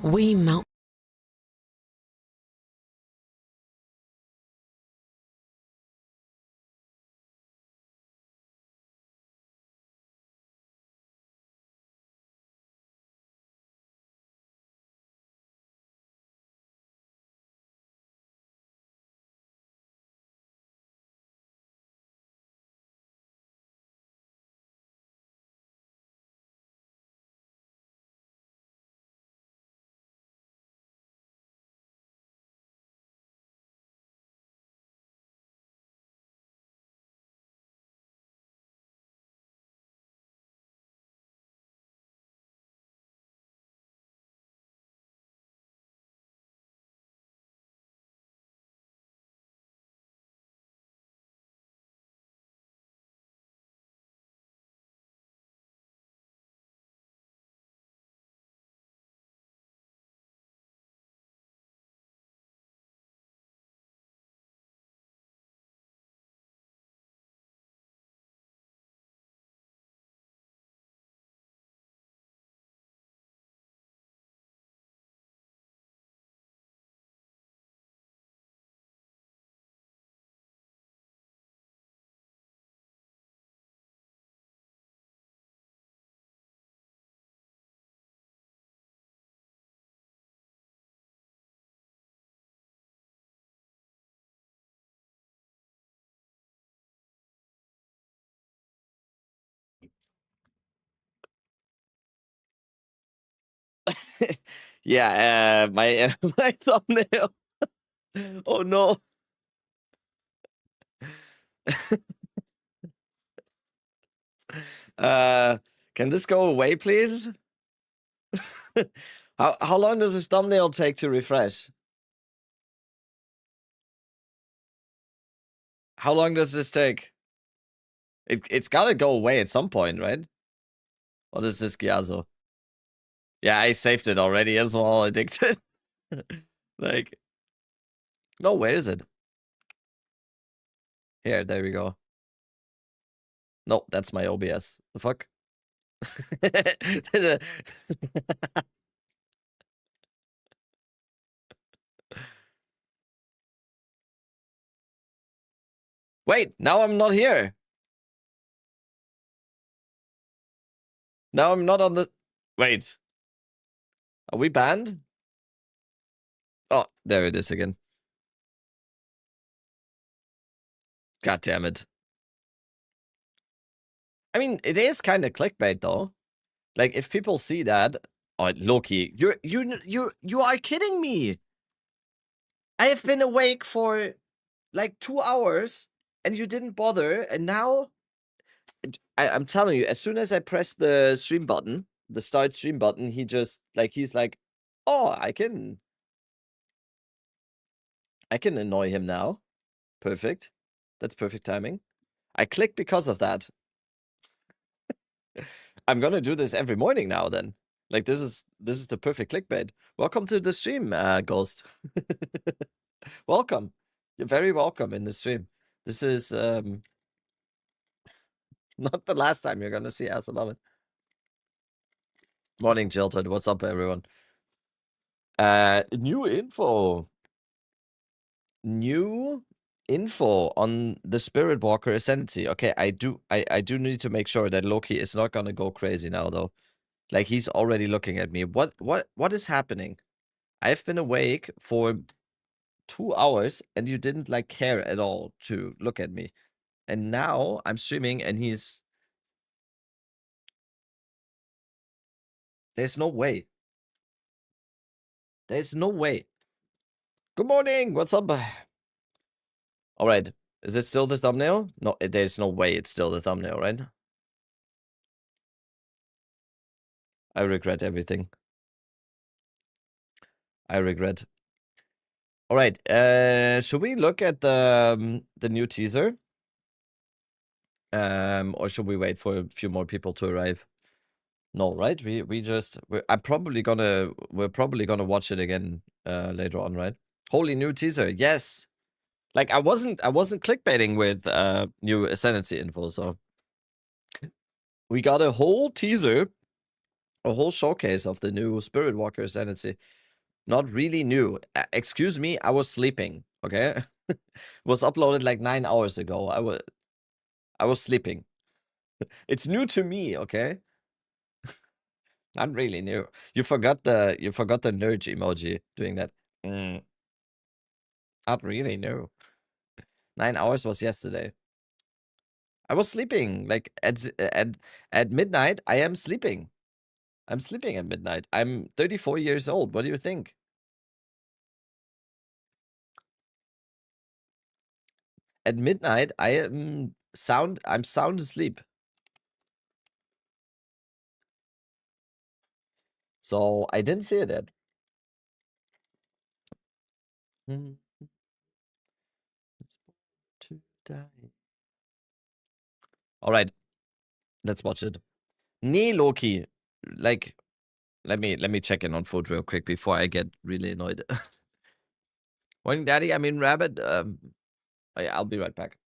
We mount. Yeah, my my thumbnail. Oh no. Can this go away, please? How long does this thumbnail take to refresh? How long does this take? It's gotta go away at some point, right? What is this Giazo? Yeah, I saved it already as well, addicted. Like, no, where is it? Here, there we go. No, that's my OBS. The fuck? Wait, now I'm not here. Now I'm not on the... Wait. Are we banned? Oh, there it is again. God damn it. I mean, it is kind of clickbait though. Like, if people see that... Oh, Loki, you are kidding me. I have been awake for like 2 hours and you didn't bother, and now I'm telling you, as soon as I press the stream button, the start stream button, he just like, he's like, oh, I can annoy him now. Perfect. That's perfect timing. I clicked because of that. I'm gonna do this every morning now then. Like, this is the perfect clickbait. Welcome to the stream, Ghost. Welcome. You're very welcome in the stream. This is not the last time you're gonna see us. I love it. Morning, Jilted. What's up, everyone? New info. New info on the Spirit Walker Ascendancy. Okay, I do need to make sure that Loki is not gonna go crazy now, though. Like, he's already looking at me. What is happening? I've been awake for 2 hours and you didn't like care at all to look at me. And now I'm streaming and he's... There's no way. There's no way. Good morning. What's up? All right. Is it still the thumbnail? No, there's no way it's still the thumbnail, right? I regret everything. I regret. All right. Should we look at the new teaser? Or should we wait for a few more people to arrive? No, right? We're probably gonna watch it again later on, right? Holy new teaser, yes. Like, I wasn't clickbaiting with new Ascendancy info, so we got a whole teaser A whole showcase of the new Spirit Walker Ascendancy. Not really new. Excuse me, I was sleeping, okay? Was uploaded like 9 hours ago. I was sleeping. It's new to me, okay? Not really new. You forgot the nerd emoji doing that. Not really new. 9 hours was yesterday. I was sleeping. Like at midnight, I am sleeping. I'm sleeping at midnight. I'm 34 years old. What do you think? At midnight, I'm sound asleep. So I didn't see it yet. To die. All right, let's watch it. Nee, Loki. Like, let me check in on food real quick before I get really annoyed. Morning, Daddy. I mean, Rabbit. Oh yeah, I'll be right back.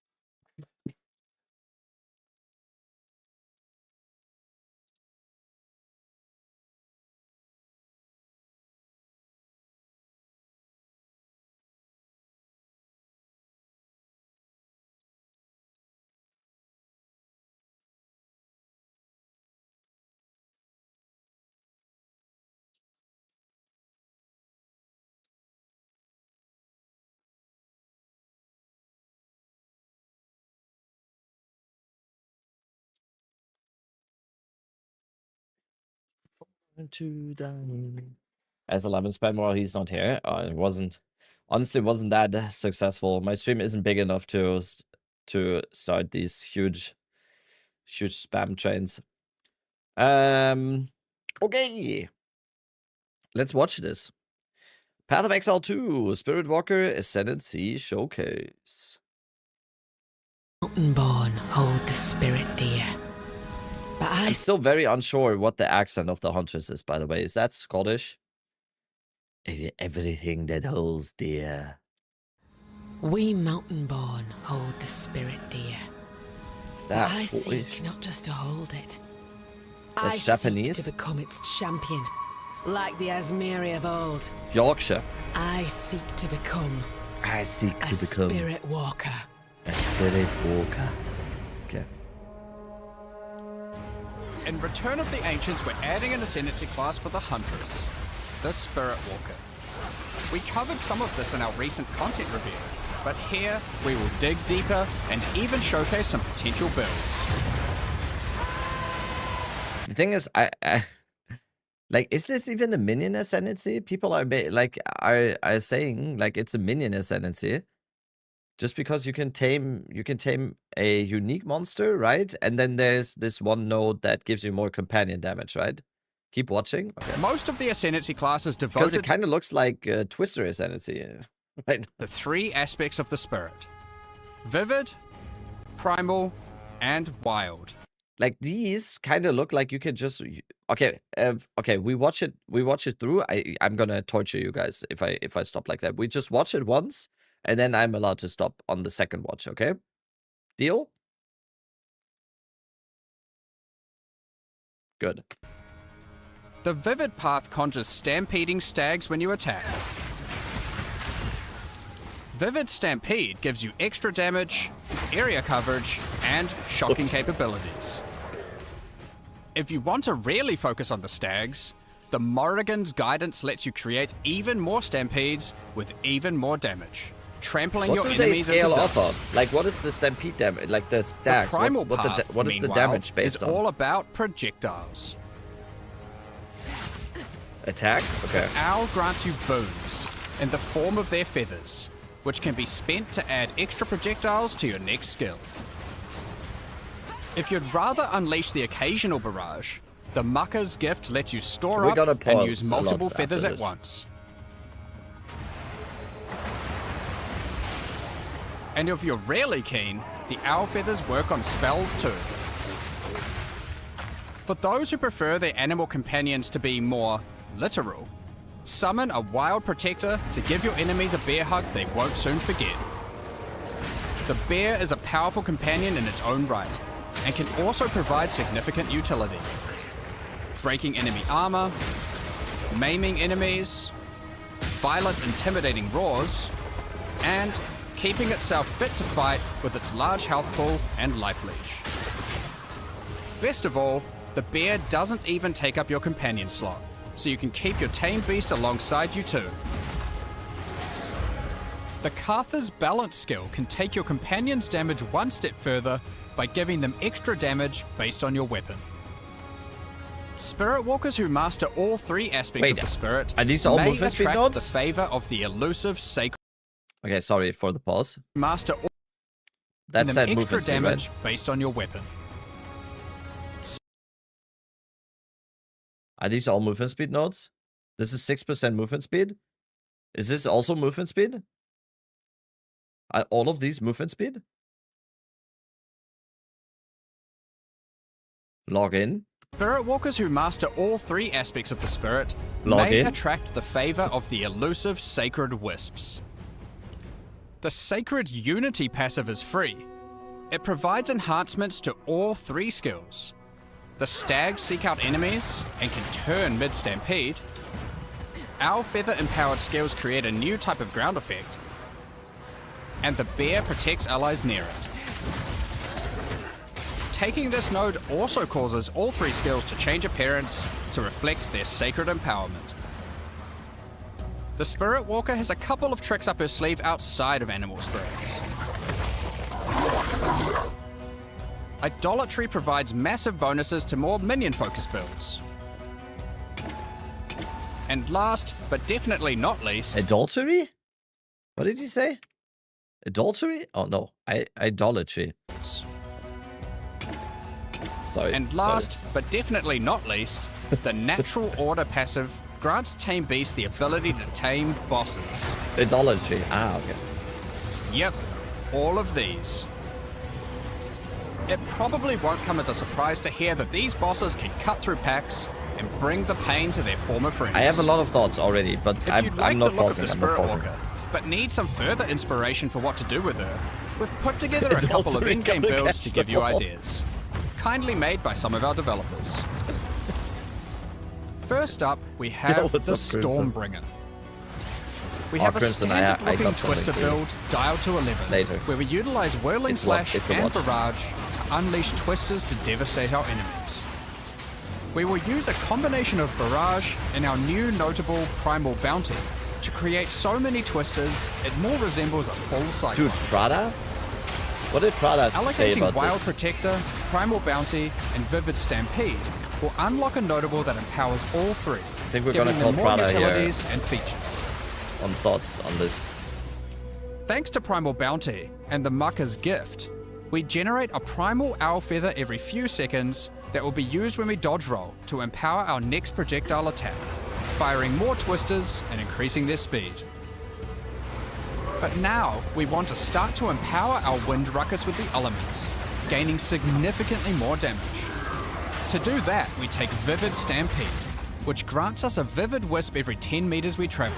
To die. As 11 spam while he's not here. It wasn't, honestly, wasn't that successful. My stream isn't big enough to start these huge spam trains. Okay, let's watch this. Path of Exile 2, Spirit Walker Ascendancy Showcase. Mountain-born hold the spirit dear. But I'm still very unsure what the accent of the Huntress is, by the way. Is that Scottish? Everything that holds dear. We mountain-born hold the spirit dear. Is that but I Scottish? seek not just to hold it. That's I Japanese? seek to become its champion, like the Asmiri of old. Yorkshire. I seek to become I seek a to become spirit walker. a spirit walker. Okay. In Return of the Ancients, we're adding an Ascendancy class for the Hunters, the Spirit Walker. We covered some of this in our recent content review, but here we will dig deeper and even showcase some potential builds. The thing is, I like, is this even a minion ascendancy? People are are saying like it's a minion ascendancy. Just because you can tame a unique monster, right? And then there's this one node that gives you more companion damage, right? Keep watching. Okay. Most of the Ascendancy class is Because it devoted kind of looks like Twister Ascendancy, right? to 3 aspects of the Spirit: Vivid, Primal, and Wild. Like these kind of look like you could just okay. Okay, we watch it through. I'm gonna torture you guys if I stop like that. We just watch it once. And then I'm allowed to stop on the second watch, okay? Deal? Good. The Vivid path conjures stampeding stags when you attack. Vivid Stampede gives you extra damage, area coverage, and shocking capabilities. If you want to really focus on the stags, the Morrigan's Guidance lets you create even more stampedes with even more damage, trampling your What do they enemies scale into off dust. of? Like, what is the stampede damage? Like the stacks? The primal what path, is the meanwhile, damage based is on? all about projectiles. Attack? Okay. Owl grants you boons in the form of their feathers, which can be spent to add extra projectiles to your next skill. If you'd rather unleash the occasional barrage, the Mucker's Gift lets you store We're up gonna and pause use a lot multiple after feathers at this. once. And if you're really keen, the owl feathers work on spells too. For those who prefer their animal companions to be more literal, summon a wild protector to give your enemies a bear hug they won't soon forget. The bear is a powerful companion in its own right, and can also provide significant utility. breaking enemy armor, maiming enemies, violent intimidating roars, and keeping itself fit to fight with its large health pool and life leech. Best of all, the bear doesn't even take up your companion slot, so you can keep your tame beast alongside you too. The Cartha's balance skill can take your companion's damage one step further by giving them extra damage based on your weapon. Spirit walkers who master all three aspects of the spirit are these all may movement speed attract nodes? the favor of the elusive sacred Okay, sorry for the pause. master all That's them that extra movement speed, damage right? based on your weapon. Are these all movement speed nodes? This is 6% movement speed? Is this also movement speed? Are all of these movement speed? Log in. Spirit walkers who master all three aspects of the spirit Log may in. attract the favor of the elusive sacred wisps. The Sacred Unity passive is free. It provides enhancements to all three skills. The stags seek out enemies and can turn mid-stampede. Owl Feather empowered skills create a new type of ground effect. And the bear protects allies near it. Taking this node also causes all three skills to change appearance to reflect their sacred empowerment. The Spirit Walker has a couple of tricks up her sleeve outside of animal spirits. Idolatry provides massive bonuses to more minion-focused builds. And last, but definitely not least, Adultery? What did he say? Adultery? Oh no, idolatry. Sorry. And last, but definitely not least, the Natural Order passive grants Tame Beasts the ability to tame bosses. Idolatry. Ah, okay. Yep, all of these. It probably won't come as a surprise to hear that these bosses can cut through packs and bring the pain to their former friends. I have a lot of thoughts already, but If I'm you'd like not the look pausing. of the I'm not Spirit pausing. Walker, but need some further inspiration for what to do with her, we've put together a It's couple also of in-game gonna builds catch to give the you ball. ideas. Kindly made by some of our developers. First up, we have what's the up, Crimson? Stormbringer. We have a Crimson, I standard-looking got something Twister for you. build dialed to 11, Later. where we utilize Whirling It's a watch, Slash it's a and watch. Barrage to unleash Twisters to devastate our enemies. We will use a combination of Barrage and our new notable Primal Bounty to create so many Twisters it more resembles a full cycle. Dude, Prada? What did Prada say Allocating about Wild this? Protector, Primal Bounty, and Vivid Stampede will unlock a notable that empowers all three, I think we're giving gonna call them more Prada here utilities and features. on thoughts on this. Thanks to Primal Bounty and the Mucker's Gift, we generate a Primal Owl Feather every few seconds that will be used when we dodge roll to empower our next projectile attack, firing more Twisters and increasing their speed. But now, we want to start to empower our Wind Ruckus with the elements, gaining significantly more damage. To do that, we take Vivid Stampede, which grants us a Vivid Wisp every 10 meters we travel,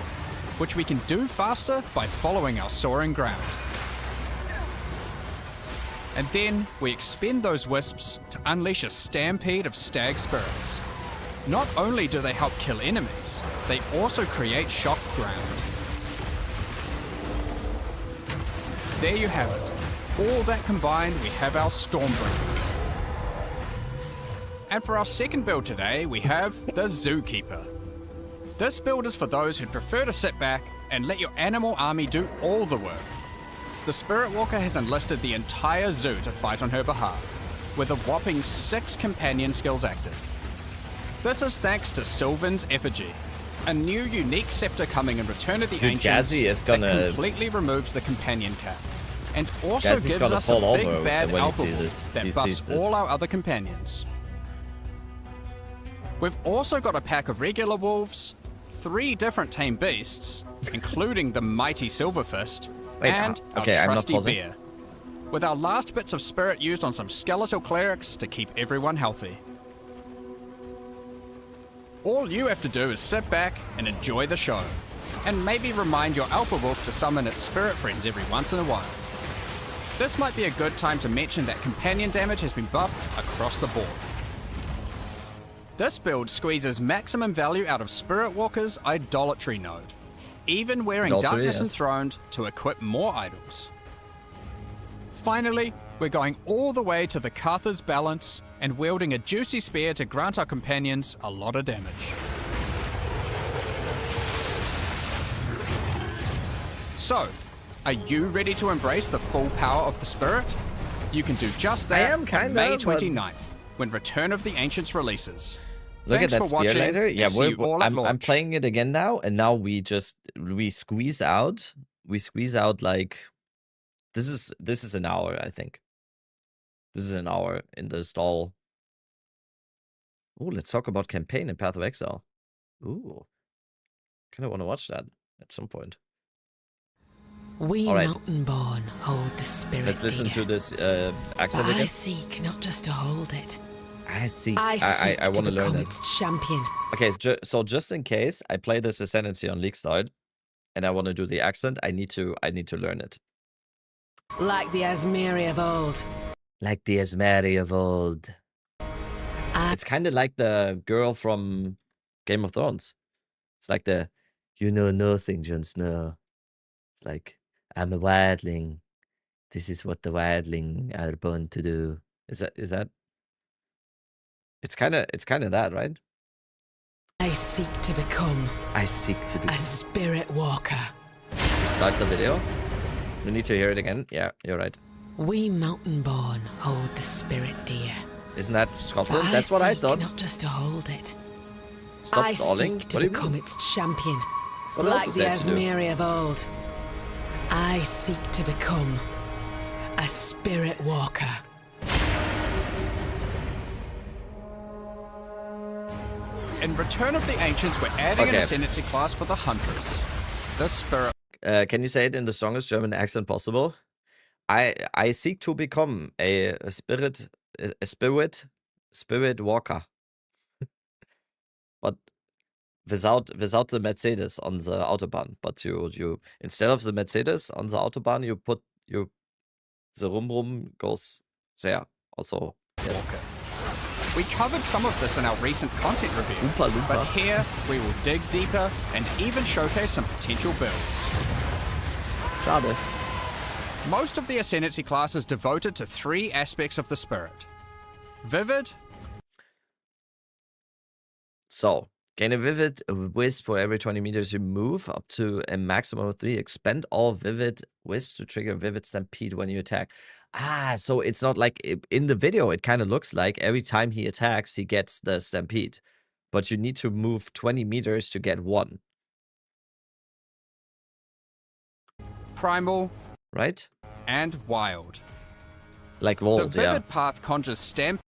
which we can do faster by following our soaring ground. And then we expend those wisps to unleash a stampede of stag spirits. Not only do they help kill enemies, they also create shock ground. There you have it. All that combined, we have our Stormbringer. And for our second build today, we have the Zookeeper. This build is for those who prefer to sit back and let your animal army do all the work. The Spirit Walker has enlisted the entire zoo to fight on her behalf, with a whopping 6 companion skills active. This is thanks to Sylvan's Effigy, a new unique scepter coming in Return of the Dude, Ancients Gazzy is gonna- that completely removes the companion cap, and also Gazzy's gives gonna us a fall big over bad when he alpha sees wolf this. that He buffs sees this. all our other companions. We've also got a pack of regular wolves, 3 different tame beasts, including the mighty Silverfist, Wait, and our okay, I'm not trusty pausing. bear. With our last bits of spirit used on some skeletal clerics to keep everyone healthy. All you have to do is sit back and enjoy the show, and maybe remind your alpha wolf to summon its spirit friends every once in a while. This might be a good time to mention that companion damage has been buffed across the board. This build squeezes maximum value out of Spirit Walker's idolatry node, even wearing Idolatry, Darkness yes. Enthroned to equip more idols. Finally, we're going all the way to the Cartha's balance and wielding a juicy spear to grant our companions a lot of damage. So, are you ready to embrace the full power of the Spirit? You can do just that am on kinda, May but- 29th, when Return of the Ancients releases. Look Thanks at for that spear watching. later. Yeah, See you all at I'm launch. playing it again now, and now we squeeze out. We squeeze out like this is an hour, I think. This is an hour in the stall. Oh, let's talk about campaign in Path of Exile. Ooh, kind of want to watch that at some point. We All right. mountain-born hold the spirit Let's listen dear. to this But accent I again. seek not just to hold it. I see. I seek I to want to learn become it. its champion. Okay, so just in case I play this Ascendancy on League Start, and I want to do the accent, I need to learn it. Like the Asmiri of old. Like the Asmari of old. I It's kind of like the girl from Game of Thrones. It's like the, you know nothing, Jon Snow. It's like, I'm a wildling. This is what the wildling are born to do. Is that? It's kind of that, right? seek to become I seek to be. a spirit walker. Start the video. We need to hear it again. Yeah, you're right. We mountain-born hold the spirit dear. Isn't that But Scotland? That's what I seek thought. not just to hold it. Stop I stalling. seek to What do you become mean? its champion. What else Like is the there to do? Asmiri of old. I seek to become a spirit walker. In Return of the Ancients, we're adding an Okay. Ascendancy class for the Hunters. The Spirit Can you say it in the strongest German accent possible? I seek to become a spirit walker, but without the Mercedes on the autobahn. But you instead of the Mercedes on the autobahn, the rum goes there also. Yes. Walker. We covered some of this in our recent content review, Oompa Loompa. but here we will dig deeper and even showcase some potential builds. Schade. Most of the Ascendancy class is devoted to three aspects of the Spirit. Vivid, So, gain a vivid wisp for every 20 meters you move, up to a maximum of 3. Expend all vivid wisps to trigger vivid stampede when you attack. Ah, so it's not like in the video, it kind of looks like every time he attacks, he gets the stampede. But you need to move 20 meters to get 1, Primal, right? and Wild. Like The Volt, Vivid yeah. path conjures Stamp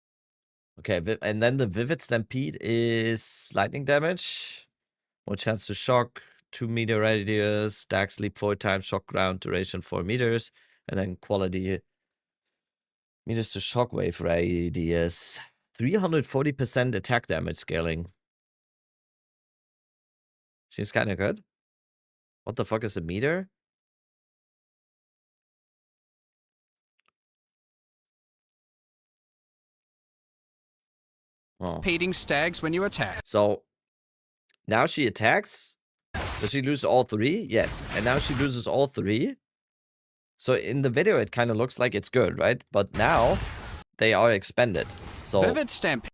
Okay, and then the vivid stampede is lightning damage. More chance to shock, 2-meter radius, stack sleep 4 times, shock ground duration 4 meters, and then quality meters to shockwave radius. 340% attack damage scaling. Seems kind of good. What the fuck is a meter? Oh. Stampeding stags when you attack. So now she attacks. Does she lose all 3? Yes. And now she loses all 3. So in the video, it kind of looks like it's good, right? But now they are expended. So, Vivid Stampede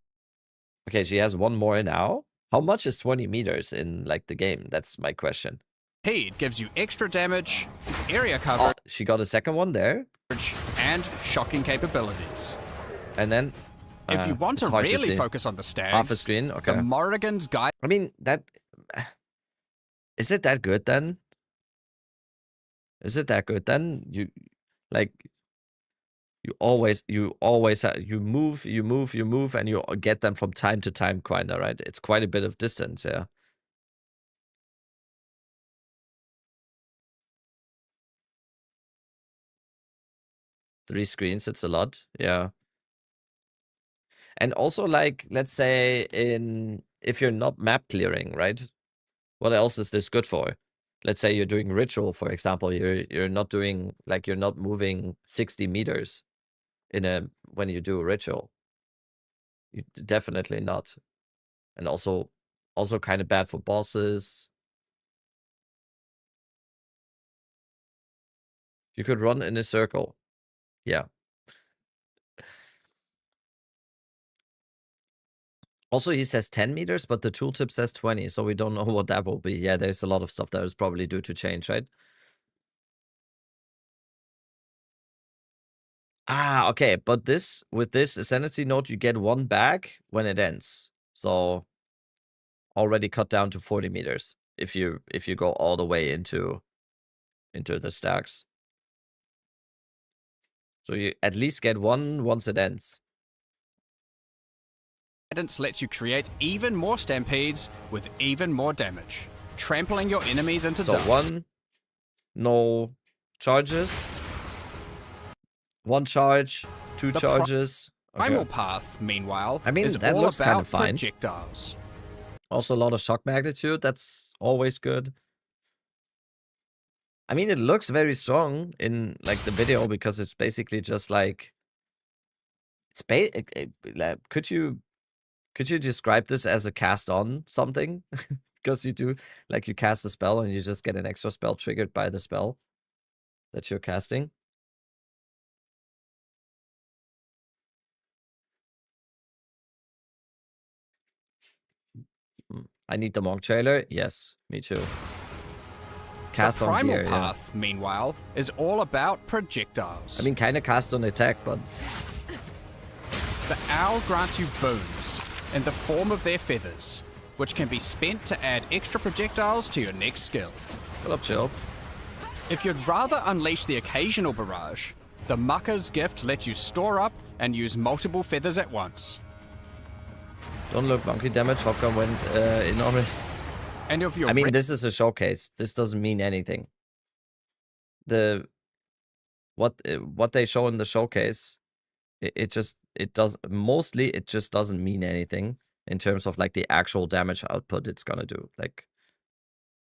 okay, she has 1 more now. How much is 20 meters in like the game? That's my question. gives you extra damage, area Oh, coverage, she got a second one there. and shocking capabilities. And then If you want to it's hard to really see. focus on the stags, Half a screen. Okay. the Morrigan's Guide I mean, that is it that good then? Is it that good then? You like you always you move, and you get them from time to time, kinda, right? It's quite a bit of distance, yeah. Three screens, it's a lot, yeah. And also, like, let's say if you're not map clearing, right? What else is this good for? Let's say you're doing ritual, for example. You're not doing like you're not moving 60 meters when you do a ritual. You definitely not. And also kind of bad for bosses. You could run in a circle. Yeah. Also, he says 10 meters, but the tooltip says 20, so we don't know what that will be. Yeah, there's a lot of stuff that is probably due to change, right? Ah, okay, but with this Ascendancy node, you get one back when it ends. So already cut down to 40 meters if you go all the way into the stacks. So you at least get one once it ends. Guidance lets you create even more stampedes with even more damage, trampling your enemies into So dust. one, no charges. One charge, two charges. Primal Path, meanwhile, I mean, is that all looks about kind of fine. projectiles. Also a lot of shock magnitude. That's always good. I mean, it looks very strong in like the video because it's basically just like it's could you describe this as a cast on something? Because you do like you cast a spell and you just get an extra spell triggered by the spell that you're casting. I need the monk trailer. Yes, me too. Cast The on Primal deer, yeah. Path, meanwhile, is all about projectiles. I mean, kind of cast on attack, but The owl grants you boons in the form of their feathers, which can be spent to add extra projectiles to your next skill. what up, chill? If you'd rather unleash the occasional barrage, the Mucker's Gift lets you store up and use multiple feathers at once. Don't look monkey damage. Hopgun went in already. And if you're I mean, this is a showcase. This doesn't mean anything. What they show in the showcase, it just doesn't mean anything in terms of like the actual damage output it's gonna do. Like,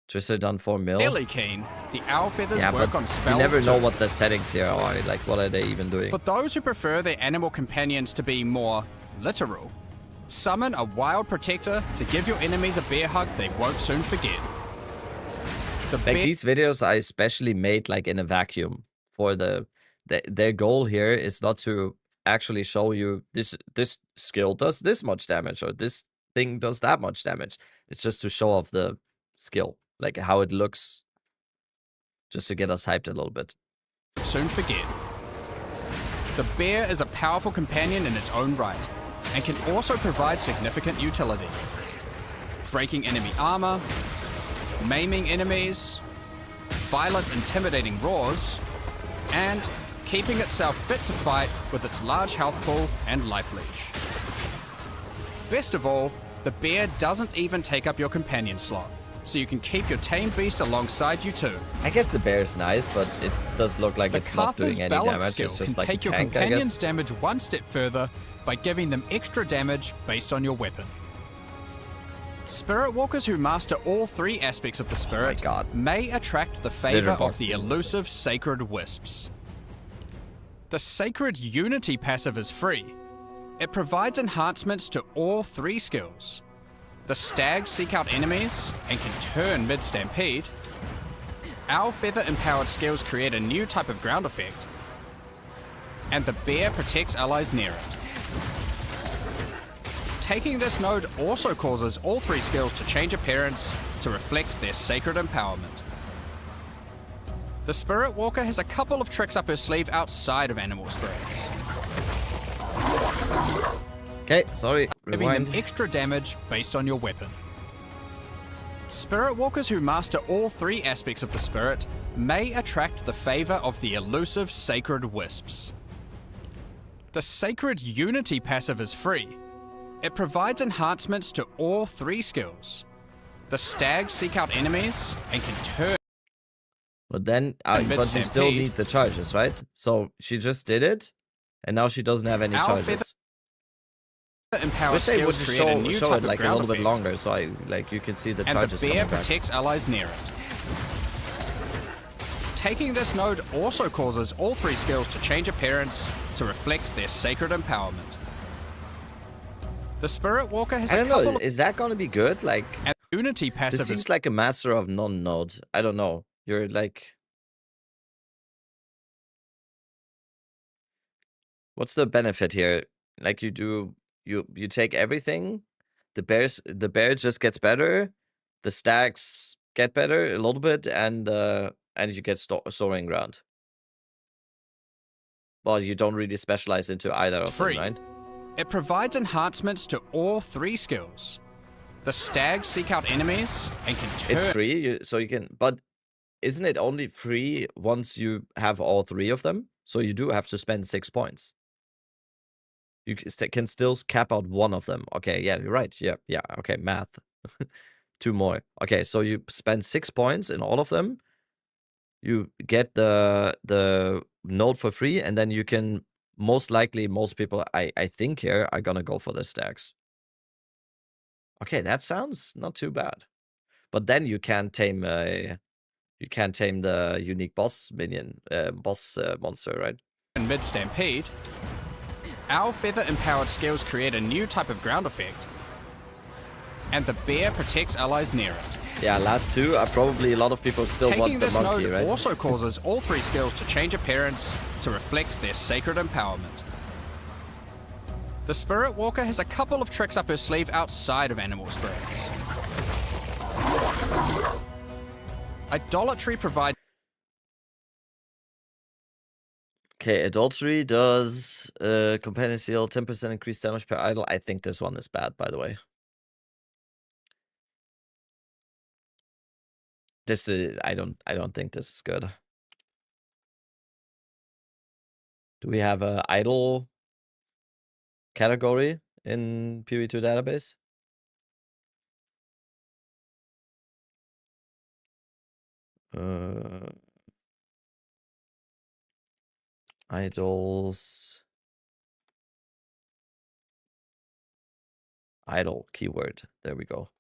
just done 4 mil. fairly keen, the owl feathers Yeah, work but on spells you never know too. what the settings here are. Like, what are they even doing? For those who prefer their animal companions to be more literal, summon a wild protector to give your enemies a bear hug they won't soon forget. The Like, bear these videos are especially made like in a vacuum for their goal here is not to actually show you this skill does this much damage or this thing does that much damage. It's just to show off the skill, like how it looks, just to get us hyped a little bit. soon forget. The bear is a powerful companion in its own right, and can also provide significant utility. Breaking enemy armor, maiming enemies, violent intimidating roars, and keeping itself fit to fight with its large health pool and life leech. Best of all, the bear doesn't even take up your companion slot, so you can keep your tame beast alongside you too. I guess the bear is nice, but it does look like The it's not Cartha's doing any balance damage. skill It's can just like a take your tank, I companion's guess. damage one step further by giving them extra damage based on your weapon. Spirit walkers who master all 3 aspects of the spirit God. may attract the favor of Litterbox the demon. elusive Sacred Wisps. The Sacred Unity passive is free. It provides enhancements to all 3 skills. The stags seek out enemies and can turn mid-stampede. Owl feather empowered skills create a new type of ground effect. And the bear protects allies near it. Taking this node also causes all 3 skills to change appearance to reflect their sacred empowerment. The Spirit Walker has a couple of tricks up her sleeve outside of animal spirits, Okay, sorry. giving Rewind. them extra damage based on your weapon. Spirit Walkers who master all 3 aspects of the spirit may attract the favor of the elusive Sacred Wisps. The Sacred Unity passive is free. It provides enhancements to all 3 skills. The stags seek out enemies and can turn. But then, but you still mid-stampede. need the charges, right? So she just did it, and now she doesn't have any Owl charges. Empowered Wish they would skills create a new show type it of like a ground little bit effect. longer, so you can see the And charges the bear coming back. protects allies near it. Taking this node also causes all 3 skills to change appearance to reflect their sacred empowerment. The Spirit Walker has I a don't couple know. of Is that gonna be good? Like, and Unity this passive is seems like a master of non-node. I don't know. You're like, what's the benefit here? Like, you take everything. The bear just gets better. The stacks get better a little bit, and you get soaring ground. Well, you don't really specialize into either of them, free. right? It provides enhancements to all 3 skills. The stags seek out enemies and can turn It's free, so you can. But isn't it only free once you have all 3 of them? So you do have to spend 6 points. You can still cap out one of them. Okay, yeah, you're right. Yeah, okay, math. 2 more. Okay, so you spend 6 points in all of them. You get the node for free, and then you can most likely, most people I think here are gonna go for the stacks. Okay, that sounds not too bad. But then you can't tame the unique boss minion, monster, right? in mid-stampede, our feather-empowered skills create a new type of ground effect, and the bear protects allies near it. Yeah, last 2 are probably a lot of people still Taking want the this monkey, node right? also causes all 3 skills to change appearance to reflect their sacred empowerment. The Spirit Walker has a couple of tricks up her sleeve outside of animal spirits. Idolatry provides Okay, adultery does companion seal 10% increased damage per idol. I think this one is bad, by the way. This is I don't think this is good. Do we have a idol category in PoE2 database? Idols. Idol keyword. There we go.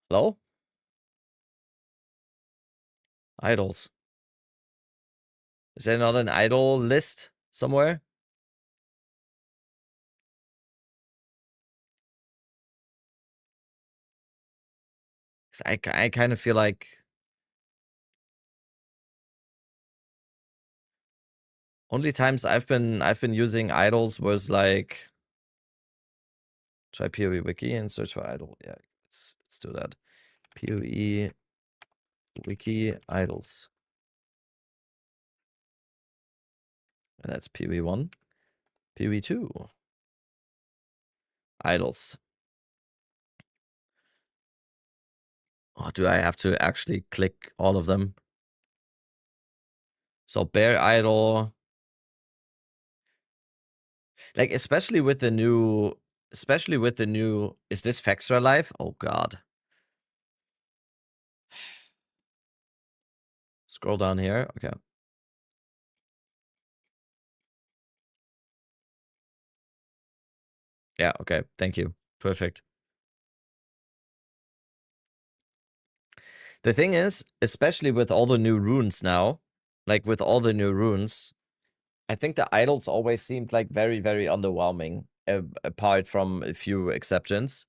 Hello? Idols. Is there not an idol list somewhere? I kind of feel like only times I've been using idols was like try PoE wiki and search for idol. Yeah, let's do that. PoE wiki idols. And that's PoE1. PoE2. Idols. Oh, do I have to actually click all of them? So bear idol. Like especially with the new is this Fextra life? Oh god. Scroll down here. Okay. Yeah, okay. Thank you. Perfect. The thing is, especially with all the new runes now, like with all the new runes, I think the idols always seemed like very, very underwhelming, apart from a few exceptions.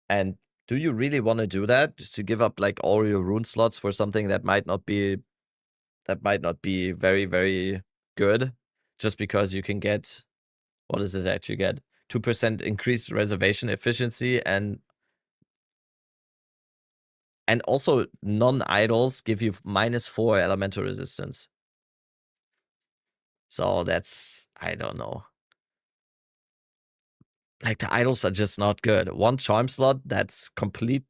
And do you really want to do that? Just to give up like all your rune slots for something that might not be very, very good, just because you can get, what is it that you get? 2% increased reservation efficiency, and also non-idols give you -4 elemental resistance. So that's, I don't know. Like the idols are just not good. 1 charm slot, that's complete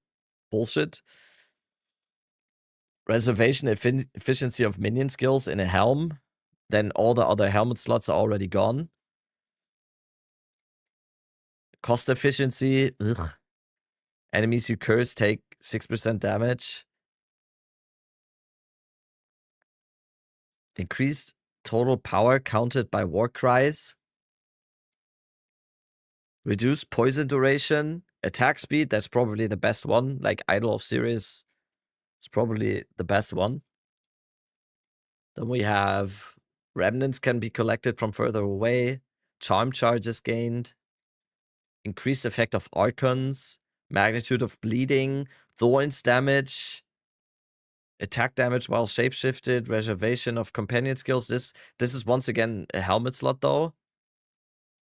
bullshit. Reservation efficiency of minion skills in a helm, then all the other helmet slots are already gone. Cost efficiency, ugh. Enemies you curse take 6% damage. Increased total power counted by war cries. Reduce poison duration. Attack speed, that's probably the best one. Like Idol of Sirius is probably the best one. Then we have remnants can be collected from further away. charm charges gained, increased effect of archons, magnitude of bleeding, thorns damage, attack damage while shapeshifted, reservation of companion skills. This is once again a helmet slot though.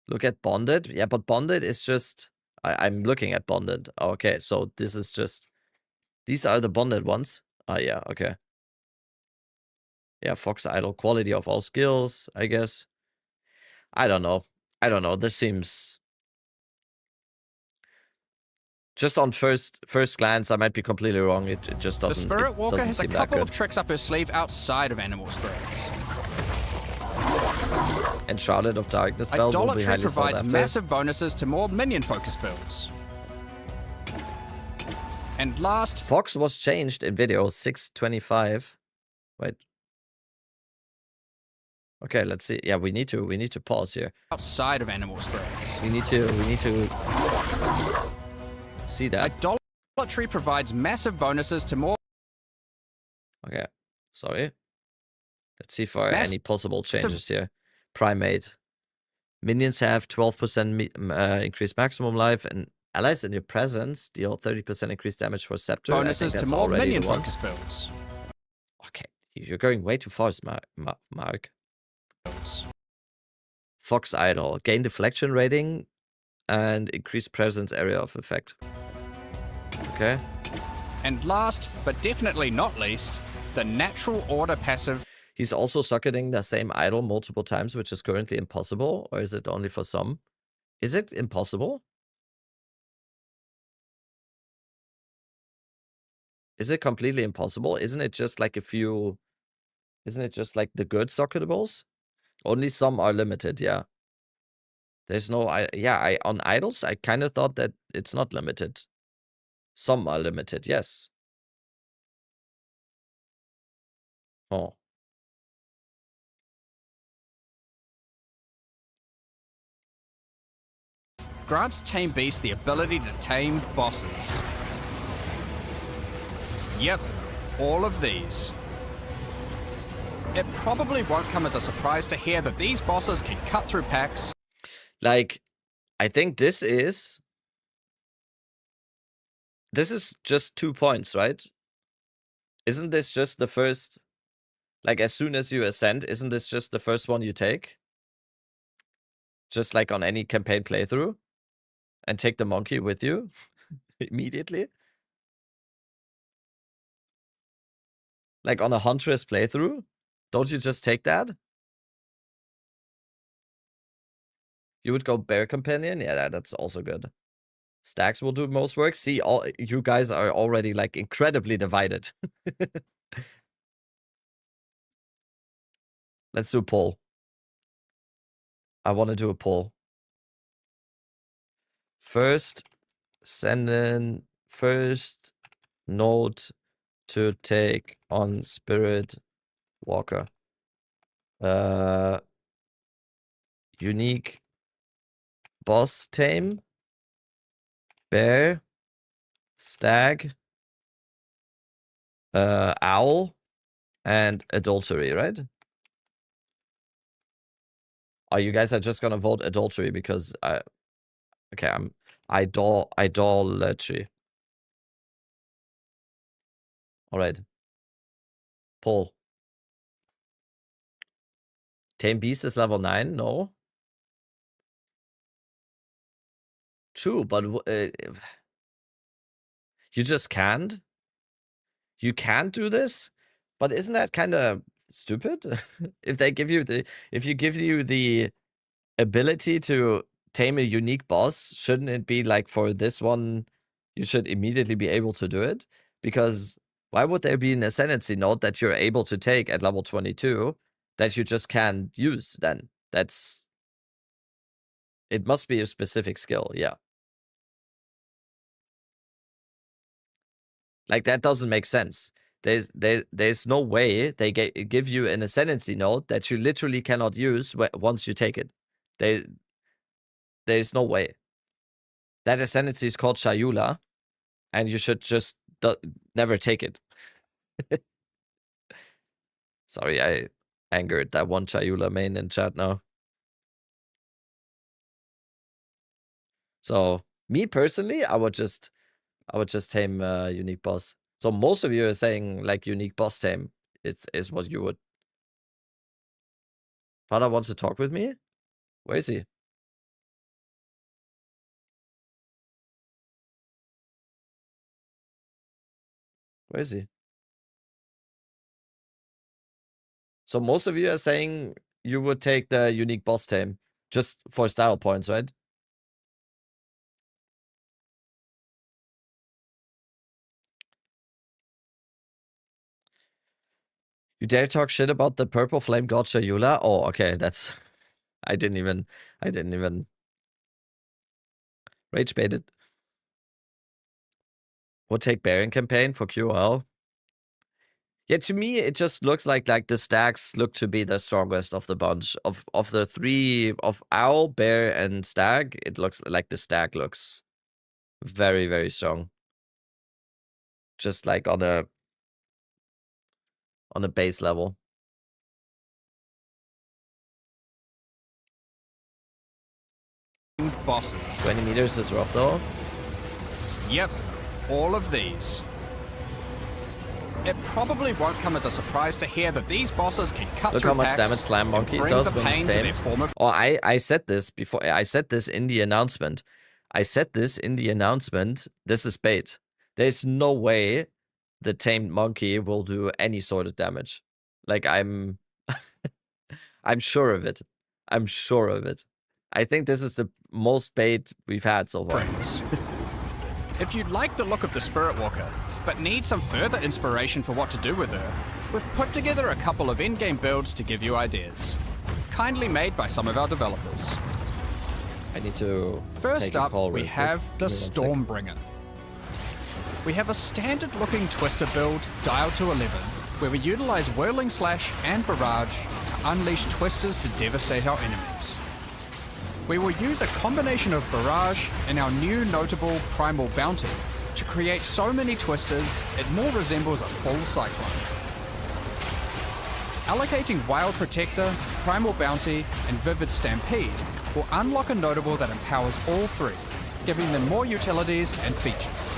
Look at bonded. Yeah, but bonded is just I'm looking at bonded. Okay, so this is just these are the bonded ones. Oh yeah, okay. Yeah, Fox Idol, quality of all skills, I guess. I don't know. I don't know. This seems just on first glance, I might be completely wrong. It just doesn't. The Spirit Walker doesn't has a seem couple that of good. tricks up her sleeve outside of animal spirits. And Charlotte of Darkness spell will be Idolatry highly sought provides after. massive bonuses to more minion-focused builds. And last, Fox was changed in video 625. Wait. Okay, let's see. Yeah, we need to pause here. outside of animal spirits. We need to see that. Idolatry provides massive bonuses to more Okay, sorry. Let's see for any possible changes here. Primate. Minions have 12% increased maximum life, and allies in your presence deal 30% increased damage for Scepter. bonuses to more minion-focused builds. Okay, you're going way too fast, Mark. Fox Idol. Gain deflection rating and increase presence area of effect. Okay. And last, but definitely not least, the Natural Order passive He's also socketing the same idol multiple times, which is currently impossible, or is it only for some? Is it impossible? Is it completely impossible? Isn't it just like isn't it just like the good socketables? Only some are limited, yeah. There's no, on idols, I kind of thought that it's not limited. Some are limited, yes. Oh. grants Tame Beast the ability to tame bosses. Yep, all of these. It probably won't come as a surprise to hear that these bosses can cut through packs. Like, I think this is just 2 points, right? Isn't this just the first, like, as soon as you ascend, isn't this just the first one you take? Just like on any campaign playthrough? And take the monkey with you immediately? Like on a Huntress playthrough? Don't you just take that? You would go Bear Companion? Yeah, that's also good. Stacks will do most work. See, all you guys are already like incredibly divided. Let's do a poll. I want to do a poll. First note to take on Spirit Walker. Unique boss tame, bear, stag, owl, and adultery, right? Oh, you guys are just gonna vote adultery because I'm idolatry. All right. Poll. Tame Beast is level 9? No. True, but you just can't. You can't do this, but isn't that kind of stupid? If you give you the ability to tame a unique boss, shouldn't it be like for this one, you should immediately be able to do it? Because why would there be an ascendancy node that you're able to take at level 22 that you just can't use then? It must be a specific skill, yeah. Like, that doesn't make sense. There's no way they give you an ascendancy node that you literally cannot use once you take it. There's no way. That ascendancy is called Shayula, and you should just never take it. Sorry, I angered that one Shayula main in chat now. So me personally, I would just tame unique boss. So most of you are saying like unique boss tame is what you would. Father wants to talk with me? Where is he? Where is he? So most of you are saying you would take the unique boss tame just for style points, right? You dare talk shit about the purple flame god Shayula? Oh, okay, that's I didn't even rage baited. Would take Baron campaign for QL. Yeah, to me it just looks like the stacks look to be the strongest of the bunch. Of the three of Owl, Bear, and Stag, it looks like the stag looks very, very strong. Just like on a base level. Bosses. 20 meters is rough though. Yep, all of these. It probably won't come as a surprise to hear that these bosses can cut Look through how much packs damage Slam Monkey and bring does the when pain it's to their tamed. form of Oh, I said this before. I said this in the announcement. This is bait. There's no way the tamed monkey will do any sort of damage. Like I'm sure of it. I'm sure of it. I think this is the most bait we've had so far. friends. If you like the look of the Spirit Walker, but need some further inspiration for what to do with her, we've put together a couple of in-game builds to give you ideas. Kindly made by some of our developers. I need to First take a up, call we real have quick. the Give me 1 second. Stormbringer. We have a standard-looking Twister build, dialed to 11, where we utilize Whirling Slash and Barrage to unleash Twisters to devastate our enemies. We will use a combination of Barrage and our new notable Primal Bounty to create so many Twisters it more resembles a full Cyclone. Allocating Wild Protector, Primal Bounty, and Vivid Stampede will unlock a notable that empowers all three, giving them more utilities and features.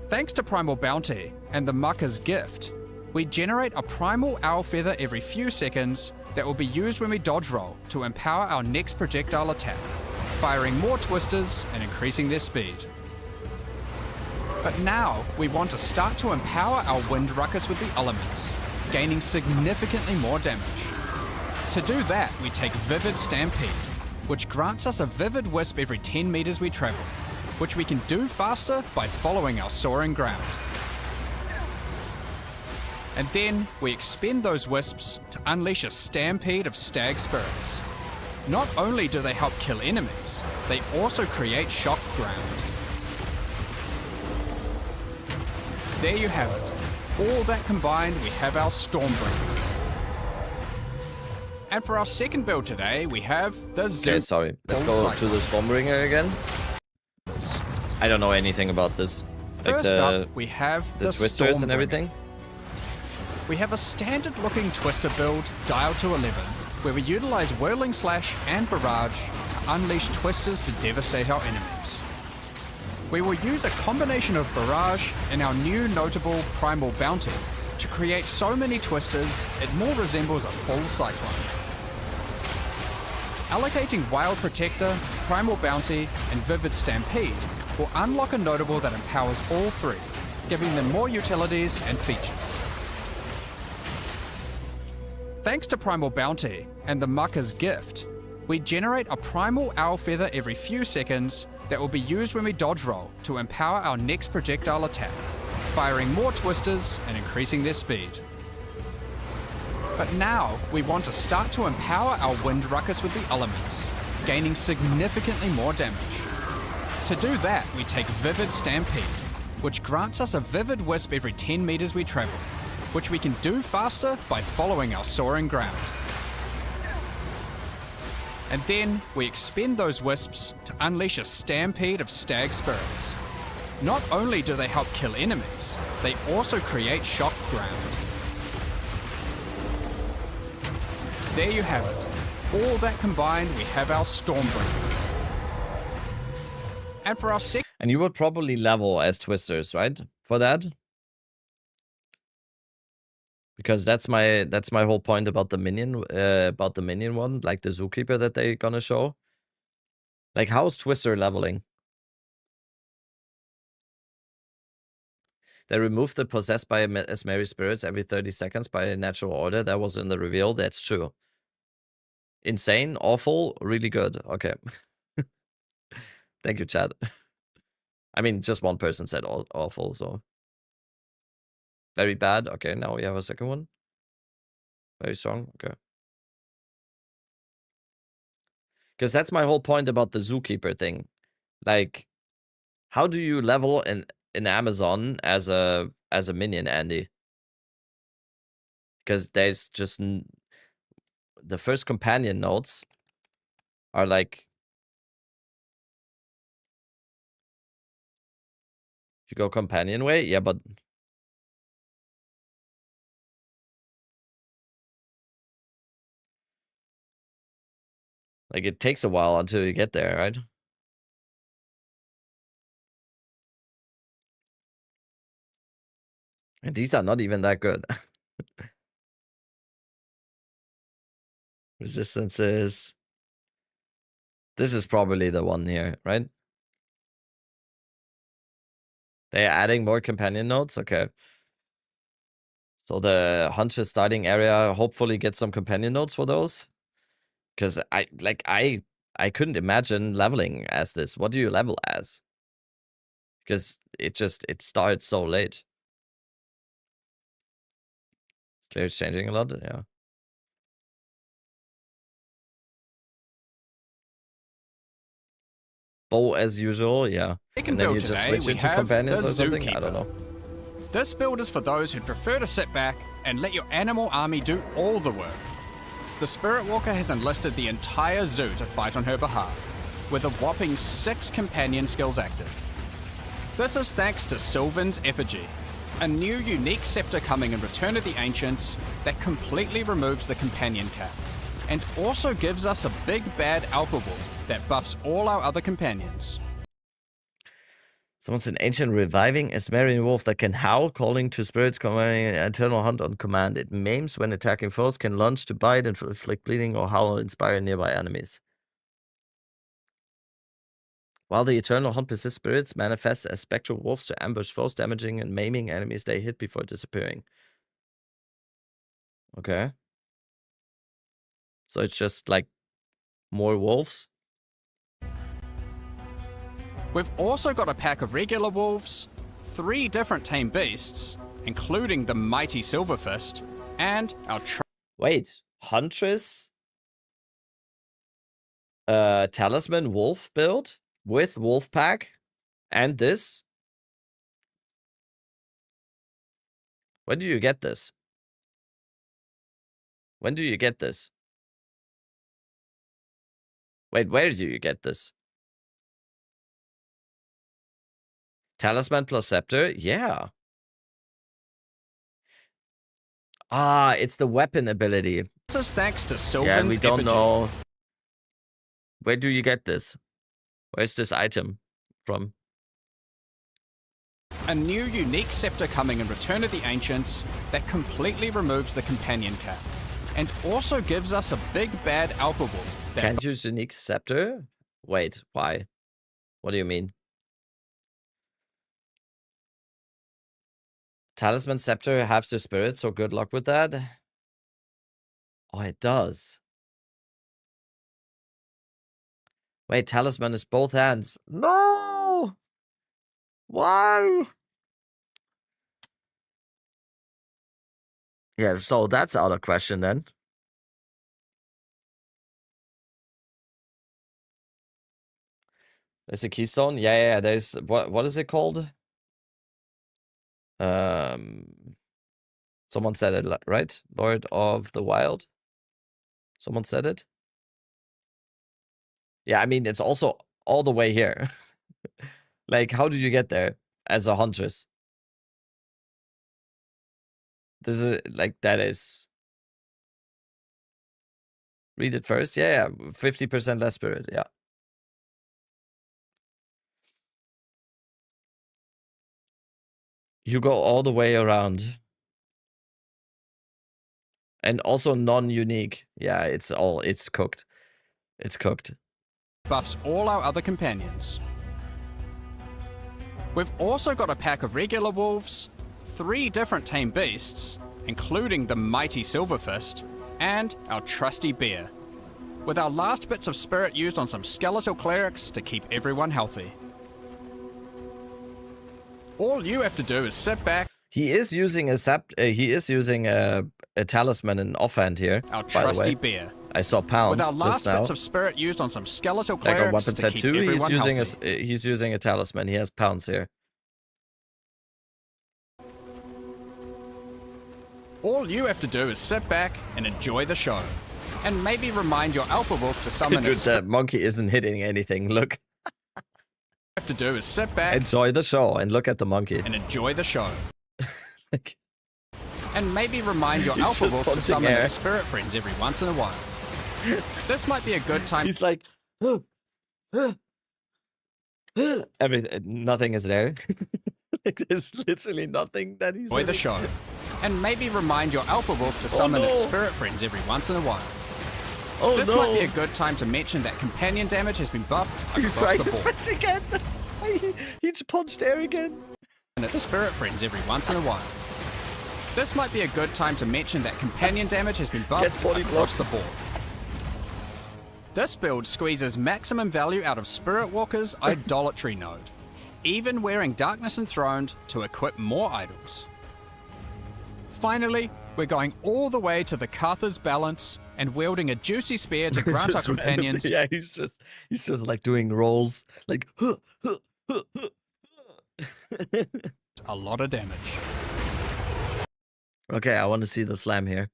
Thanks to Primal Bounty and the Mucker's Gift, we generate a Primal Owl Feather every few seconds that will be used when we dodge roll to empower our next projectile attack, firing more Twisters and increasing their speed. But now, we want to start to empower our Wind Ruckus with the elements, gaining significantly more damage. To do that, we take Vivid Stampede, which grants us a Vivid Wisp every 10 meters we travel, which we can do faster by following our soaring ground. And then, we expend those wisps to unleash a stampede of stag spirits. Not only do they help kill enemies, they also create shock ground. There you have it. All that combined, we have our Stormbringer. And for our second build today, we have the Zoom. Okay, sorry. Let's Full go Cycle. to the Stormbringer again. I don't know anything about this. Like First up, we have the twisters and Stormbringer. everything. We have a standard-looking Twister build, dialed to 11, where we utilize Whirling Slash and Barrage to unleash Twisters to devastate our enemies. We will use a combination of Barrage and our new notable Primal Bounty to create so many Twisters it more resembles a full Cyclone. Allocating Wild Protector, Primal Bounty, and Vivid Stampede will unlock a notable that empowers all three, giving them more utilities and features. Thanks to Primal Bounty and the Mucker's Gift, we generate a Primal Owl Feather every few seconds that will be used when we dodge roll to empower our next projectile attack, firing more Twisters and increasing their speed. But now, we want to start to empower our Wind Ruckus with the elements, gaining significantly more damage. To do that, we take Vivid Stampede, which grants us a Vivid Wisp every 10 meters we travel, which we can do faster by following our soaring ground. And then, we expend those wisps to unleash a stampede of stag spirits. Not only do they help kill enemies, they also create shock ground. There you have it. all that combined, we have our Stormbreaker. And for our second... And you would probably level as Twisters, right? For that? Because that's my whole point about the minion one, like the Zookeeper that they're gonna show. Like, how's Twister leveling? They removed the possessed by Mesmeric spirits every 30 seconds by a natural order. That was in the reveal. That's true. Insane, awful, really good. Okay. Thank you, Chad. I mean, just one person said awful, so. Very bad. Okay, now we have a second one. Very strong. Okay. Because that's my whole point about the Zookeeper thing. Like, how do you level in Amazon as a minion, Andy? Because there's just the first companion notes are like, you go companion way, yeah, but like it takes a while until you get there, right? And these are not even that good. Resistances. This is probably the one here, right? They're adding more companion notes? Okay. So the Huntress starting area hopefully get some companion notes for those. Because I couldn't imagine leveling as this. What do you level as? Because it starts so late. It's changing a lot, yeah. Bow as usual, yeah. And then you just switch into companions or something? I don't know. This build is for those who prefer to sit back and let your animal army do all the work. The Spirit Walker has enlisted the entire zoo to fight on her behalf, with a whopping 6 companion skills active. This is thanks to Sylvan's Effigy, a new unique scepter coming in Return of the Ancients that completely removes the companion cap, and also gives us a big bad alpha wolf that buffs all our other companions. Someone's an ancient reviving Mesmerian wolf that can howl, calling to spirits, commanding an eternal hunt on command. It maims when attacking foes, can lunge to bite, and inflict bleeding or howl, inspire nearby enemies. While the eternal hunt persists, spirits manifest as spectral wolves to ambush foes, damaging and maiming enemies they hit before disappearing. Okay. So it's just like more wolves. We've also got a pack of regular wolves, 3 different tame beasts, including the mighty Silverfist, and our Wait, Huntress? Talisman wolf build with wolf pack and this? When do you get this? When do you get this? Wait, where do you get this? Talisman plus Scepter? Yeah. Ah, it's the weapon ability. This is thanks to Sylvan's Yeah, we don't Effigy. know. Where do you get this? Where's this item from? A new unique scepter coming in Return of the Ancients that completely removes the companion cap, and also gives us a big bad alpha wolf that Can't use unique scepter? Wait, why? What do you mean? Talisman scepter halves your spirit, so good luck with that. Oh, it does. Wait, talisman is both hands. No! Why? Yeah, so that's out of question then. There's a keystone? Yeah, there's what is it called? Someone said it, right? Lord of the Wild. Someone said it. Yeah, I mean, it's also all the way here. Like, how do you get there as a huntress? This is like, that is Read it first. Yeah, 50% less spirit. Yeah. You go all the way around. And also non-unique. Yeah, it's cooked. It's cooked. Buffs all our other companions. We've also got a pack of regular wolves, 3 different tame beasts, including the mighty Silverfist, and our trusty bear, with our last bits of spirit used on some skeletal clerics to keep everyone healthy. All you have to do is sit back. He is using a talisman in offhand here. Our by the way. trusty bear. I saw pounds With our last just now. bits of spirit used on some skeletal Like clerics on weapon to set keep 2, everyone he's using a talisman. He has pounds here. All you have to do is sit back and enjoy the show. And maybe remind your alpha wolf to summon Dude, its the monkey isn't hitting anything. Look. have to do is sit back Enjoy the show and look at the monkey. and enjoy the show. Like, And maybe remind your He's alpha just wolf to punching summon air. its spirit friends every once in a while. This might be a good time he's like, nothing is there. Like, there's literally nothing that he's enjoy the show. And maybe remind your alpha wolf to summon its spirit friends every once in a while. Oh This no! might be a good time to mention that companion damage has been buffed He's across trying the to board. space again. He just punched air again. And its spirit friends every once in a while. This might be a good time to mention that companion damage has been buffed Gets body across the board. This build squeezes maximum value out of Spirit Walker's Idolatry node, even wearing Darkness Enthroned to equip more idols. Finally, we're going all the way to the Cartha's Balance and wielding a juicy spear to grant our Just randomly- companions Yeah, he's just like doing rolls, like. a lot of damage. Okay, I want to see the slam here.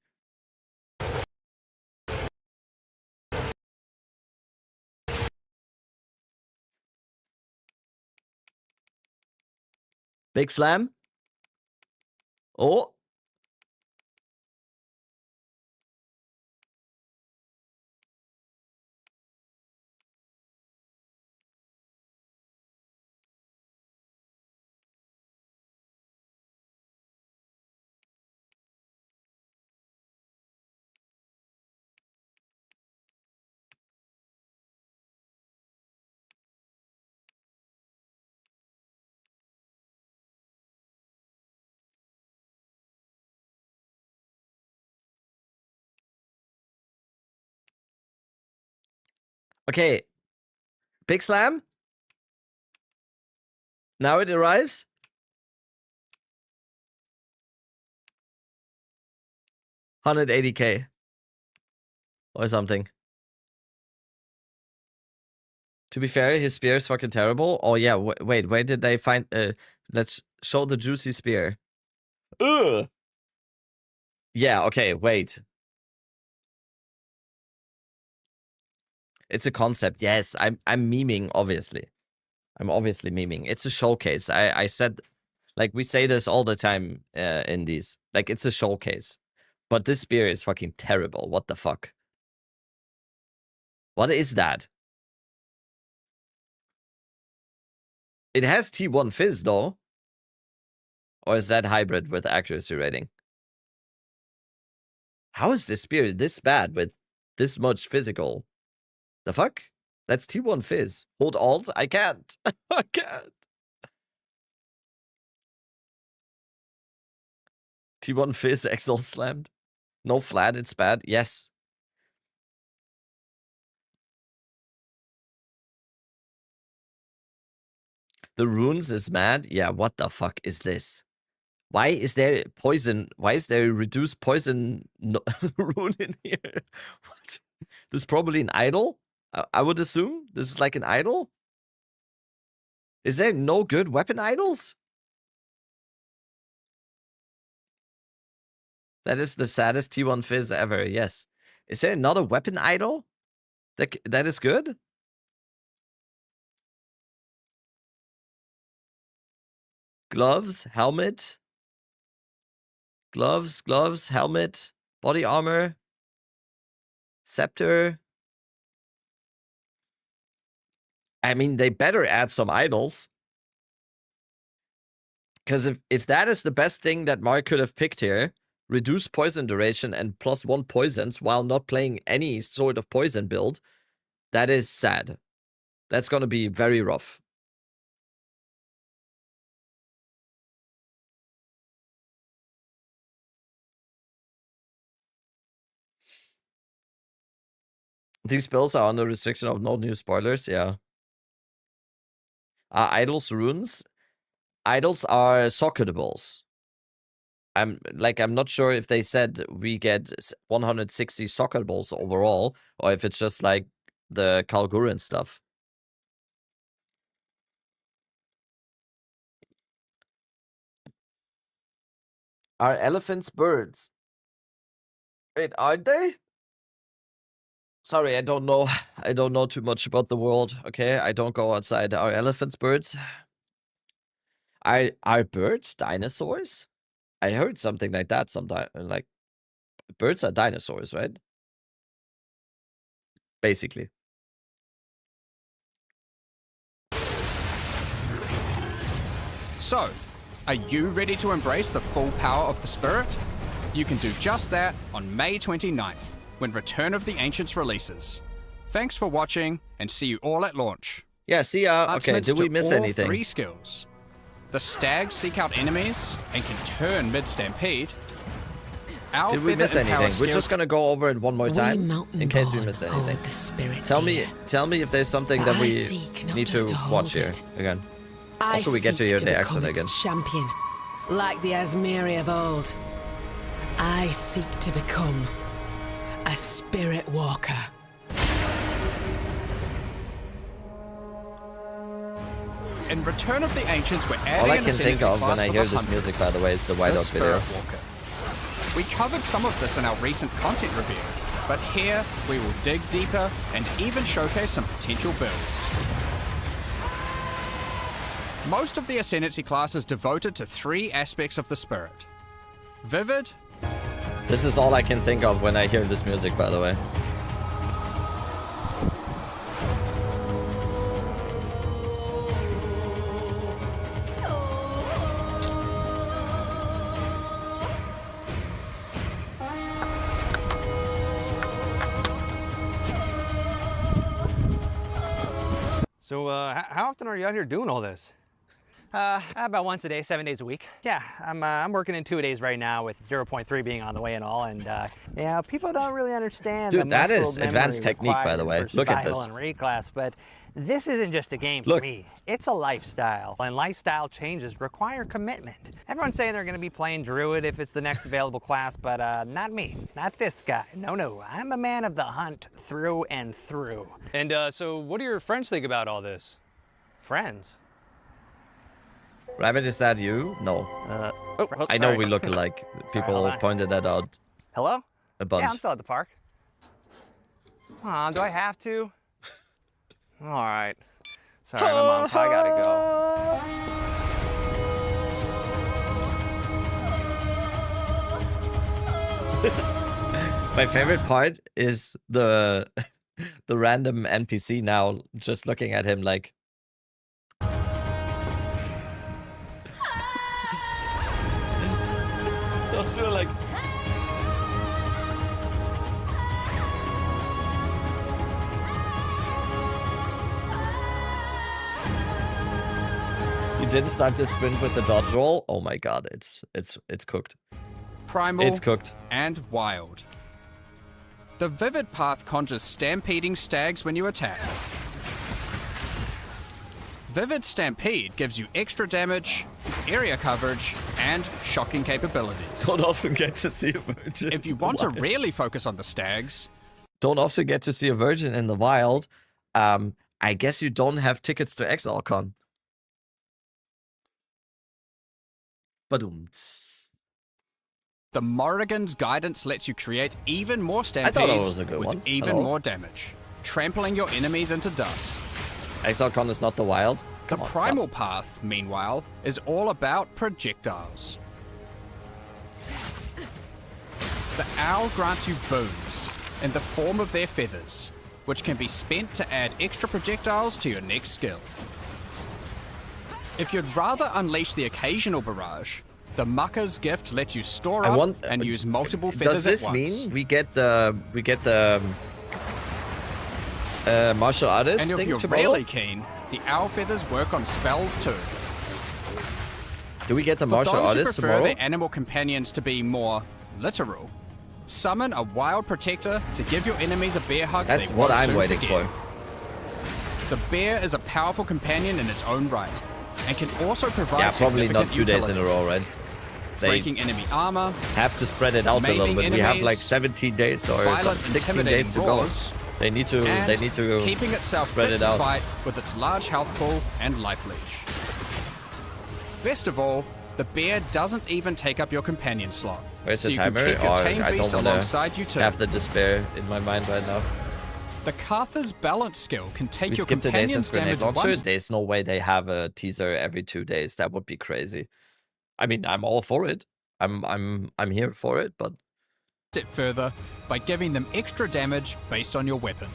Big slam. Oh. Okay. Big slam. Now it arrives. $180K. Or something. To be fair, his spear is fucking terrible. Oh yeah, wait, where did they find... let's show the juicy spear. Ugh! Yeah, okay, wait. It's a concept. Yes, I'm memeing, obviously. I'm obviously memeing. It's a showcase. I said... Like, we say this all the time in these. Like, it's a showcase. But this spear is fucking terrible. What the fuck? What is that? It has T1 Fizz, though. Or is that hybrid with accuracy rating? How is this spear this bad with this much physical? The fuck? That's T1 Fizz. Hold Alt? I can't. I can't. T1 Fizz Exalt slammed. No flat, it's bad. Yes. The runes is mad. Yeah, what the fuck is this? Why is there poison? Why is there reduced poison rune in here? What? This is probably an idol? I would assume this is like an idol? Is there no good weapon idols? That is the saddest T1 Fizz ever, yes. Is there not a weapon idol that is good? Gloves, helmet. Gloves, helmet, body armor. Scepter. I mean, they better add some idols. Because if that is the best thing that Mark could have picked here, reduce poison duration and +1 poisons while not playing any sort of poison build, that is sad. That's going to be very rough. These spells are under restriction of no new spoilers, yeah. Idols runes? Idols are socketables. I'm not sure if they said we get 160 socketables overall, or if it's just like the Kalguran stuff. Are elephants birds? Wait, aren't they? Sorry, I don't know. I don't know too much about the world, okay? I don't go outside. Are elephants birds? Are birds dinosaurs? I heard something like that sometime. Like, birds are dinosaurs, right? Basically. So, are you ready to embrace the full power of the spirit? You can do just that on May 29th, when Return of the Ancients releases. Thanks for watching, and see you all at launch. Yeah, see ya. Okay, did we miss anything? 3 skills. The stags seek out enemies and can turn mid-stampede. Did we miss anything? We're just gonna go over it one more time in case we missed anything. Tell me if there's something that we need to watch here again. Also, we get to hear the accent again. Champion, like the Asmiri of old. I seek to become a spirit walker. In Return of the Ancients, we're adding all I can think of when I hear this music, by the way, is the Whiteout video. Walker. We covered some of this in our recent content review, but here we will dig deeper and even showcase some potential builds. Most of the Ascendancy class is devoted to 3 aspects of the spirit. Vivid. This is all I can think of when I hear this music, by the way. So, how often are you out here doing all this? About once a day, 7 days a week. Yeah, I'm working in 2 days right now with 0.3 being on the way and all, and yeah, people don't really understand. Dude, that is advanced technique, by the way. Look at this. And raid class, but this isn't just a game for me. It's a lifestyle, and lifestyle changes require commitment. Everyone's saying they're going to be playing Druid if it's the next available class, but not me, not this guy. No, I'm a man of the hunt through and through. And so, what do your friends think about all this? Friends. Rabbit, is that you? No. I know we look alike. People pointed that out. Hello? A bunch. Yeah, I'm still at the park. Aw, do I have to? All right. Sorry, my mom probably gotta go. My favorite part is the random NPC now just looking at him like. Still like. You didn't start the sprint with the dodge roll? Oh my god, it's cooked. Primal. It's cooked. And wild. The Vivid path conjures stampeding stags when you attack. Vivid Stampede gives you extra damage, area coverage, and shocking capabilities. Don't often get to see a virgin. If you want to really focus on the stags, don't often get to see a virgin in the wild. I guess you don't have tickets to ExileCon. Badumts. The Morrigan's guidance lets you create even more stampedes with even more damage, trampling your enemies into dust. ExileCon is not the wild. The primal path, meanwhile, is all about projectiles. The owl grants you boons, in the form of their feathers, which can be spent to add extra projectiles to your next skill. If you'd rather unleash the occasional barrage, the Mucker's Gift lets you store up and use multiple feathers Does this at once. mean we get the martial artist And if thing you're tomorrow? really keen, the owl feathers work on spells too. Do we get the For martial those who artist prefer tomorrow? their animal companions to be more literal, summon a wild protector to give your enemies a bear hug. That's they what won't I'm soon waiting forget. for. The bear is a powerful companion in its own right, and can also provide Yeah, probably not 2 days in a row, right? They breaking enemy armor, have to spread it out a little maiming bit. We have like enemies, 17 days or violent, 16 days to go. roars, They need to. and They need to keeping itself spread fit it to out. fight with its large health pool and life leech. Best of all, the bear doesn't even take up your companion slot. Where's so the you can timer? keep your Or tame I beast don't alongside you want to too. have the despair in my mind right now. The Cartha's balance skill can take We your skipped a day companion's since Grenade damage Launcher. once There's no way they have a teaser every 2 days. That would be crazy. I mean, I'm all for it. I'm here for it, but step further by giving them extra damage based on your weapon.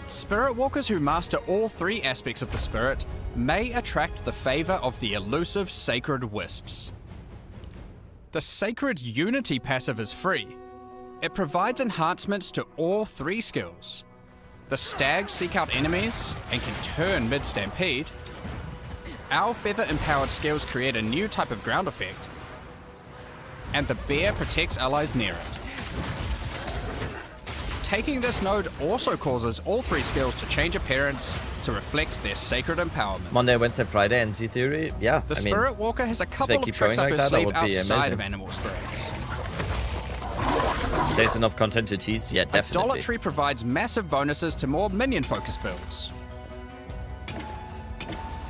Spirit walkers who master all 3 aspects of the spirit may attract the favor of the elusive Sacred Wisps. The Sacred Unity passive is free. It provides enhancements to all 3 skills. The stags seek out enemies and can turn mid-stampede. Owl feather empowered skills create a new type of ground effect. And the bear protects allies near it. Taking this node also causes all 3 skills to change appearance to reflect their sacred empowerment. Monday, Wednesday, Friday, NC Theory. Yeah, The I mean, Spirit Walker has a couple of keep tricks going up like his that, that sleeve would be outside amazing. of animal spirits. there's enough content to tease. Yeah, definitely. Idolatry provides massive bonuses to more minion-focused builds.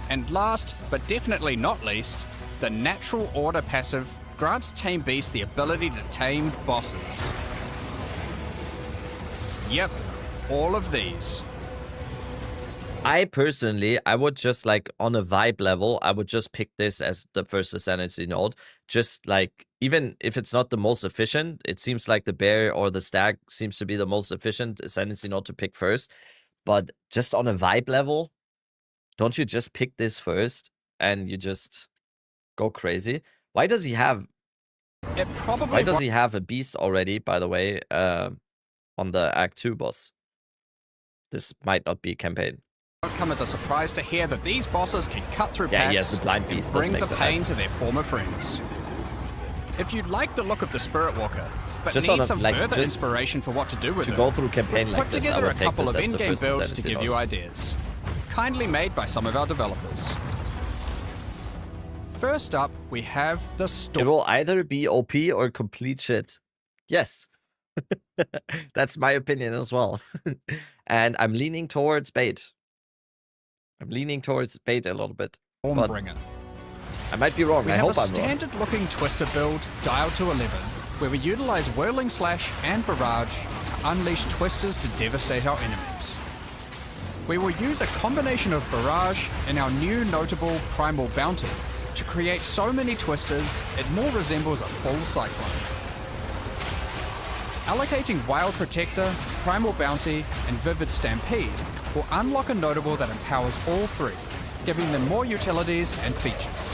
And last, but definitely not least, the Natural Order passive grants Tame Beast the ability to tame bosses. Yep, all of these. I personally, I would just like on a vibe level, I would just pick this as the first Ascendancy node. Just like, even if it's not the most efficient, it seems like the bear or the stag seems to be the most efficient Ascendancy node to pick first. But just on a vibe level, don't you just pick this first and you just go crazy? Why does he have? It probably Why does he have a beast already? By the way, on the Act 2 boss. This might not be campaign. won't come as a surprise to hear that these bosses can cut through Yeah, packs yes, the blind and beast does bring make the sense. pain to their former friends. If you'd like the look of the Spirit Walker, but Just need on a- some like, further just inspiration for what to do with To it, go through campaign like put this, I together a would take couple this of as the in-game first builds to Ascendancy give node. you ideas. Kindly made by some of our developers. First up, we have the It Storm. will either be OP or complete shit. Yes. That's my opinion as well. And I'm leaning towards bait. I'm leaning towards bait a little bit. but Stormbringer. I might be wrong. We I have a hope I'm wrong. standard-looking Twister build, dialed to 11, where we utilize Whirling Slash and Barrage to unleash Twisters to devastate our enemies. We will use a combination of Barrage and our new notable Primal Bounty to create so many Twisters it more resembles a full Cyclone. Allocating Wild Protector, Primal Bounty, and Vivid Stampede will unlock a notable that empowers all 3, giving them more utilities and features.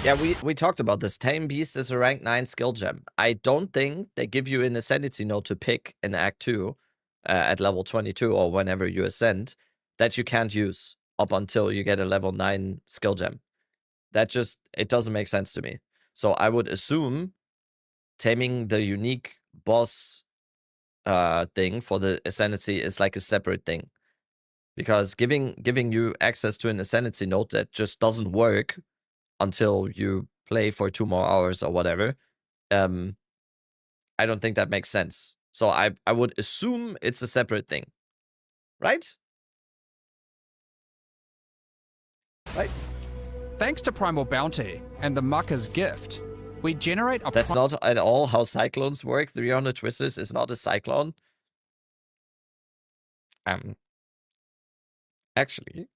Yeah, we talked about this. Tame Beast is a rank 9 skill gem. I don't think they give you an Ascendancy node to pick in Act 2 at level 22 or whenever you ascend that you can't use up until you get a level 9 skill gem. That just, it doesn't make sense to me. So I would assume taming the unique boss thing for the Ascendancy is like a separate thing. Because giving you access to an Ascendancy node that just doesn't work until you play for 2 more hours or whatever, I don't think that makes sense. So I would assume it's a separate thing. Right? Right. Thanks to Primal Bounty and the Mucker's Gift, we generate a That's not at all how cyclones work. 300 Twisters is not a cyclone. Actually,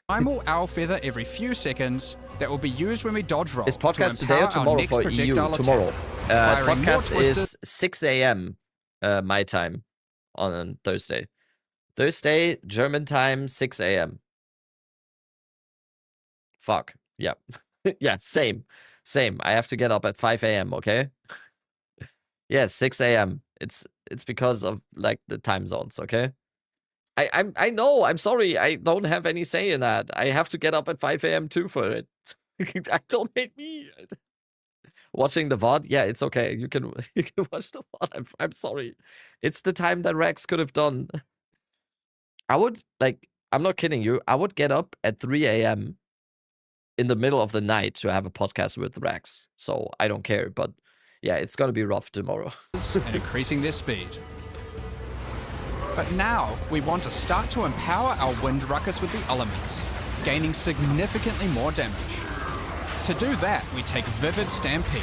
primal owl feather every few seconds that will be used when we dodge roll. is podcast to today or empower our tomorrow next for EU? projectile attack, Tomorrow. firing more Podcast twisters- is 6 a.m. my time on Thursday. Thursday, German time, 6 a.m. Fuck. Yeah. Yeah, same. Same. I have to get up at 5 a.m., okay? Yeah, 6 a.m. It's because of like the time zones, okay? I know, I'm sorry. I don't have any say in that. I have to get up at 5 a.m. too for it. I don't hate me. Watching the VOD, yeah, it's okay. You can watch the VOD. I'm sorry. It's the time that Rex could have done. I would I'm not kidding you. I would get up at 3 a.m. in the middle of the night to have a podcast with Rex. So I don't care, but yeah, it's gonna be rough tomorrow. and increasing their speed. But now we want to start to empower our wind ruckers with the elements, gaining significantly more damage. To do that, we take Vivid Stampede,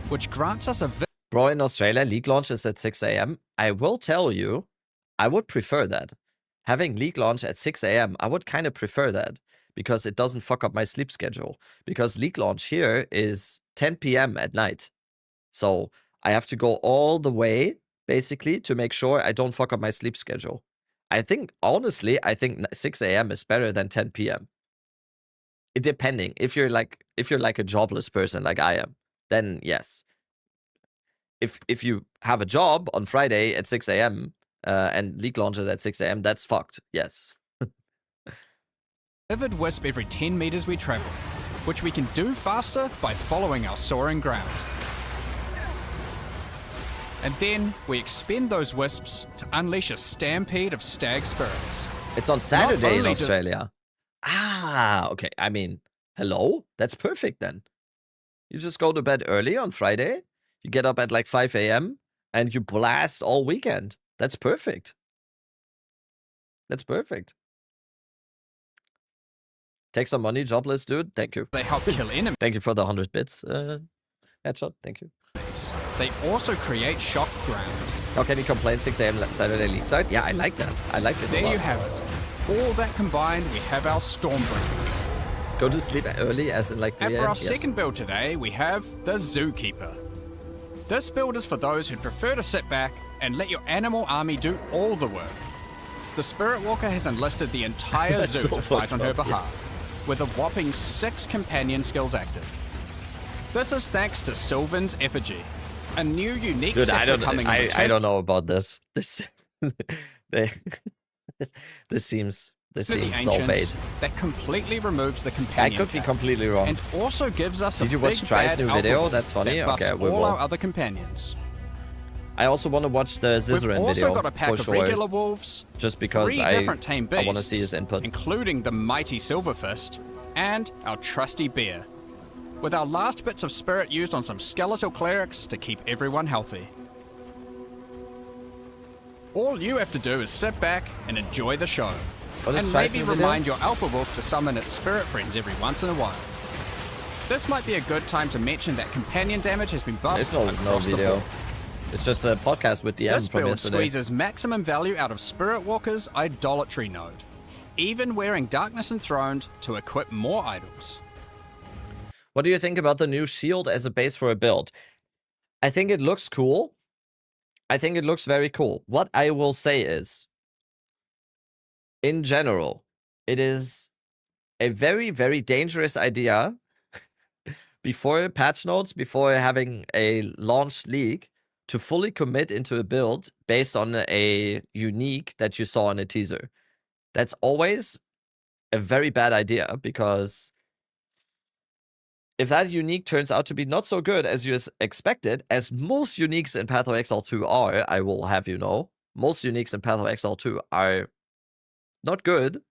which grants us a Bro, in Australia, League launch is at 6 a.m. I will tell you, I would prefer that. Having League launch at 6 a.m., I would kind of prefer that because it doesn't fuck up my sleep schedule. Because League launch here is 10 p.m. at night. So I have to go all the way, basically, to make sure I don't fuck up my sleep schedule. Honestly, I think 6 a.m. is better than 10 p.m. Depending. If you're like a jobless person like I am, then yes. If you have a job on Friday at 6 a.m. And League launches at 6 a.m., that's fucked. Yes. Vivid Wisp every 10 meters we travel, which we can do faster by following our soaring ground. And then we expend those wisps to unleash a stampede of stag spirits. It's on Saturday in only Australia. Okay. I mean, hello? That's perfect then. You just go to bed early on Friday. You get up at like 5 a.m. and you blast all weekend. That's perfect. That's perfect. Take some money, jobless dude. Thank you. They help kill enemies. Thank you for the 100 bits. Headshot. Thank you. They also create shock ground. How can you complain 6 a.m. Saturday League start? Yeah, I like that. I like it a There lot. you have it. All that combined, we have our Stormbringer. Go to sleep early, as in like 3 And a.m. for our Yes. second build today, we have the Zookeeper. This build is for those who prefer to sit back and let your animal army do all the work. The Spirit Walker has enlisted the entire That's zoo so to fight on fucked her up, yeah. behalf, with a whopping 6 companion skills active. This is thanks to Sylvan's Effigy, a new unique Dude, sector coming in I don't know about this. This seems the so Ancients bait. that completely removes the I companion could be pack, completely wrong. and also gives us Did a you watch big Try's bad new alpha video? wolf That's funny. that buffs Okay, we all will. our other companions. I also want to watch the We've Zizaran also video got a pack for of sure. regular wolves, Just because 3 different tame beasts, I want to see his input. including the mighty Silverfist, and our trusty bear. With our last bits of spirit used on some skeletal clerics to keep everyone healthy. All you have to do is sit back and enjoy the show. What is And Try's maybe new video? remind your alpha wolf to summon its spirit friends every once in a while. This might be a good time to mention that companion damage has been buffed It's no across the video. board. It's just a podcast with DM This from build yesterday. squeezes maximum value out of Spirit Walker's idolatry node, even wearing Darkness Enthroned to equip more idols. What do you think about the new shield as a base for a build? I think it looks cool. I think it looks very cool. What I will say is, in general, it is a very, very dangerous idea before patch notes, before having a launched league, to fully commit into a build based on a unique that you saw in a teaser. That's always a very bad idea, because if that unique turns out to be not so good as you expected, as most uniques in Path of Exile 2 are, I will have you know, most uniques in Path of Exile 2 are not good,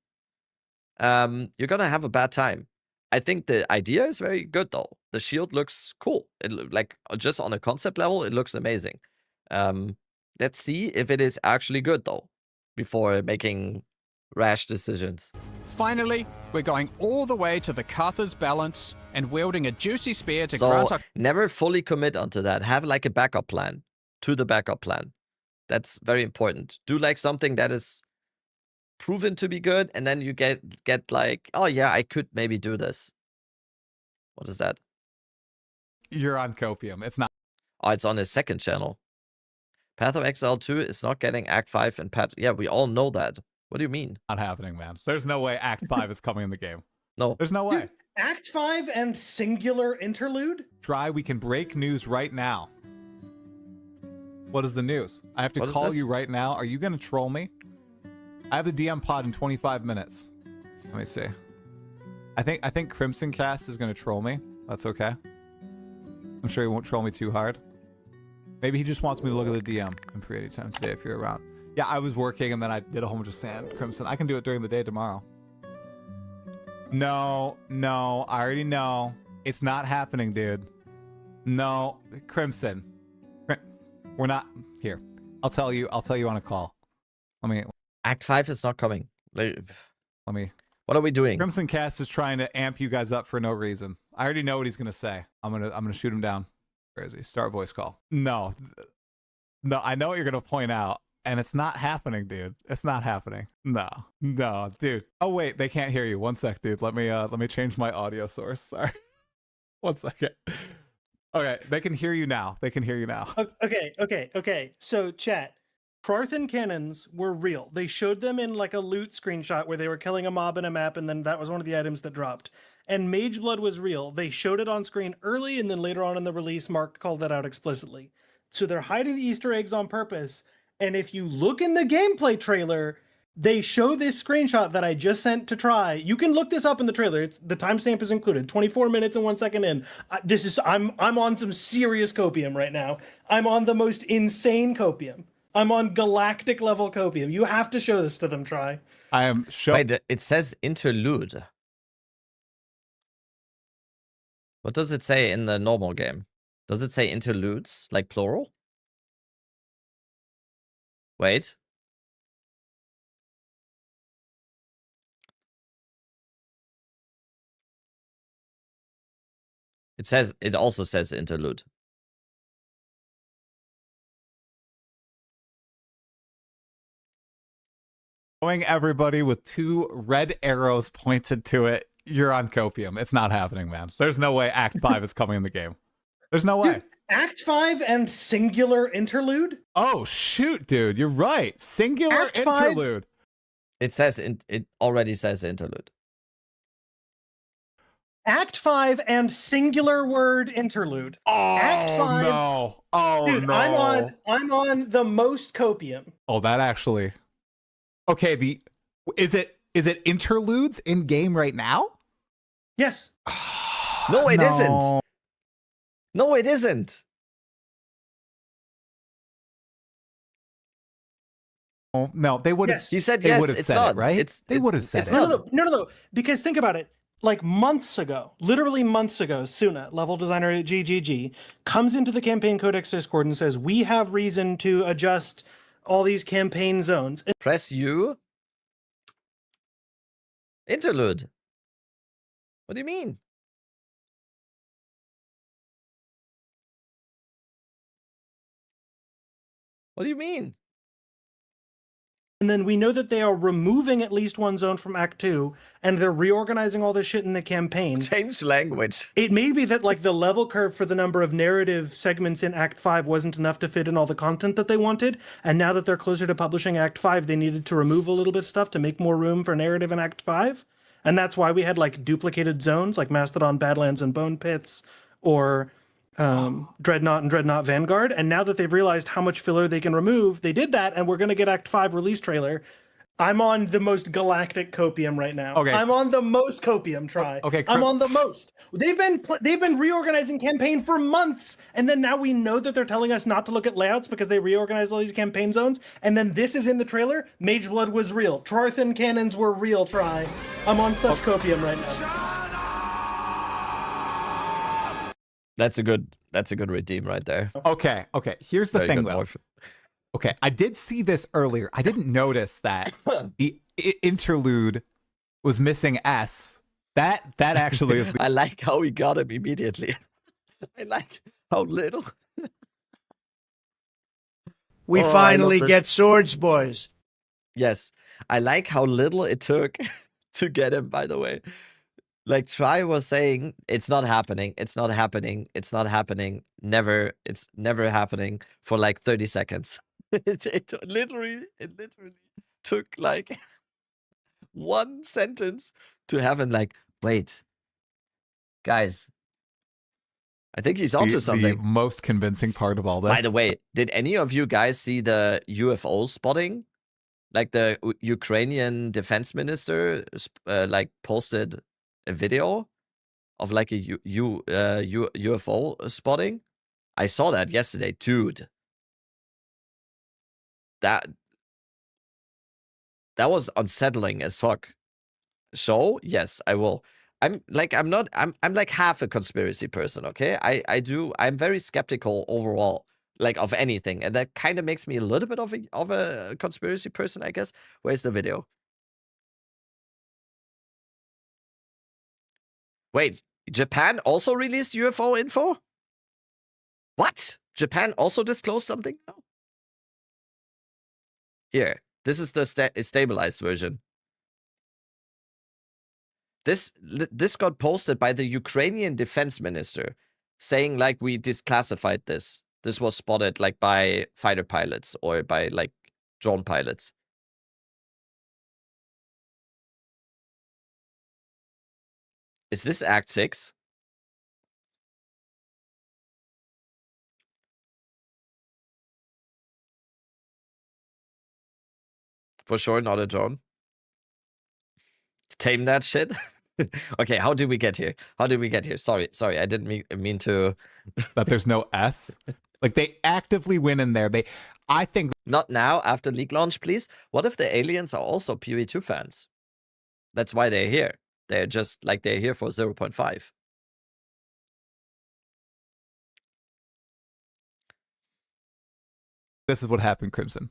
you're gonna have a bad time. I think the idea is very good, though. The shield looks cool. Like, just on a concept level, it looks amazing. Let's see if it is actually good, though, before making rash decisions. Finally, we're going all the way to the Carthus balance and wielding a juicy spear to grant So our never fully commit onto that. Have like a backup plan to the backup plan. That's very important. Do like something that is proven to be good, and then you get like, oh yeah, I could maybe do this. What is that? You're on copium. It's not. Oh, it's on his second channel. Path of Exile 2 is not getting Act 5 and Path. Yeah, we all know that. What do you mean? Not happening, man. There's no way Act 5 is coming in the game. No. There's no way. Dude, Act 5 and singular interlude? Try, we can break news right now. What is the news? I have to What is call this? you right now. Are you going to troll me? I have the DM pod in 25 minutes. Let me see. I think Crimson Cast is going to troll me. That's okay. I'm sure he won't troll me too hard. Maybe he just wants me to look at the DM. I'm free anytime today if you're around. Yeah, I was working and then I did a whole bunch of sand. Crimson, I can do it during the day tomorrow. No, I already know. It's not happening, dude. No, Crimson. We're not here. I'll tell you on a call. Act 5 is not coming. Let me. What are we doing? Crimson Cast is trying to amp you guys up for no reason. I already know what he's gonna say. I'm gonna shoot him down. Where is he? Start voice call. No, I know what you're gonna point out, and it's not happening, dude. It's not happening. No, dude. Oh wait, they can't hear you. One sec, dude. Let me change my audio source. Sorry. 1 second. Okay, they can hear you now. Okay. So, chat. Prarthan cannons were real. They showed them in like a loot screenshot where they were killing a mob in a map, and then that was one of the items that dropped. And Mage Blood was real. They showed it on screen early, and then later on in the release, Mark called that out explicitly. So they're hiding the Easter eggs on purpose. And if you look in the gameplay trailer, they show this screenshot that I just sent to try. You can look this up in the trailer. It's the timestamp is included. 24 minutes and 1 second in. I'm on some serious copium right now. I'm on the most insane copium. I'm on galactic level copium. You have to show this to them, Try. I am showing. Wait, it says interlude. What does it say in the normal game? Does it say interludes, like plural? Wait. It also says interlude. Showing everybody with 2 red arrows pointed to it. You're on copium. It's not happening, man. There's no way Act 5 is coming in the game. There's no way. Dude, Act 5 and singular interlude? Oh shoot, dude. You're right. Singular Act 5? interlude. It already says interlude. Act 5 and singular word interlude. Oh Act 5. no. Oh Dude, no. I'm on the most copium. Oh, that actually. Okay, is it interludes in game right now? Yes. No, it No. isn't. No, it isn't. Oh, no, they would have. Yes. He said They yes. would have It's said not. it, right? They would have said it's it. not. No. Because think about it. Like months ago, literally months ago, Suna, level designer at GGG, comes into the campaign codex Discord and says, we have reason to adjust all these campaign zones. Press U. Interlude. What do you mean? What do you mean? And then we know that they are removing at least one zone from Act 2, and they're reorganizing all this shit in the campaign. Change language. It may be that like the level curve for the number of narrative segments in Act 5 wasn't enough to fit in all the content that they wanted, and now that they're closer to publishing Act 5, they needed to remove a little bit of stuff to make more room for narrative in Act 5. And that's why we had like duplicated zones like Mastodon, Badlands, and Bone Pits, or Dreadnought and Dreadnought Vanguard. And now that they've realized how much filler they can remove, they did that, and we're going to get Act 5 release trailer. I'm on the most galactic copium right now. Okay. I'm on the most copium, Try. Okay, I'm on the most. They've been reorganizing campaign for months, and then now we know that they're telling us not to look at layouts because they reorganized all these campaign zones. And then this is in the trailer. Mage Blood was real. Trarthan cannons were real. Try. I'm on such copium right now. That's a good redeem right there. Okay. Here's the Very thing, good, though. Morph. Okay, I did see this earlier. I didn't notice that the interlude was missing S. That actually is. I like how we got him immediately. I like how little. We Oh, I finally love this. get swords, boys. Yes, I like how little it took to get him. By the way, like Try was saying, it's not happening. It's not happening. It's not happening. Never. It's never happening for like 30 seconds. it literally took like one sentence to have him like, wait, guys, I think he's onto The something. most convincing part of all this. By the way, did any of you guys see the UFO spotting? Like the Ukrainian defense minister like posted a video of like a UFO spotting. I saw that yesterday, dude. That was unsettling as fuck. So yes, I will. I'm like half a conspiracy person, okay? I'm very skeptical overall, like of anything, and that kind of makes me a little bit of a conspiracy person, I guess. Where's the video? Wait, Japan also released UFO info? What? Japan also disclosed something now? Here, this is the stabilized version. This got posted by the Ukrainian defense minister, saying like we declassified this. This was spotted like by fighter pilots or by like drone pilots. Is this Act 6? For sure, not a drone. Tame that shit. Okay, how did we get here? Sorry, I didn't mean to. That there's no S. Like they actively went in there. I think not now after leak launch, please. What if the aliens are also PoE2 fans? That's why they're here. They're just like they're here for 0.5. This is what happened, Crimson.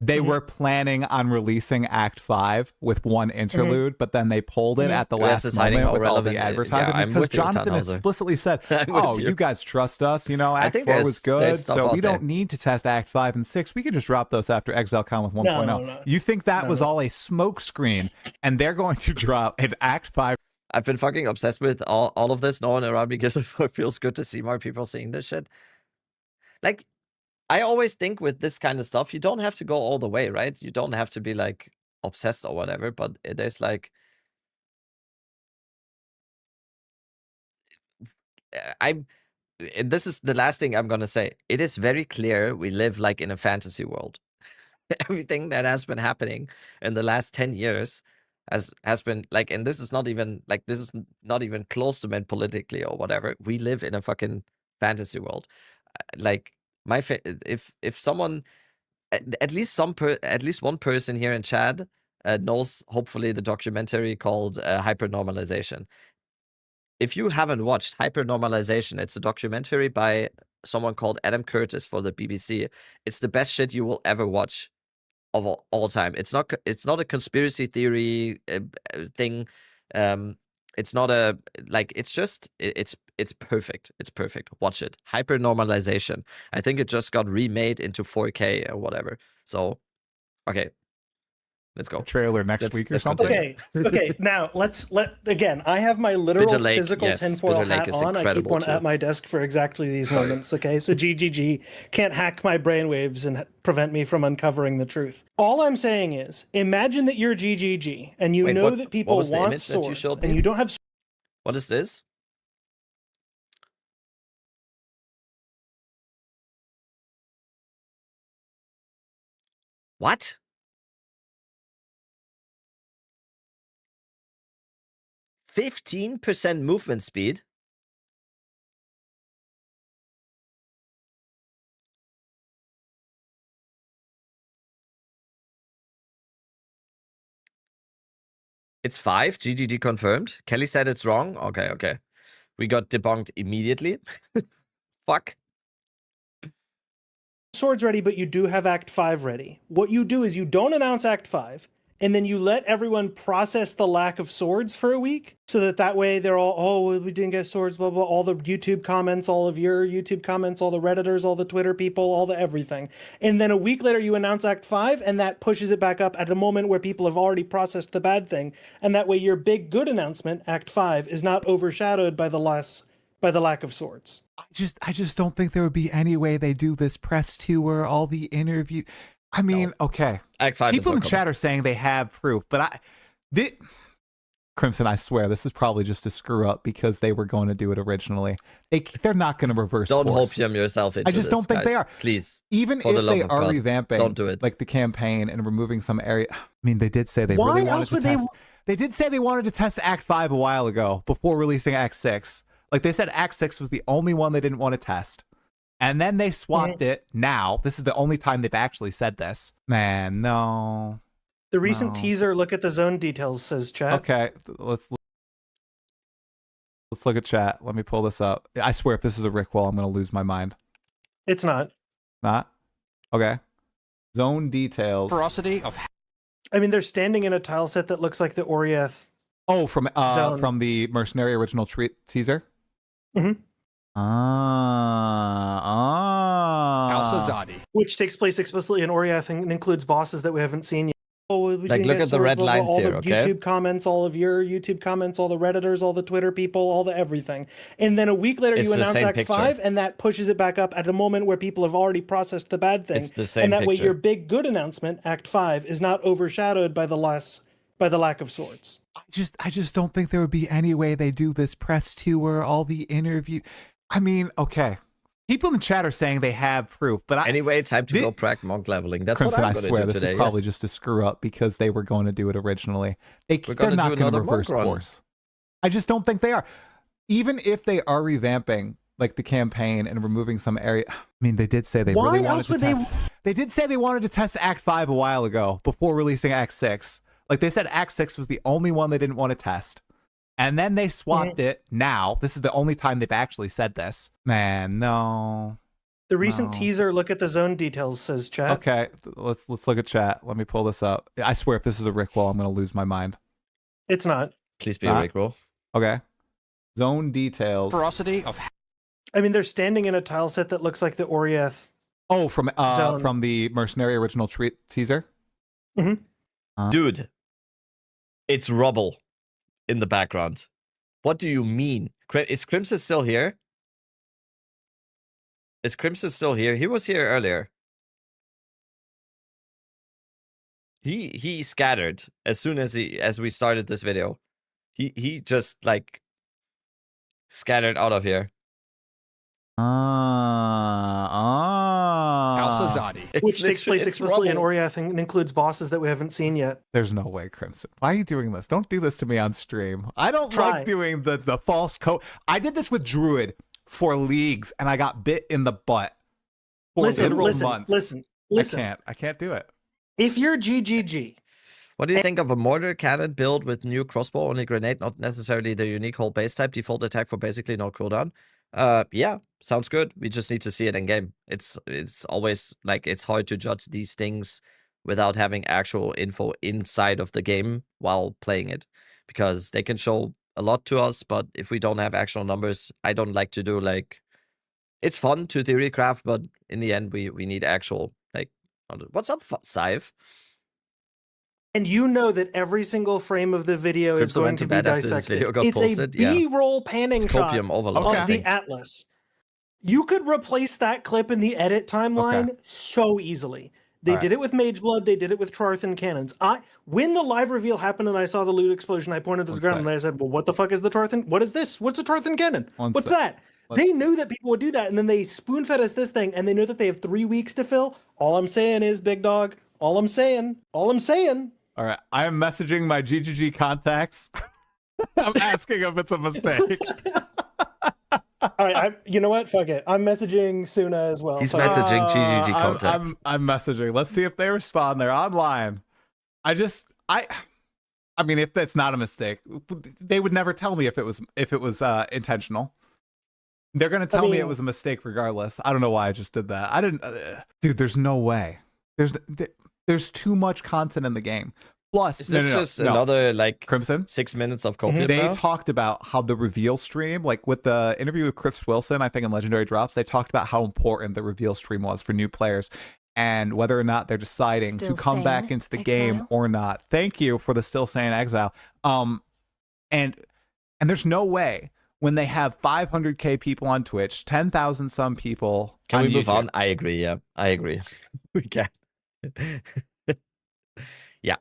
They were planning on releasing Act 5 with one interlude, but then they pulled it at the last moment with all the advertising because Jonathan explicitly said, oh, you guys trust us, you know, Act 4 was good, so we don't need to test Act 5 and 6. We can just drop those after ExileCon with 1.0. No. You think that was all a smoke screen, and they're going to drop an Act 5. I've been fucking obsessed with all of this. No one around me because it feels good to see more people seeing this shit. Like, I always think with this kind of stuff, you don't have to go all the way, right? You don't have to be like obsessed or whatever, but there's like, this is the last thing I'm going to say. It is very clear we live like in a fantasy world. Everything that has been happening in the last 10 years has been like, and this is not even close to meant politically or whatever. We live in a fucking fantasy world. Like, if someone, at least one person here in chat knows hopefully the documentary called Hypernormalization. If you haven't watched Hypernormalization, it's a documentary by someone called Adam Curtis for the BBC. It's the best shit you will ever watch of all time. It's not a conspiracy theory thing. It's not a like. It's just it's perfect. It's perfect. Watch it. Hypernormalization. I think it just got remade into 4K or whatever. So, okay, let's go. Trailer next week or something. Okay. Now again. I have my literal physical tinfoil hat on. I keep one at my desk for exactly these moments. Okay, so GGG can't hack my brainwaves and prevent me from uncovering the truth. All I'm saying is, imagine that you're GGG and you know that people want swords, and you don't have. What is this? What? %15 movement speed? It's 5. GGG confirmed. Kelly said it's wrong. Okay. We got debunked immediately. Fuck. Swords ready, but you do have Act 5 ready. What you do is you don't announce Act 5, and then you let everyone process the lack of swords for a week, so that way they're all, oh, we didn't get swords, blah, blah, all the YouTube comments, all of your YouTube comments, all the Redditors, all the Twitter people, all the everything. And then a week later you announce Act 5, and that pushes it back up at a moment where people have already processed the bad thing. And that way your big good announcement, Act 5, is not overshadowed by the less by the lack of swords. I just don't think there would be any way they do this press tour, all the interview. I mean, okay. Act 5 People is in so chat are saying they have proof, but Crimson, I swear, this is probably just a screw up because they were going to do it originally. They're not going to reverse Don't course. hopium yourself into I just this, don't think guys. they are. Please. Even For the if love they of are God, revamping don't do it. like the campaign and removing some area. I mean, they did say they Why really wanted else to would they- test. They did say they wanted to test Act 5 a while ago before releasing Act 6. Like they said Act 6 was the only one they didn't want to test. And then they swapped it now. This is the only time they've actually said this. Man, no. The recent No. teaser look at the zone details, says chat. Okay, let's look at chat. Let me pull this up. I swear if this is a Rickroll, I'm going to lose my mind. It's not. Not? Okay. Zone details. Ferocity of I mean, they're standing in a tile set that looks like the Oriath. Oh, from Zone. the Mercenary original teaser? Mhm. House Ah. Azadi. Which takes place explicitly in Oriath and includes bosses that we haven't seen yet. Like, look at the red lines all here, the okay? YouTube comments, all of your YouTube comments, all the Redditors, all the Twitter people, all the everything. And then a week later, It's you the announce same Act picture. 5, and that pushes it back up at the moment where people have already processed the bad thing. It's the same and that way, picture. your big good announcement, Act 5, is not overshadowed by the lack of swords. I just don't think there would be any way they do this press tour, all the interview. I mean, okay. People in the chat are saying they have proof, but Anyway, time to go prac monk leveling. That's Crimson, what I I'm going swear to do this today. is probably yes. just a screw up because they were going to do it originally. We're They're gonna not do going to another reverse monk run. course. I just don't think they are. Even if they are revamping like the campaign and removing some area. I mean, they did say they Why really wanted else to would they- test. They did say they wanted to test Act 5 a while ago before releasing Act 6. Like they said Act 6 was the only one they didn't want to test. And then they swapped it now. This is the only time they've actually said this. Man, no. The recent No. teaser look at the zone details, says chat. Okay, let's look at chat. Let me pull this up. I swear if this is a Rickroll, I'm going to lose my mind. It's not. Please be a Not- Rickroll. Okay. Zone details. Ferocity of I mean, they're standing in a tile set that looks like the Oriath. Oh, from Zone. the Mercenary original teaser? Dude, it's rubble in the background. What do you mean? Is Crimson still here? Is Crimson still here? He was here earlier. He scattered as soon as we started this video. He just like scattered out of here. House Azadi. It's Which takes literally- place it's explicitly in rubble. Oriath and includes bosses that we haven't seen yet. There's no way, Crimson. Why are you doing this? Don't do this to me on stream. I don't Try. like doing the false code. I did this with Druid for leagues, and I got bit in the butt for literal months. Listen. I can't do it. If you're GGG, What do you think of a mortar cannon build with new crossbow, only grenade, not necessarily the unique whole base type, default attack for basically no cooldown? Yeah, sounds good. We just need to see it in game. It's always like it's hard to judge these things without having actual info inside of the game while playing it, because they can show a lot to us, but if we don't have actual numbers, I don't like to do like. It's fun to theory craft, but in the end, we need actual like. What's up, Scythe? and you know that every single frame of the video is Crimson going went to to be bed after this dissected. video got It's posted, a yeah. B-roll panning It's shot copium overload. Okay. of the Atlas. You could replace that clip in the edit timeline so easily. They All right. did it with Mageblood. They did it with Trarthan cannons. When the live reveal happened and I saw the loot explosion, I pointed to the One ground sec. and I said, "Well, what the fuck is the Trarthan? What is this? What's a Trarthan cannon? One What's sec. that?" Let's- They knew that people would do that, and then they spoon-fed us this thing, and they know that they have 3 weeks to fill. All I'm saying is, big dog. All I'm saying. All right, I am messaging my GGG contacts. I'm asking if it's a mistake. All right, you know what? Fuck it. I'm messaging Suna as well. He's Fuck it. messaging GGG contact. I'm messaging. Let's see if they respond. They're online. I mean, if that's not a mistake, they would never tell me if it was intentional. They're gonna tell me it mean- was a mistake regardless. I don't know why I just did that. I didn't, dude. There's no way. There's too much content in the game. Plus, Is this just another like Crimson? 6 minutes of copium They now? talked about how the reveal stream, like with the interview with Chris Wilson, I think in Legendary Drops, they talked about how important the reveal stream was for new players and whether or not they're deciding Still to come back sane, into the game Exile? or not. Thank you for the Still Sane Exile. And there's no way when they have 500K people on Twitch, 10,000 some people. Can on we move YouTube. on? I agree. Yeah, I agree. We can. Yeah.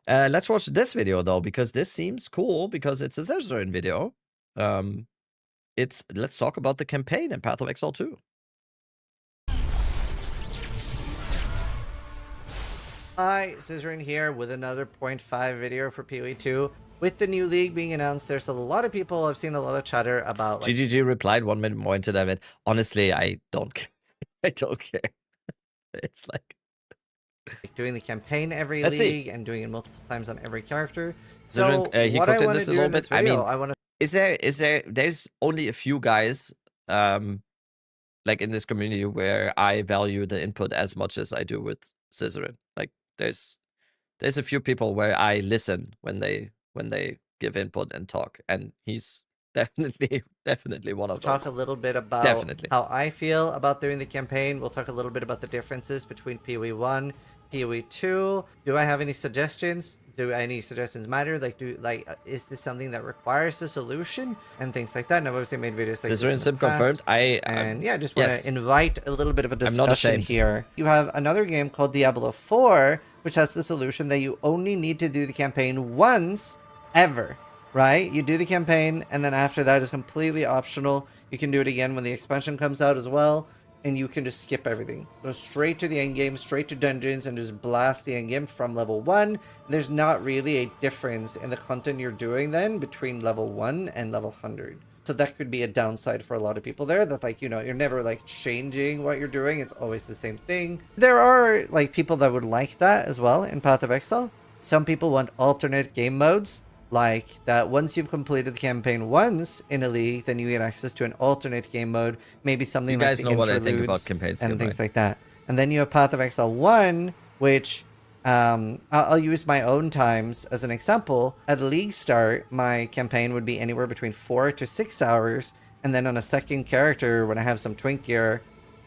Let's watch this video though, because this seems cool because it's a Scissorin video. Let's talk about the campaign in Path of Exile 2. Hi, Scissorin here with another 0.5 video for PoE 2. With the new league being announced, there's a lot of people, I've seen a lot of chatter about like, GGG replied 1 minute more into that. Honestly, I don't care. I don't care. It's like doing the campaign every Let's league see. and doing it multiple times on every character. Scissorin, So he what I cooked in want this to a do little in this bit. I video, mean, I want to there's only a few guys like in this community where I value the input as much as I do with Scissorin. Like there's a few people where I listen when they give input and talk, and he's definitely one of those. talk a little bit about Definitely. how I feel about doing the campaign. We'll talk a little bit about the differences between PoE 1, PoE 2. Do I have any suggestions? Do any suggestions matter? Is this something that requires a solution and things like that? And I've obviously made videos like this in Scissorin the sim past. confirmed. And yeah, I just want yes. to invite a little bit of a I'm not discussion ashamed. here. You have another game called Diablo 4, which has the solution that you only need to do the campaign once ever, right? You do the campaign, and then after that is completely optional. You can do it again when the expansion comes out as well, and you can just skip everything. Go straight to the end game, straight to dungeons, and just blast the end game from level 1. There's not really a difference in the content you're doing then between level 1 and level 100. So that could be a downside for a lot of people there, that like, you know, you're never like changing what you're doing. It's always the same thing. There are like people that would like that as well in Path of Exile. Some people want alternate game modes, like that once you've completed the campaign once in a league, then you get access to an alternate game mode, maybe something You like guys the know what I think about interludes campaign and skill, things right? like that. And then you have Path of Exile 1, which I'll use my own times as an example. At league start, my campaign would be anywhere between 4 to 6 hours, and then on a second character, when I have some twink gear,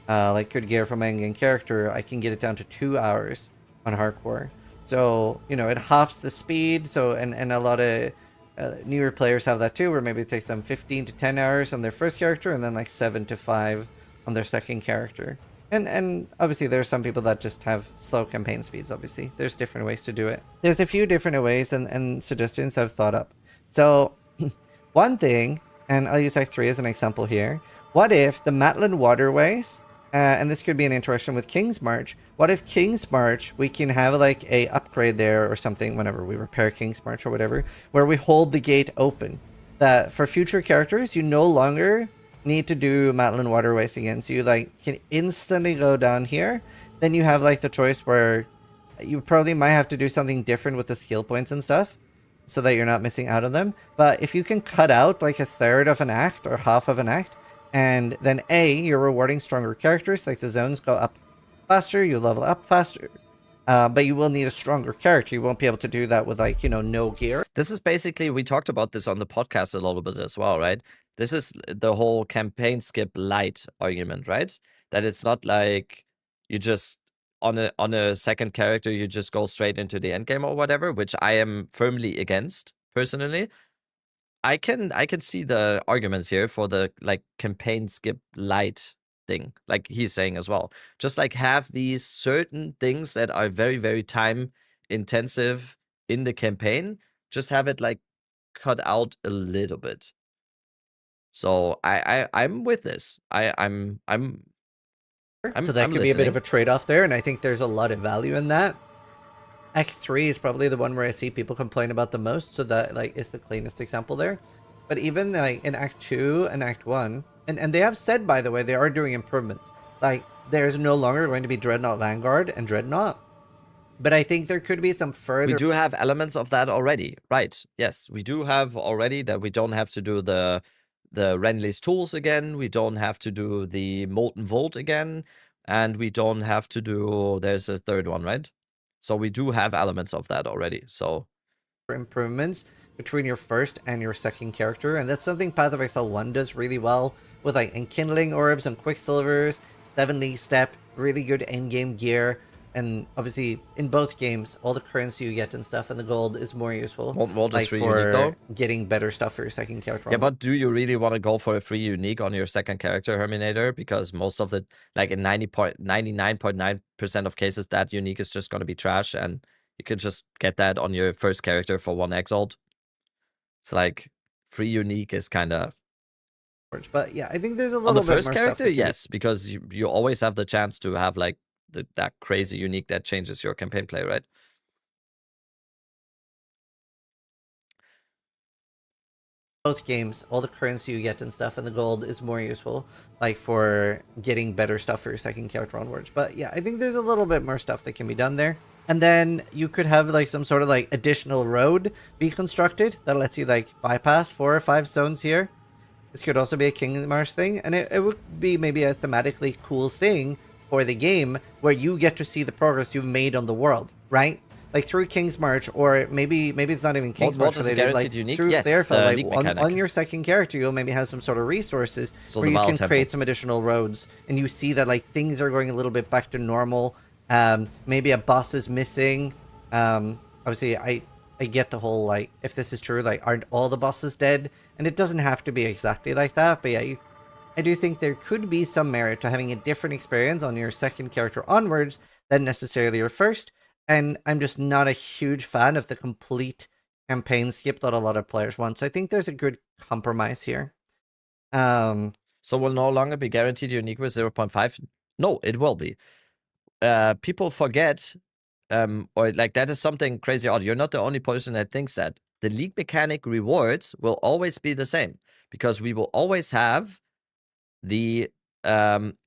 like good gear from my in-game character, I can get it down to 2 hours on hardcore. So, you know, it halves the speed. So, and a lot of newer players have that too, where maybe it takes them 15 to 10 hours on their first character, and then like 7 to 5 on their second character. And obviously there's some people that just have slow campaign speeds. Obviously there's different ways to do it. There's a few different ways and suggestions I've thought up. So one thing, and I'll use Act 3 as an example here. What if the Matland waterways, and this could be an interaction with King's March. What if King's March, we can have like a upgrade there or something whenever we repair King's March or whatever, where we hold the gate open. That for future characters, you no longer need to do Matland waterways again. So you like can instantly go down here. Then you have like the choice where you probably might have to do something different with the skill points and stuff, so that you're not missing out on them. But if you can cut out like a third of an act or half of an act, and then you're rewarding stronger characters, like the zones go up faster, you level up faster. But you will need a stronger character. You won't be able to do that with like, you know, no gear. This is basically, we talked about this on the podcast a little bit as well, right? This is the whole campaign skip light argument, right? That it's not like you just on a second character you just go straight into the end game or whatever, which I am firmly against personally. I can see the arguments here for the like campaign skip light thing, like he's saying as well. Just like have these certain things that are very, very time intensive in the campaign, just have it like cut out a little bit. So I'm with this. I'm So that could be a bit of a trade-off there, and I think there's a lot of value in that. Act 3 is probably the one where I see people complain about the most, so that like is the cleanest example there. But even like in Act 2 and Act 1, and they have said, by the way, they are doing improvements. Like there's no longer going to be Dreadnought Vanguard and Dreadnought. But I think there could be some further... We do have elements of that already, right? Yes, we do have already that we don't have to do the Renly's tools again. We don't have to do the Molten Vault again. And we don't have to do... There's a third one, right? So we do have elements of that already, so... improvements between your first and your second character. And that's something Path of Exile 1 does really well, with like Enkindling Orbs and Quicksilvers, 7 League Step, really good endgame gear. and obviously in both games, all the currency you get and stuff and the gold is more useful. Won't just Like free for unique though? getting better stuff for your second character. Yeah, but do you really want to go for a free unique on your second character, Herminator? Because most of the, like in 99.9% of cases, that unique is just going to be trash, and you can just get that on your first character for 1 exalt. It's like, free unique is kind of... But yeah, I think there's a little On the bit first more character, stuff yes, because you always have the chance to have like that crazy unique that changes your campaign play, right? both games, all the currency you get and stuff and the gold is more useful, like for getting better stuff for your second character onwards. But yeah, I think there's a little bit more stuff that can be done there. And then you could have like some sort of like additional road be constructed that lets you like bypass 4 or 5 zones here. This could also be a King's March thing, and it would be maybe a thematically cool thing for the game where you get to see the progress you've made on the world, right? Like through King's March, or maybe it's not even King's March related, like unique? through Yes, Fairfield, like on your second character, you'll maybe have some sort of resources where you can create some additional roads, and you see that like things are going a little bit back to normal. Maybe a boss is missing. Obviously, I get the whole like, if this is true, like aren't all the bosses dead? And it doesn't have to be exactly like that, but yeah, I do think there could be some merit to having a different experience on your second character onwards than necessarily your first. And I'm just not a huge fan of the complete campaign skip that a lot of players want. So I think there's a good compromise here. So will no longer be guaranteed unique with 0.5? No, it will be. People forget, or like that is something crazy odd. You're not the only person that thinks that. The league mechanic rewards will always be the same, because we will always have the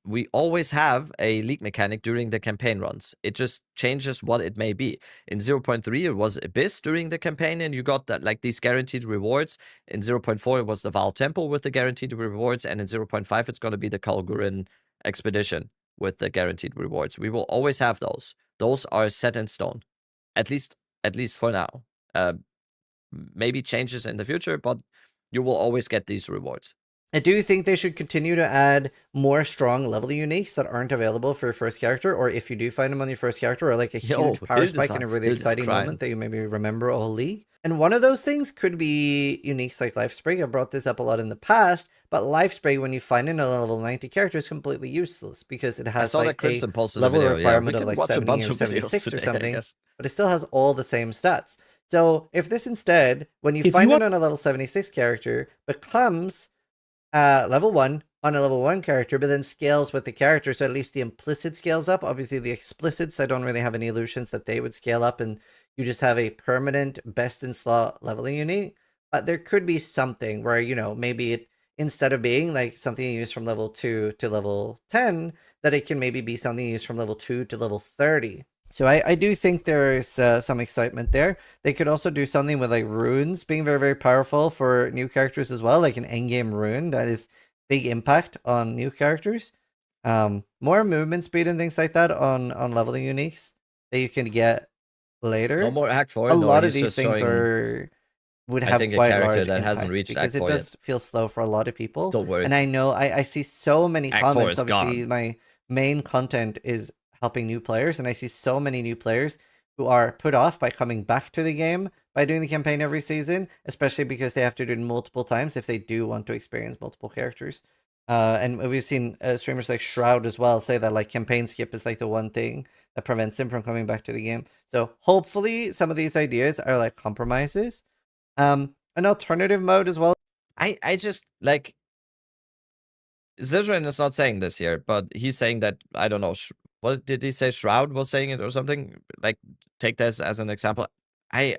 we always have a league mechanic during the campaign runs. It just changes what it may be. In 0.3 it was Abyss during the campaign, and you got that like these guaranteed rewards. In 0.4 it was the Val Temple with the guaranteed rewards, and in 0.5 it's going to be the Kalgurin expedition with the guaranteed rewards. We will always have those. Those are set in stone, at least for now. Maybe changes in the future, but you will always get these rewards. I do think they should continue to add more strong level uniques that aren't available for your first character, or if you do find them on your first character, or like a huge power spike in a really exciting moment that you maybe remember all league. And one of those things could be uniques like Life Spray. I've brought this up a lot in the past, but Life Spray, when you find in a level 90 character, is completely useless because it has like a level requirement of like 70 or 76 or something, but it still has all the same stats. So if this instead, when you find it on a level 76 character, becomes level 1 on a level 1 character, but then scales with the character, so at least the implicit scales up. Obviously the explicits, I don't really have any illusions that they would scale up, and you just have a permanent best in slot leveling unit. But there could be something where, you know, maybe it, instead of being like something you use from level 2 to level 10, that it can maybe be something you use from level 2 to level 30. So I do think there's some excitement there. They could also do something with like runes being very, very powerful for new characters as well, like an endgame rune that is big impact on new characters. More movement speed and things like that on leveling uniques that you can get later. No more Act 4. A lot of these things would have quite a large that hasn't reached because Act 4 it does feel slow for a lot of people. Don't worry. And I know I see so many Act 4 comments. is Obviously, gone. my main content is helping new players, and I see so many new players who are put off by coming back to the game by doing the campaign every season, especially because they have to do it multiple times if they do want to experience multiple characters. And we've seen streamers like Shroud as well say that like campaign skip is like the one thing that prevents him from coming back to the game. So hopefully some of these ideas are like compromises. An alternative mode as well. I just like, Zizran is not saying this here, but he's saying that, I don't know, what did he say? Shroud was saying it or something? Like, take this as an example. I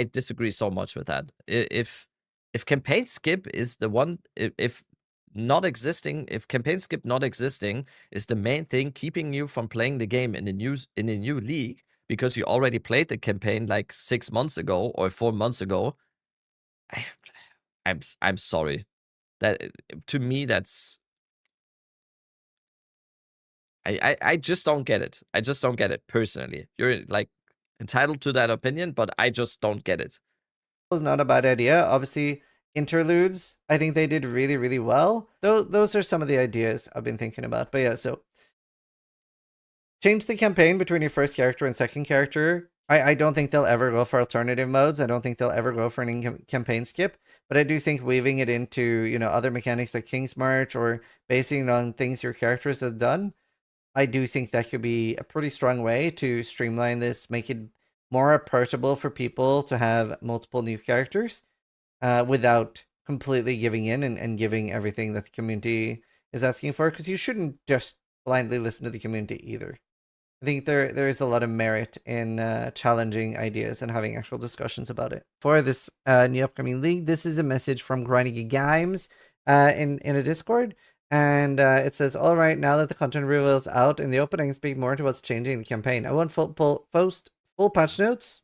disagree so much with that. If campaign skip is the one, if campaign skip not existing is the main thing keeping you from playing the game in a new league, because you already played the campaign like 6 months ago or 4 months ago, I'm sorry. That, to me, that's, I just don't get it. I just don't get it personally. You're like entitled to that opinion, but I just don't get it. It's not a bad idea. Obviously, interludes, I think they did really, really well. Those are some of the ideas I've been thinking about. But yeah, so change the campaign between your first character and second character. I don't think they'll ever go for alternative modes. I don't think they'll ever go for an campaign skip. But I do think weaving it into, you know, other mechanics like King's March or basing it on things your characters have done, I do think that could be a pretty strong way to streamline this, make it more approachable for people to have multiple new characters without completely giving in and giving everything that the community is asking for. Because you shouldn't just blindly listen to the community either. I think there is a lot of merit in challenging ideas and having actual discussions about it. For this new upcoming league, this is a message from Grinding Games in a Discord. And it says, all right, now that the content reveal is out in the opening, speak more to what's changing the campaign. I won't post full patch notes.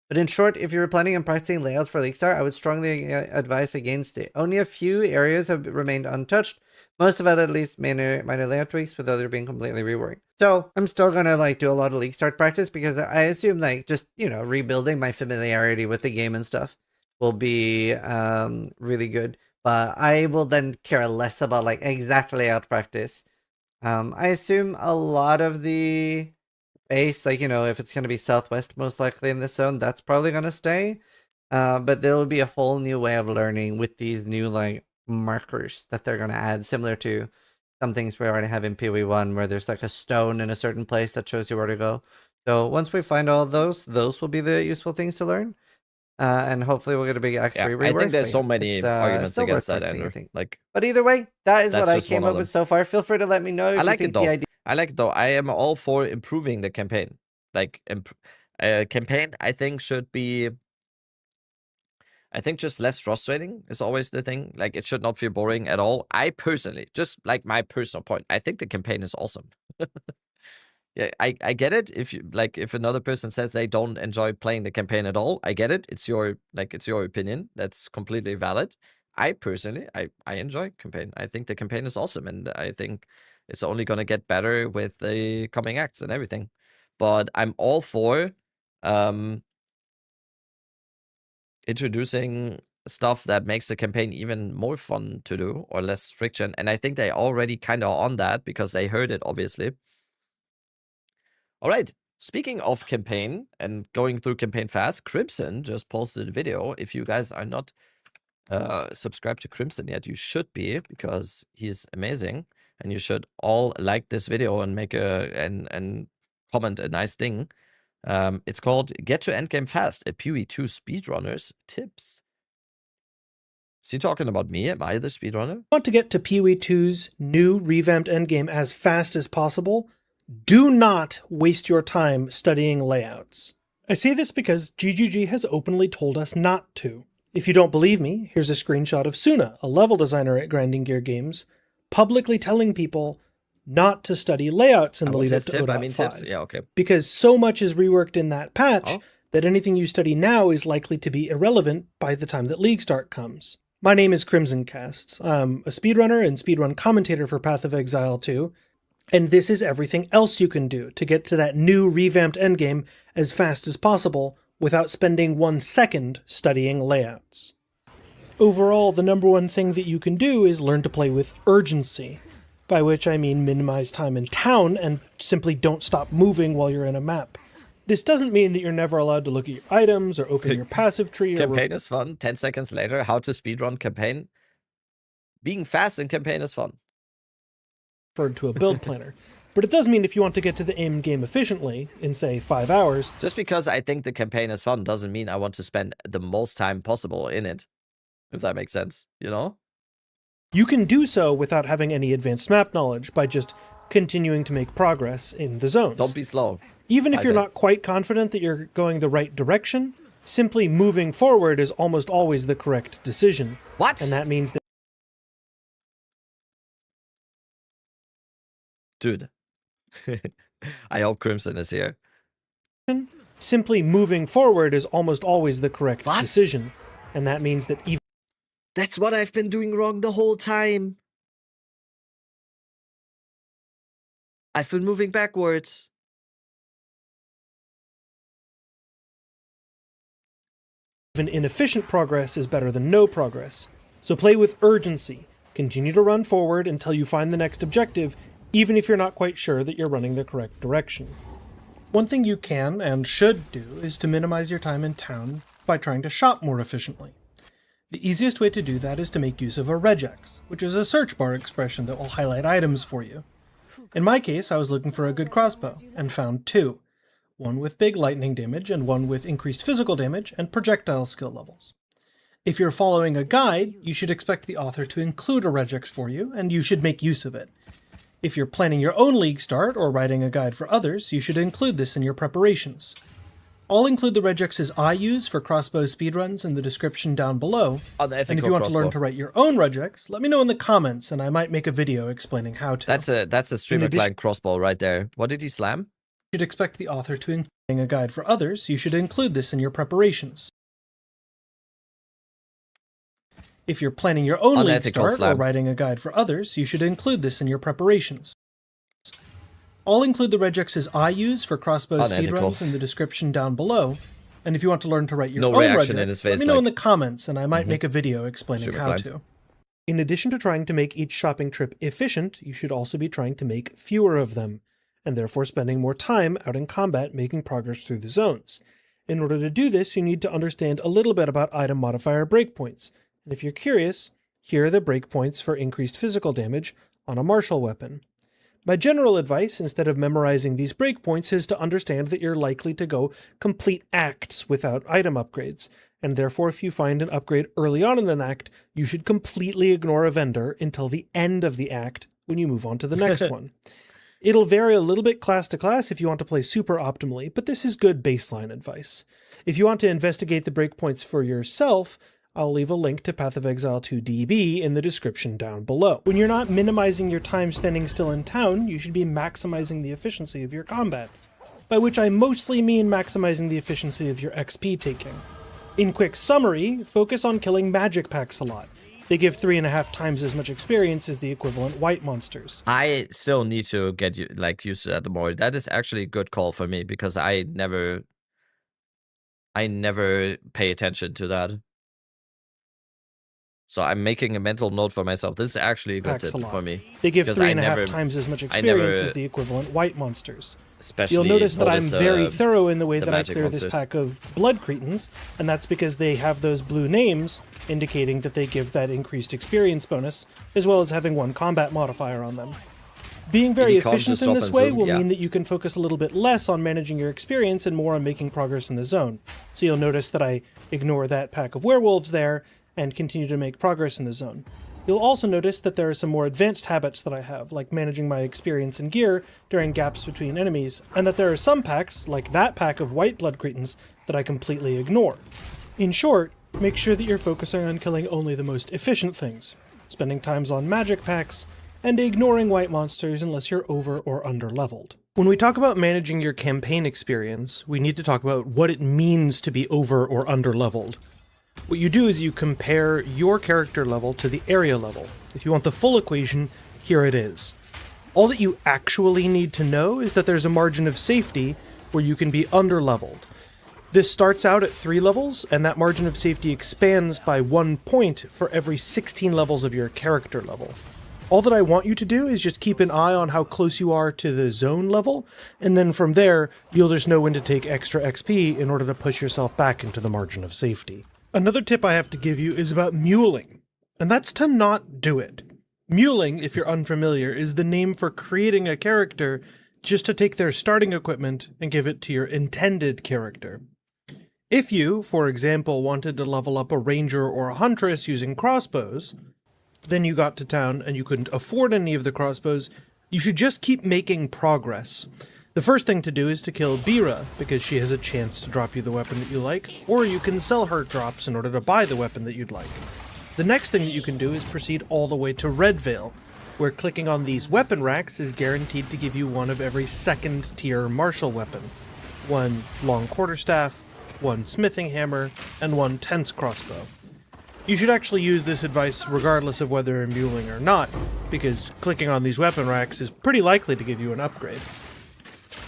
But in short, if you're planning on practicing layouts for Leaguestar, I would strongly advise against it. Only a few areas have remained untouched. Most of it at least minor layout tweaks, with other being completely reworked. So I'm still gonna like do a lot of League Start practice because I assume like just, you know, rebuilding my familiarity with the game and stuff will be really good. But I will then care less about like exact layout practice. I assume a lot of the base, like, you know, if it's gonna be southwest most likely in this zone, that's probably gonna stay. But there will be a whole new way of learning with these new like markers that they're going to add, similar to some things we already have in PoE1 where there's like a stone in a certain place that shows you where to go. So once we find all those will be the useful things to learn. And hopefully we'll get a big Act 3 rework. I think there's so many arguments against that, Andrew. Like, but either way, that is what I came up with so far. Feel free to let me know if you think the idea. I like it though. I am all for improving the campaign. Like, campaign, I think should be. I think just less frustrating is always the thing. Like, it should not feel boring at all. I personally, just like my personal point, I think the campaign is awesome. Yeah, I get it. If you like, if another person says they don't enjoy playing the campaign at all, I get it. It's your opinion. That's completely valid. I personally, I enjoy campaign. I think the campaign is awesome, and I think it's only gonna get better with the coming acts and everything. But I'm all for introducing stuff that makes the campaign even more fun to do or less friction. And I think they already kind of on that because they heard it, obviously. All right. Speaking of campaign and going through campaign fast, Crimson just posted a video. If you guys are not subscribed to Crimson yet, you should be, because he's amazing. And you should all like this video and make and comment a nice thing. It's called Get to Endgame Fast, a PoE2 Speedrunner's Tips. Is he talking about me? Am I the speedrunner? Want to get to PoE2's new revamped endgame as fast as possible? Do not waste your time studying layouts. I say this because GGG has openly told us not to. If you don't believe me, here's a screenshot of Suna, a level designer at Grinding Gear Games, publicly telling people not to study layouts in the lead up to ODOT 5. Yeah, okay. Because so much is reworked in that patch that anything you study now is likely to be irrelevant by the time that League Start comes. My name is Crimson Casts. I'm a speedrunner and speedrun commentator for Path of Exile 2, and this is everything else you can do to get to that new revamped endgame as fast as possible without spending 1 second studying layouts. Overall, the number one thing that you can do is learn to play with urgency. By which I mean minimize time in town and simply don't stop moving while you're in a map. This doesn't mean that you're never allowed to look at your items or open your passive tree. Campaign is fun. 10 seconds later, how to speedrun campaign. Being fast in campaign is fun. Referred to a build planner. But it does mean if you want to get to the end game efficiently in, say, 5 hours. Just because I think the campaign is fun doesn't mean I want to spend the most time possible in it. If that makes sense, you know? You can do so without having any advanced map knowledge by just continuing to make progress in the zones. Don't be slow. Even if you're not quite confident that you're going the right direction, simply moving forward is almost always the correct decision. What? And that means that... Dude. I hope Crimson is here. Simply moving forward is almost always the correct decision. And that means that even... That's what I've been doing wrong the whole time. I've been moving backwards. Even inefficient progress is better than no progress. So play with urgency. Continue to run forward until you find the next objective, even if you're not quite sure that you're running the correct direction. One thing you can and should do is to minimize your time in town by trying to shop more efficiently. The easiest way to do that is to make use of a regex, which is a search bar expression that will highlight items for you. In my case, I was looking for a good crossbow, and found two. One with big lightning damage, and one with increased physical damage and projectile skill levels. If you're following a guide, you should expect the author to include a regex for you, and you should make use of it. If you're planning your own league start or writing a guide for others, you should include this in your preparations. I'll include the regexes I use for crossbow speedruns in the description down below, and if you want to learn to write your own regex, let me know in the comments and I might make a video explaining how to. That's a streamer client crossbow right there. What did he slam? You should expect the author to include a guide for others, you should include this in your preparations. If you're planning your own league start or writing a guide for others, you should include this in your preparations. I'll include the regexes I use for crossbow speedruns in the description down below, and if you want to learn to write your own regex, let me know in the comments and I might make a video explaining how to. In addition to trying to make each shopping trip efficient, you should also be trying to make fewer of them, and therefore spending more time out in combat making progress through the zones. In order to do this, you need to understand a little bit about item modifier breakpoints, and if you're curious, here are the breakpoints for increased physical damage on a martial weapon. My general advice, instead of memorizing these breakpoints, is to understand that you're likely to go complete acts without item upgrades, and therefore if you find an upgrade early on in an act, you should completely ignore a vendor until the end of the act when you move on to the next one. It'll vary a little bit class to class if you want to play super optimally, but this is good baseline advice. If you want to investigate the breakpoints for yourself, I'll leave a link to Path of Exile 2 DB in the description down below. When you're not minimizing your time standing still in town, you should be maximizing the efficiency of your combat, by which I mostly mean maximizing the efficiency of your XP taking. In quick summary, focus on killing magic packs a lot. They give 3.5 times as much experience as the equivalent white monsters. I still need to get used to that more. That is actually a good call for me because I never pay attention to that. So I'm making a mental note for myself. This is actually a good tip for me. They give 3.5 times as much experience as the equivalent white monsters. Especially You'll notice that I'm very thorough in the way that I clear this pack of blood cretins, and that's because they have those blue names indicating that they give that increased experience bonus, as well as having one combat modifier on them. Being very efficient in this way will mean that you can focus a little bit less on managing your experience and more on making progress in the zone. So you'll notice that I ignore that pack of werewolves there, and continue to make progress in the zone. You'll also notice that there are some more advanced habits that I have, like managing my experience and gear during gaps between enemies, and that there are some packs, like that pack of white blood cretins, that I completely ignore. In short, make sure that you're focusing on killing only the most efficient things, spending times on magic packs, and ignoring white monsters unless you're over or under leveled. When we talk about managing your campaign experience, we need to talk about what it means to be over or under leveled. What you do is you compare your character level to the area level. If you want the full equation, here it is. All that you actually need to know is that there's a margin of safety where you can be underleveled. This starts out at 3 levels, and that margin of safety expands by 1 point for every 16 levels of your character level. All that I want you to do is just keep an eye on how close you are to the zone level, and then from there, you'll just know when to take extra XP in order to push yourself back into the margin of safety. Another tip I have to give you is about muling, and that's to not do it. Muling, if you're unfamiliar, is the name for creating a character just to take their starting equipment and give it to your intended character. If you, for example, wanted to level up a ranger or a huntress using crossbows, then you got to town and you couldn't afford any of the crossbows, you should just keep making progress. The first thing to do is to kill Bira, because she has a chance to drop you the weapon that you like, or you can sell her drops in order to buy the weapon that you'd like. The next thing that you can do is proceed all the way to Redvale, where clicking on these weapon racks is guaranteed to give you one of every second tier martial weapon. 1 long quarterstaff, 1 smithing hammer, and 1 tense crossbow. You should actually use this advice regardless of whether you're muling or not, because clicking on these weapon racks is pretty likely to give you an upgrade.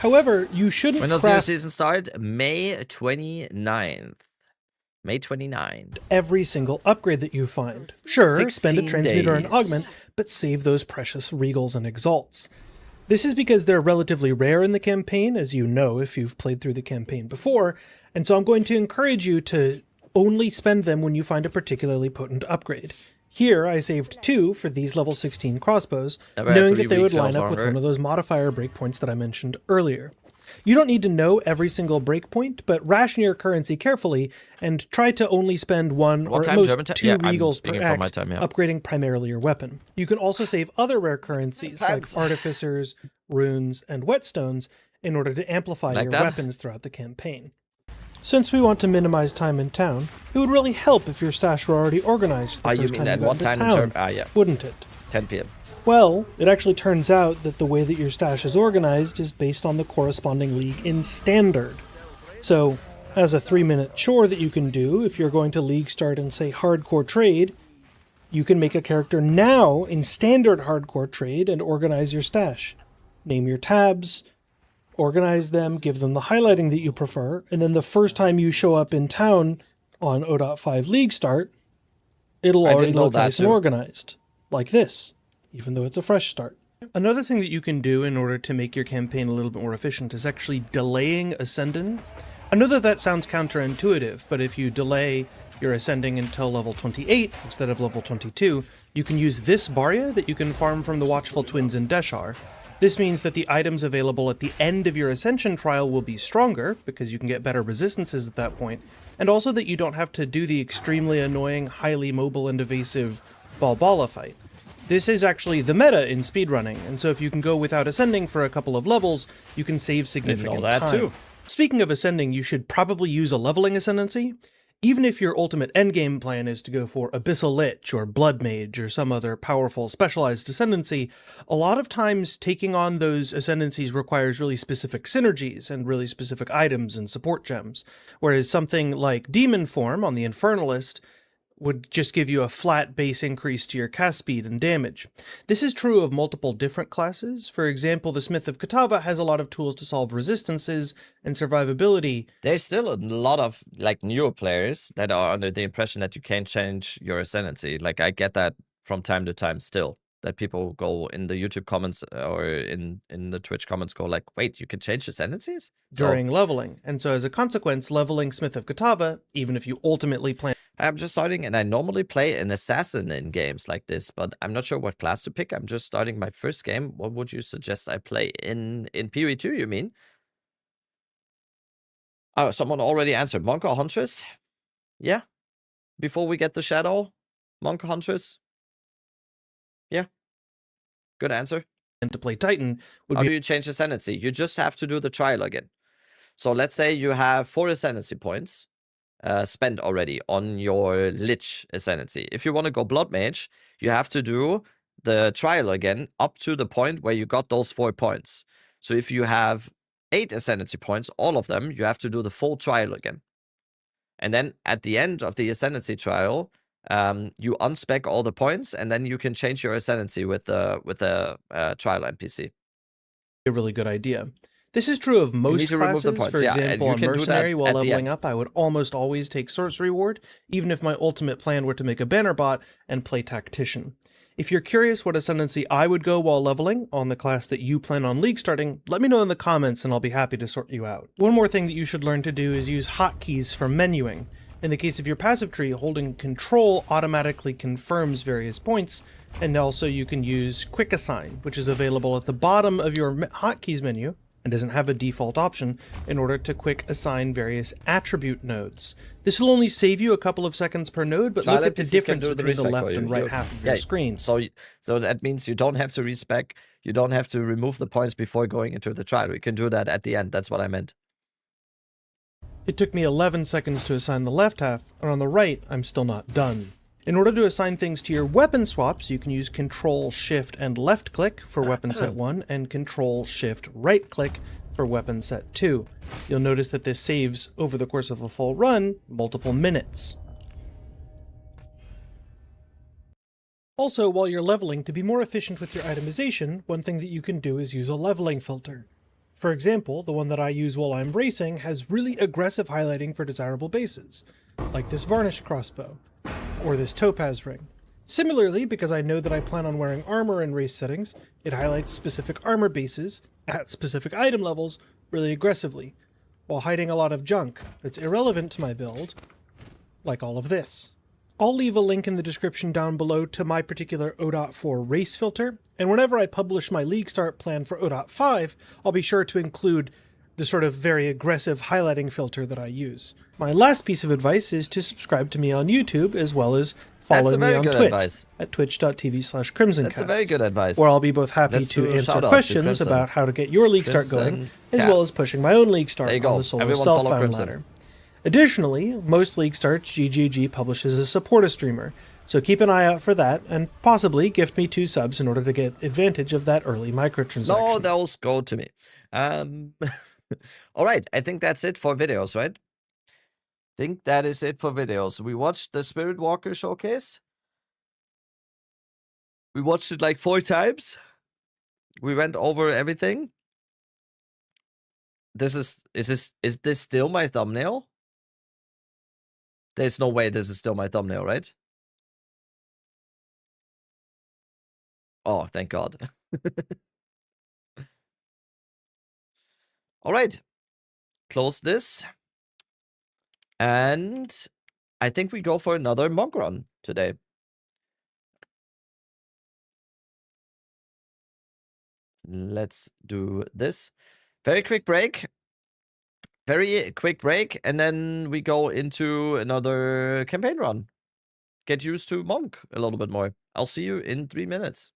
However, you shouldn't When does your season start? May 29th. May 29th. Every single upgrade that you find. Sure, spend a transmute or an augment, but save those precious regals and exalts. This is because they're relatively rare in the campaign, as you know if you've played through the campaign before, and so I'm going to encourage you to only spend them when you find a particularly potent upgrade. Here, I saved 2 for these level 16 crossbows, knowing that they would line up with one of those modifier breakpoints that I mentioned earlier. You don't need to know every single breakpoint, but ration your currency carefully and try to only spend 1 or at most 2 regals per act, upgrading primarily your weapon. You can also save other rare currencies like artificers, runes, and whetstones in order to amplify your weapons throughout the campaign. Since we want to minimize time in town, it would really help if your stash were already organized the first time you got into town, wouldn't it? 10 p.m. Well, it actually turns out that the way that your stash is organized is based on the corresponding league in Standard. So, as a 3-minute chore that you can do if you're going to League Start and say Hardcore Trade, you can make a character now in Standard Hardcore Trade and organize your stash. Name your tabs, organize them, give them the highlighting that you prefer, and then the first time you show up in town on 0.5 League Start, it'll already look nice and organized, like this, even though it's a fresh start. Another thing that you can do in order to make your campaign a little bit more efficient is actually delaying Ascendant. I know that that sounds counterintuitive, but if you delay your Ascending until level 28 instead of level 22, you can use this Barya that you can farm from the Watchful Twins in Deshar. This means that the items available at the end of your Ascension trial will be stronger, because you can get better resistances at that point, and also that you don't have to do the extremely annoying, highly mobile and evasive Balbala fight. This is actually the meta in speedrunning, and so if you can go without Ascending for a couple of levels, you can save significant time. Too. Speaking of Ascending, you should probably use a leveling Ascendancy. Even if your ultimate endgame plan is to go for Abyssal Lich or Blood Mage or some other powerful specialized ascendancy, a lot of times taking on those ascendancies requires really specific synergies and really specific items and support gems, whereas something like Demon Form on the Infernalist would just give you a flat base increase to your cast speed and damage. This is true of multiple different classes. For example, the Smith of Katava has a lot of tools to solve resistances and survivability. There's still a lot of like newer players that are under the impression that you can't change your ascendancy. Like I get that from time to time still. That people go in the YouTube comments or in the Twitch comments go like, wait, you can change ascendancies? During leveling. And so as a consequence, leveling Smith of Katava, even if you ultimately plan... I'm just starting, and I normally play an assassin in games like this, but I'm not sure what class to pick. I'm just starting my first game. What would you suggest I play? In PoE2, you mean? Oh, someone already answered. Monk or Huntress? Yeah. Before we get the Shadow, Monk or Huntress? Yeah. Good answer. And to play Titan would How be... do you change ascendancy? You just have to do the trial again. So let's say you have 4 ascendancy points spent already on your Lich ascendancy. If you want to go Blood Mage, you have to do the trial again up to the point where you got those 4 points. So if you have 8 ascendancy points, all of them, you have to do the full trial again. And then at the end of the ascendancy trial, you unspec all the points, and then you can change your ascendancy with the trial NPC. A really good idea. This is true of most classes. For example, on Mercenary, while leveling up, I would almost always take Sorcery Ward, even if my ultimate plan were to make a banner bot and play Tactician. If you're curious what ascendancy I would go while leveling on the class that you plan on League starting, let me know in the comments and I'll be happy to sort you out. One more thing that you should learn to do is use hotkeys for menuing. In the case of your passive tree, holding Control automatically confirms various points, and also you can use Quick Assign, which is available at the bottom of your hotkeys menu, and doesn't have a default option, in order to quick assign various attribute nodes. This will only save you a couple of seconds per node, but look at the difference between the left and right half of your screen. So that means you don't have to respec, you don't have to remove the points before going into the trial. You can do that at the end. That's what I meant. It took me 11 seconds to assign the left half, and on the right, I'm still not done. In order to assign things to your weapon swaps, you can use Control, Shift, and left click for weapon set 1, and Control, Shift, right click for weapon set 2. You'll notice that this saves, over the course of a full run, multiple minutes. Also, while you're leveling, to be more efficient with your itemization, one thing that you can do is use a leveling filter. For example, the one that I use while I'm bracing has really aggressive highlighting for desirable bases, like this varnished crossbow, or this topaz ring. Similarly, because I know that I plan on wearing armor in race settings, it highlights specific armor bases at specific item levels really aggressively, while hiding a lot of junk that's irrelevant to my build, like all of this. I'll leave a link in the description down below to my particular ODOT4 race filter, and whenever I publish my League Start plan for ODOT5, I'll be sure to include the sort of very aggressive highlighting filter that I use. My last piece of advice is to subscribe to me on YouTube, as well as follow me on Twitch at twitch.tv/crimsoncast. That's a very good advice. Where I'll be both happy Let's to do a answer shout-out to questions Crimson. about how to get your League Start going, Crimson as well as Casts. pushing my own League Start There you go. on the solo Everyone follow self-found Crimson. ladder. Additionally, most League Starts GGG publishes a support a streamer, so keep an eye out for that, and possibly gift me 2 subs in order to get advantage of that early microtransaction. No, those go to me. All right, I think that's it for videos, right? Think that is it for videos. We watched the Spirit Walker showcase. We watched it like 4 times. We went over everything. Is this still my thumbnail? There's no way this is still my thumbnail, right? Oh, thank God. All right. Close this. And I think we go for another monk run today. Let's do this. Very quick break. Very quick break. And then we go into another campaign run. Get used to monk a little bit more. I'll see you in 3 minutes.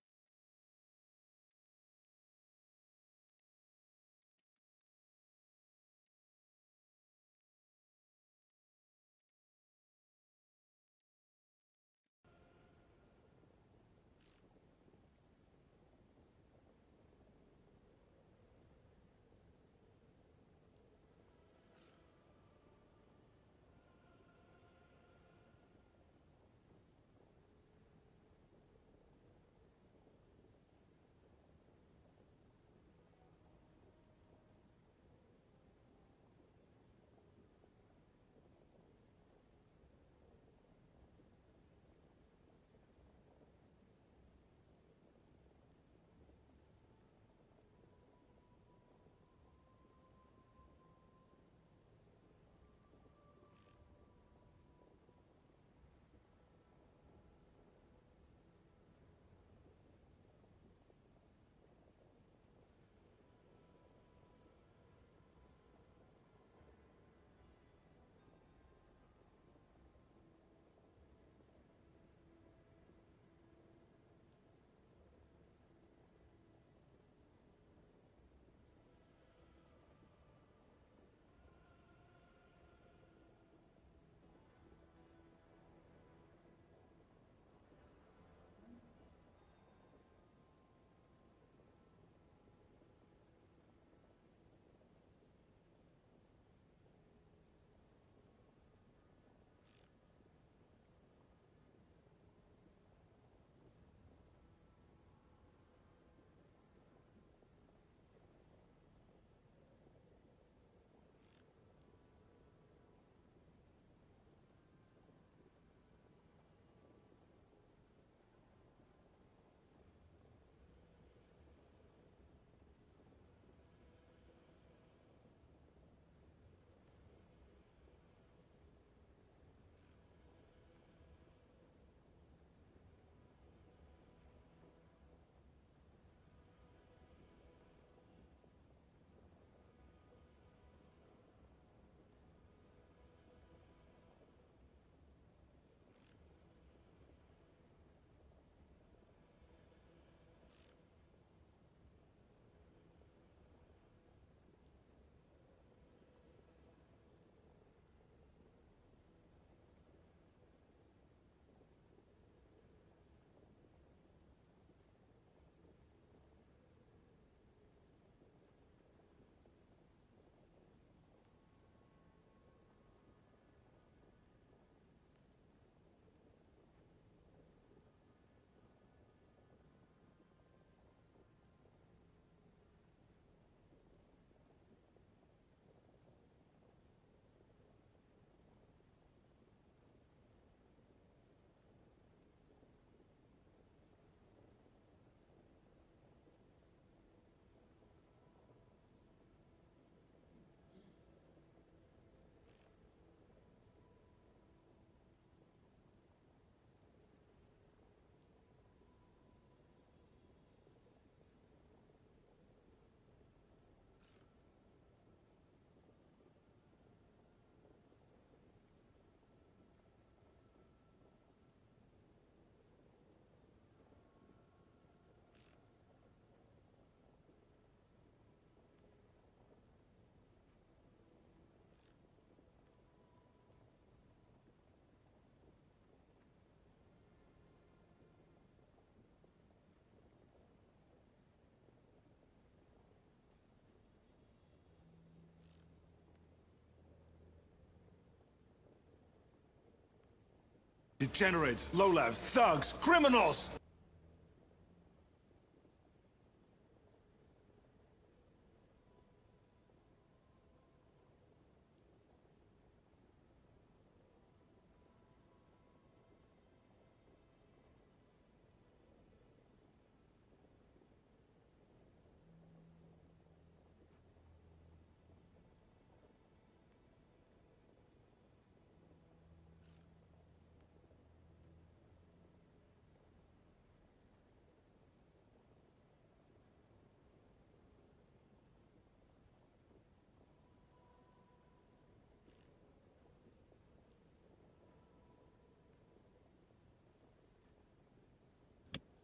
Degenerates, lowlifes, thugs, criminals!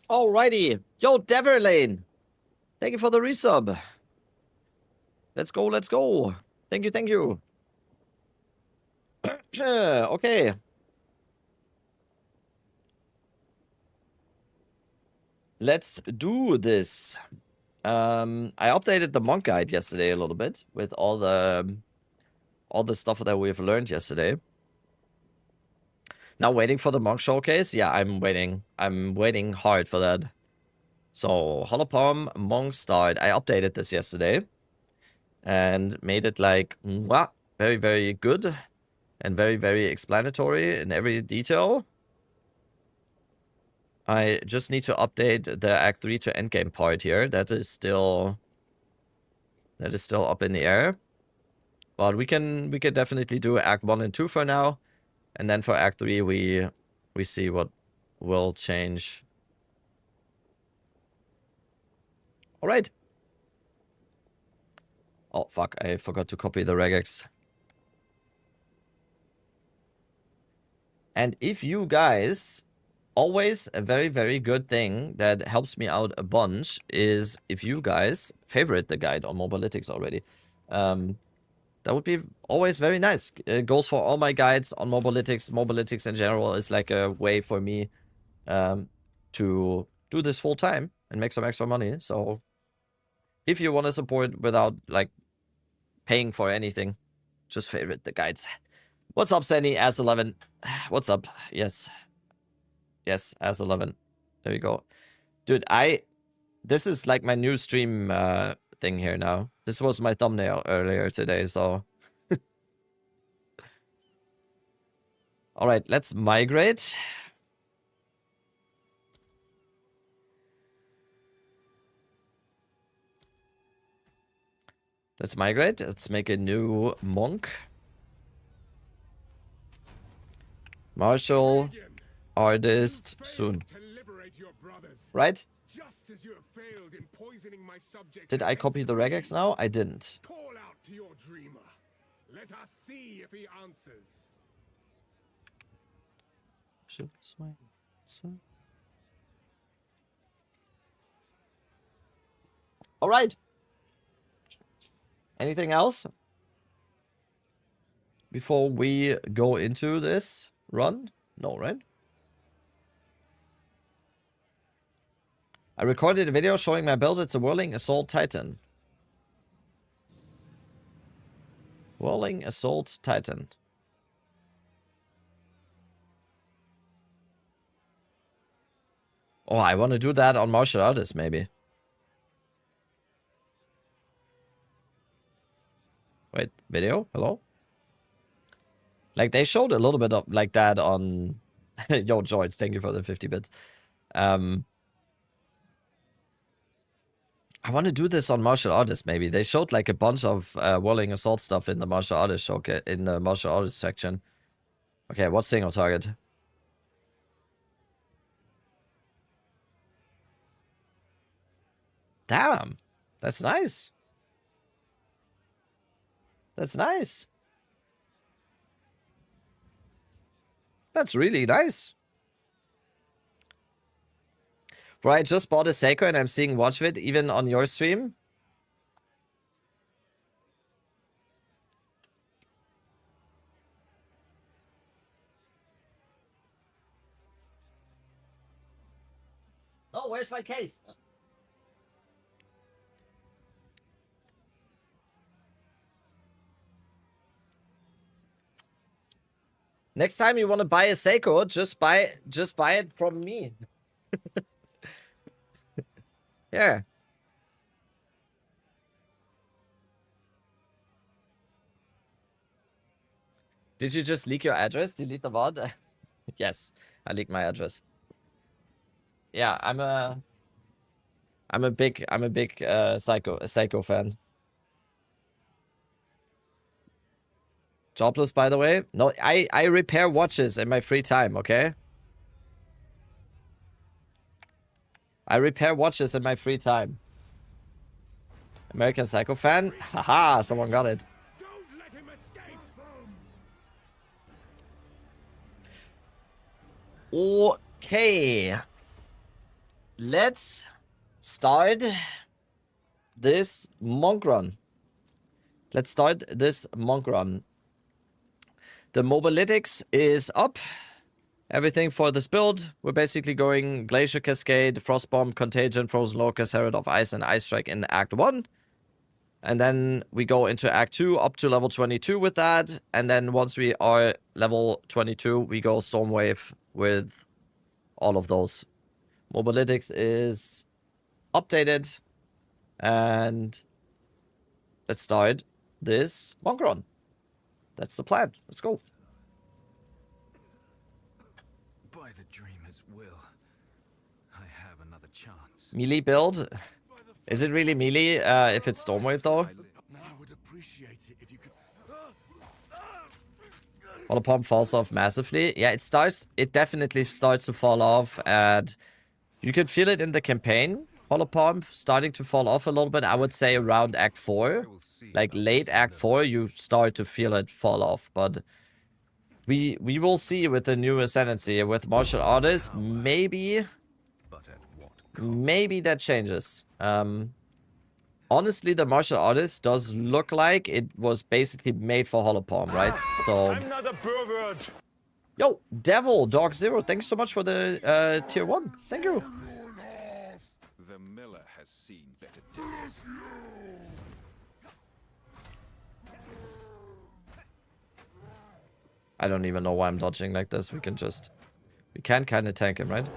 Alrighty. Yo, Deverlane. Thank you for the resub. Let's go, let's go. Thank you, thank you. Okay. Let's do this. I updated the monk guide yesterday a little bit with all the stuff that we've learned yesterday. Now waiting for the monk showcase. Yeah, I'm waiting. I'm waiting hard for that. So Holopom monk start. I updated this yesterday and made it like mwah, very, very good and very, very explanatory in every detail. I just need to update the Act 3 to endgame part here. That is still up in the air. But we can definitely do Act 1 and 2 for now. And then for Act 3 we see what will change. Alright. Oh fuck, I forgot to copy the regex. And if you guys, always a very, very good thing that helps me out a bunch is if you guys favorite the guide on Mobalytics already. That would be always very nice. It goes for all my guides on Mobalytics. Mobalytics in general is like a way for me to do this full time and make some extra money. So if you want to support without like paying for anything, just favorite the guides. What's up, Sandy? As11. What's up? Yes. Yes, As11. There you go. Dude, this is like my new stream thing here now. This was my thumbnail earlier today, so. Alright, let's migrate. Let's migrate. Let's make a new monk. Martial artist soon. Right? Did I copy the regex now? I didn't. Call out to your dreamer. Let us see if he answers. All right. Anything else before we go into this run? No, right? I recorded a video showing my build. It's a Whirling Assault Titan. Whirling Assault Titan. Oh, I want to do that on martial artists, maybe. Wait, video? Hello? Like, they showed a little bit of like that on... Yo, George, thank you for the 50 bits. I want to do this on martial artists, maybe. They showed like a bunch of Whirling Assault stuff in the martial artist showcase, in the martial artist section. Okay, what's single target? Damn, that's nice. That's nice. That's really nice. Bro, I just bought a Seiko and I'm seeing WatchVid even on your stream. Oh, where's my case? Next time you want to buy a Seiko, just buy it from me. Yeah. Did you just leak your address? Delete the VOD? Yes, I leaked my address. Yeah, I'm a big Psycho fan. Jobless, by the way. No, I repair watches in my free time, okay? I repair watches in my free time. American Psycho fan? Haha, someone got it. Don't let him escape! Okay. Let's start this monk run. Let's start this monk run. The mobalytics is up. Everything for this build. We're basically going Glacier Cascade, Frostbomb, Contagion, Frozen Locust, Herald of Ice, and Ice Strike in Act 1. And then we go into Act 2 up to level 22 with that. And then once we are level 22, we go Stormwave with all of those. Mobalytics is updated. And let's start this monk run. That's the plan. Let's go. By the dreamer's will, I have another chance. Melee build. Is it really melee if it's Stormwave though? I would appreciate it if you could. Holopomp falls off massively. Yeah, it definitely starts to fall off, and you can feel it in the campaign. Holopomp starting to fall off a little bit, I would say around Act 4. Like late Act 4, you start to feel it fall off, but we will see with the new Ascendancy. With Martial Artist, maybe that changes. Honestly, the Martial Artist does look like it was basically made for Holopomp, right? So... Yo, Devil, Dog Zero, thanks so much for the tier 1. Thank you. The miller has seen better days. I don't even know why I'm dodging like this. We can kind of tank him, right?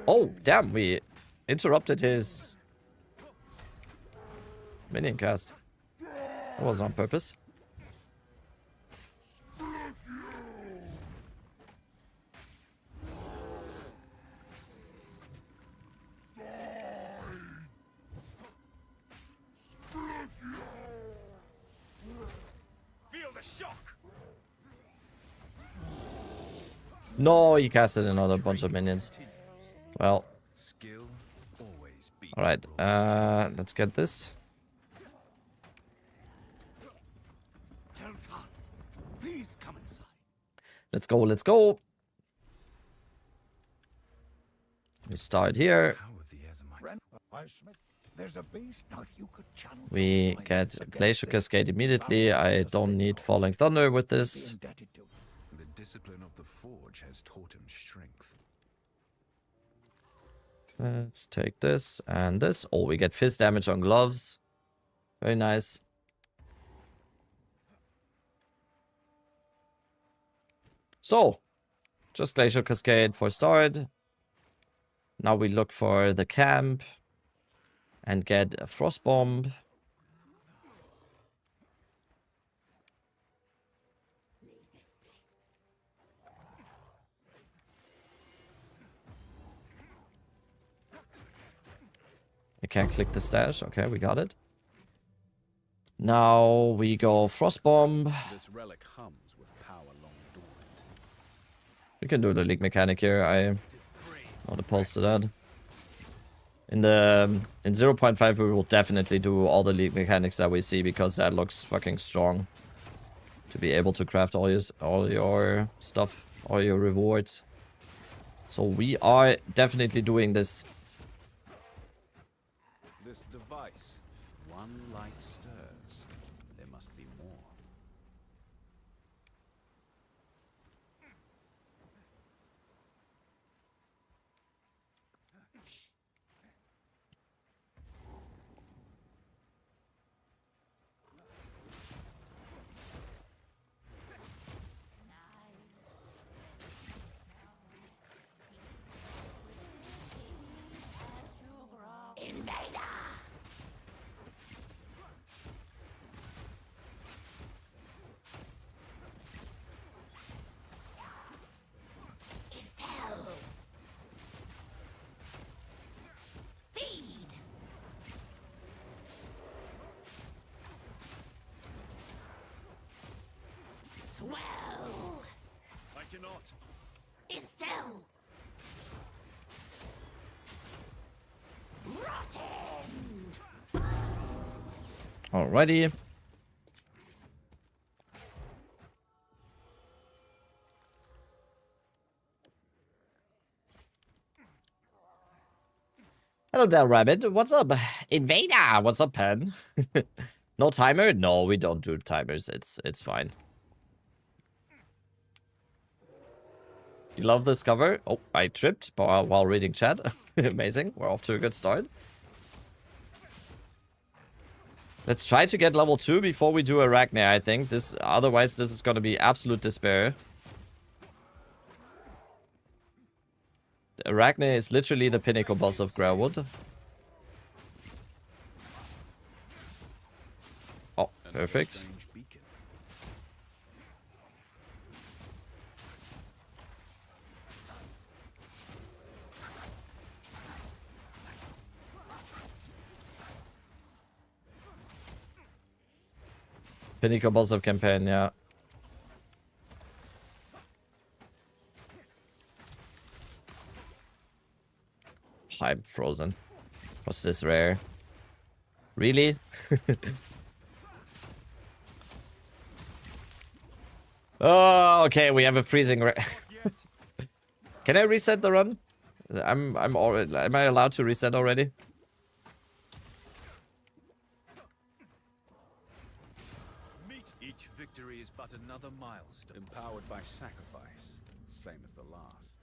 Oh, damn, we interrupted his minion cast. That was on purpose. Feel the shock. No, he casted another bunch of minions. Well, Skill always beats alright, let's get this. Please come inside. Let's go, let's go. We start here. How have the Ezamites There's a beast. Now, if you could channel We get Glacier Cascade immediately. I don't need Falling Thunder with this. indebted to. the discipline of the forge has taught him strength. Let's take this and this. Oh, we get fist damage on gloves. Very nice. So, just Glacier Cascade for start. Now we look for the camp and get a Frost Bomb. I can't click the stash. Okay, we got it. Now we go Frost Bomb. This relic hums with power long dormant. We can do the league mechanic here. I'm not opposed to that. In 0.5 we will definitely do all the league mechanics that we see because that looks fucking strong. To be able to craft all your stuff, all your rewards. So we are definitely doing this. This device, if one light stirs, there must be more. Well, I cannot. Estelle. Rotten. Alrighty. Hello there, Rabbit. What's up? Invader! What's up, Pen? No timer? No, we don't do timers. It's fine. You love this cover? Oh, I tripped while reading chat. Amazing. We're off to a good start. Let's try to get level 2 before we do Arachne, I think. Otherwise, this is gonna be absolute despair. Arachne is literally the pinnacle boss of Grailwood. Oh, perfect. Pinnacle boss of campaign, yeah. I'm frozen. What's this rare? Really? Oh, okay, we have a freezing rare. Can I reset the run? Am I allowed to reset already? Each victory is but another milestone. Empowered by sacrifice, same as the last.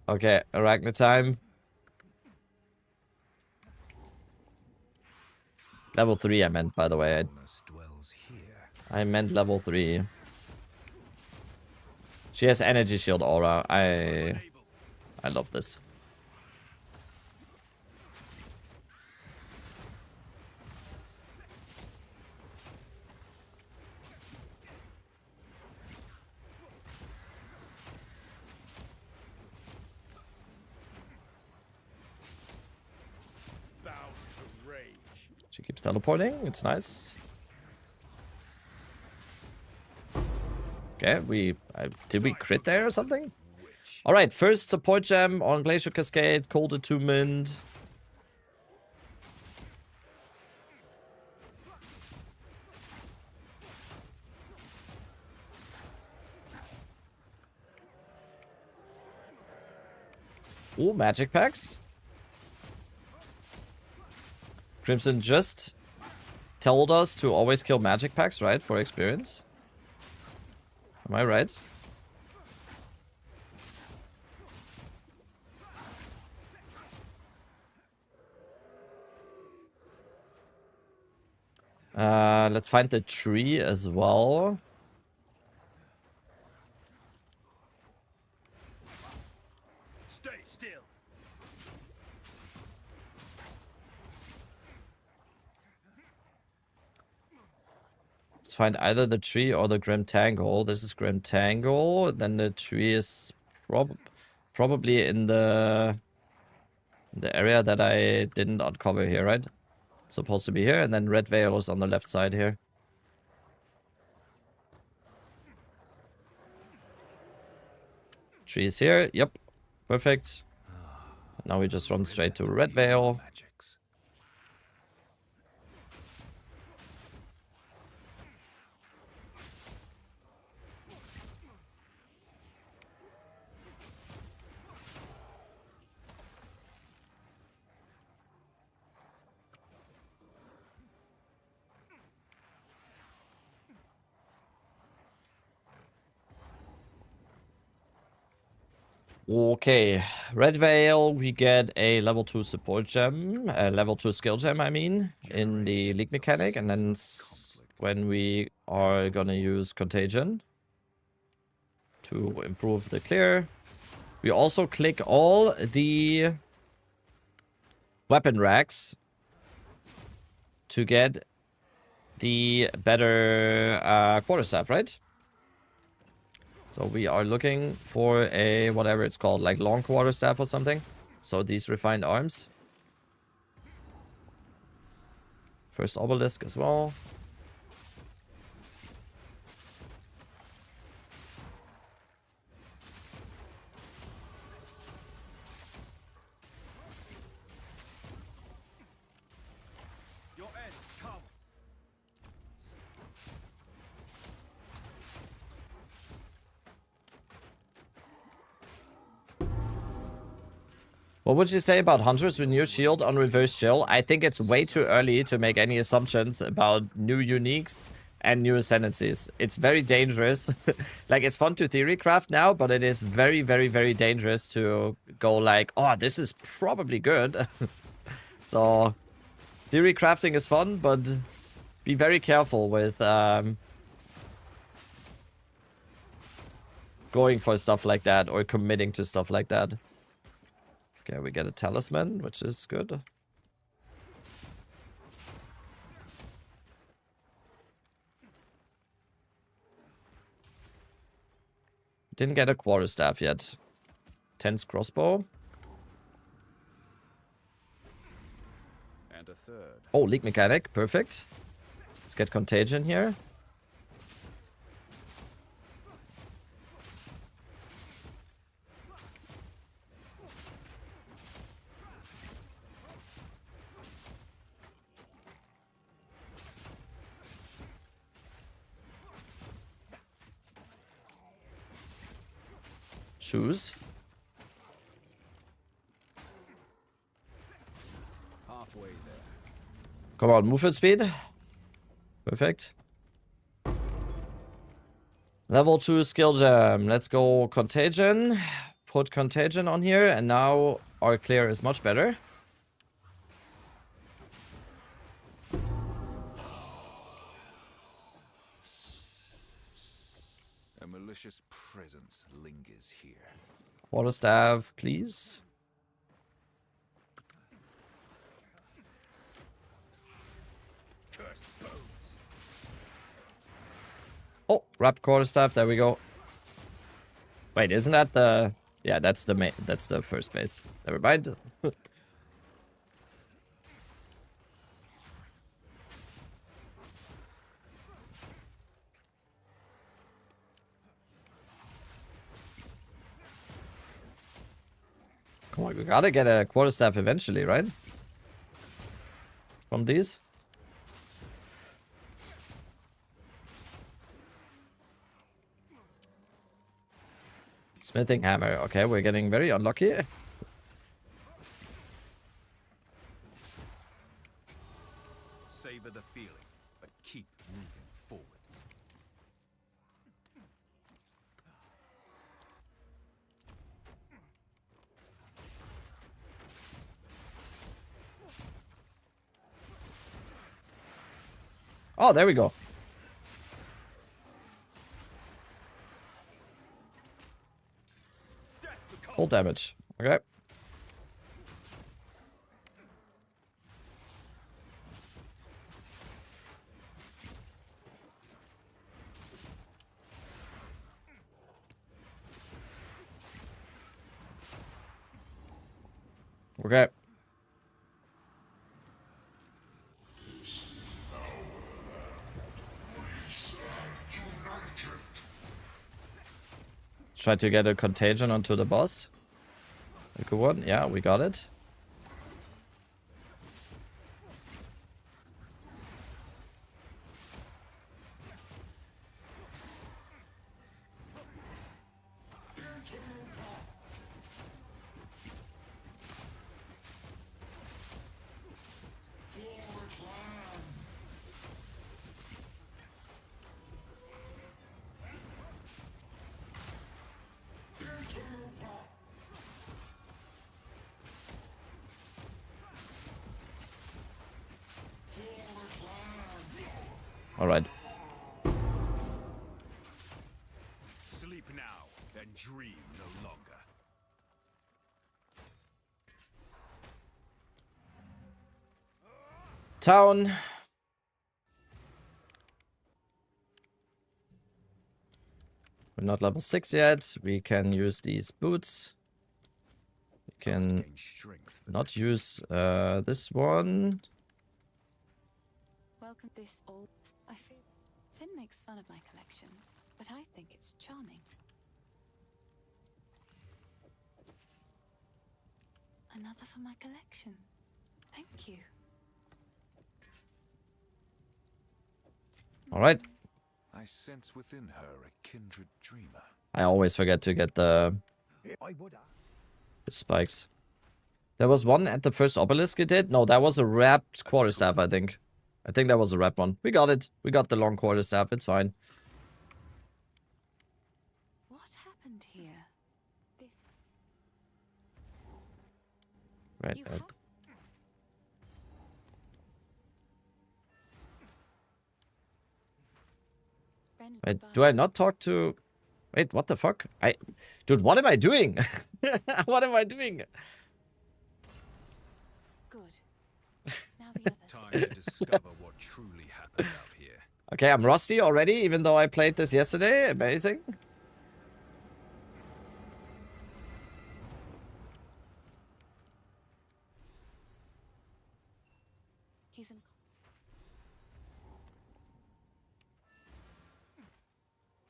Okay, Arachne time. Level 3 I meant, by the way. I meant level 3. She has energy shield aura. I love this. She keeps teleporting. It's nice. Okay, did we crit there or something? All right, first support gem on Glacial Cascade, Cold Attunement. Ooh, magic packs. Crimson just told us to always kill magic packs, right? For experience. Am I right? Let's find the tree as well. Stay still. Let's find either the tree or the Grim Tangle. This is Grim Tangle. Then the tree is probably in the area that I didn't uncover here, right? It's supposed to be here, and then Red Veil is on the left side here. Trees here. Yep. Perfect. Now we just run straight to Red Veil. Okay, Red Veil, we get a level 2 support gem, level 2 skill gem, I mean, in the League mechanic, and then when we are gonna use Contagion to improve the clear. We also click all the weapon racks to get the better quarterstaff, right? So we are looking for a, whatever it's called, like long quarterstaff or something. So these refined arms. First obelisk as well. What would you say about hunters with new shield on reverse chill? I think it's way too early to make any assumptions about new uniques and new ascendancies. It's very dangerous. Like, it's fun to theory craft now, but it is very, very, very dangerous to go like, oh, this is probably good. So, theory crafting is fun, but be very careful with going for stuff like that or committing to stuff like that. Okay, we get a talisman, which is good. Didn't get a quarterstaff yet. Tense crossbow. And a third. Oh, leak mechanic, perfect. Let's get contagion here. Shoes. Halfway there. Come on, movement speed. Perfect. Level 2 skill gem. Let's go contagion. Put contagion on here, and now our clear is much better. A malicious presence lingers here. Quarterstaff, please. Cursed bones. Oh, wrapped quarterstaff, there we go. Wait, isn't that the... Yeah, that's the main... That's the first base. Never mind. Come on, we gotta get a quarterstaff eventually, right? From these? Smithing hammer. Okay, we're getting very unlucky. Savor the feeling, but keep moving forward. Oh, there we go. Full damage. Okay. Okay. Try to get a contagion onto the boss. A good one. Yeah, we got it. All right. Sleep now and dream no longer. Town. We're not level 6 yet. We can use these boots. We can not use this one. Welcome this old. I feel Finn makes fun of my collection, but I think it's charming. Another for my collection. Thank you. All right. I sense within her a kindred dreamer. I always forget to get the spikes. There was one at the first obelisk it did. No, that was a wrapped quarterstaff, I think. I think that was a wrapped one. We got it. We got the long quarterstaff. It's fine. What happened here? This. Right. You have Wait, do I not talk to... Wait, what the fuck? Dude, what am I doing? What am I doing? good. Now the others. Time to discover what truly happened out here. Okay, I'm rusty already, even though I played this yesterday. Amazing. He's in.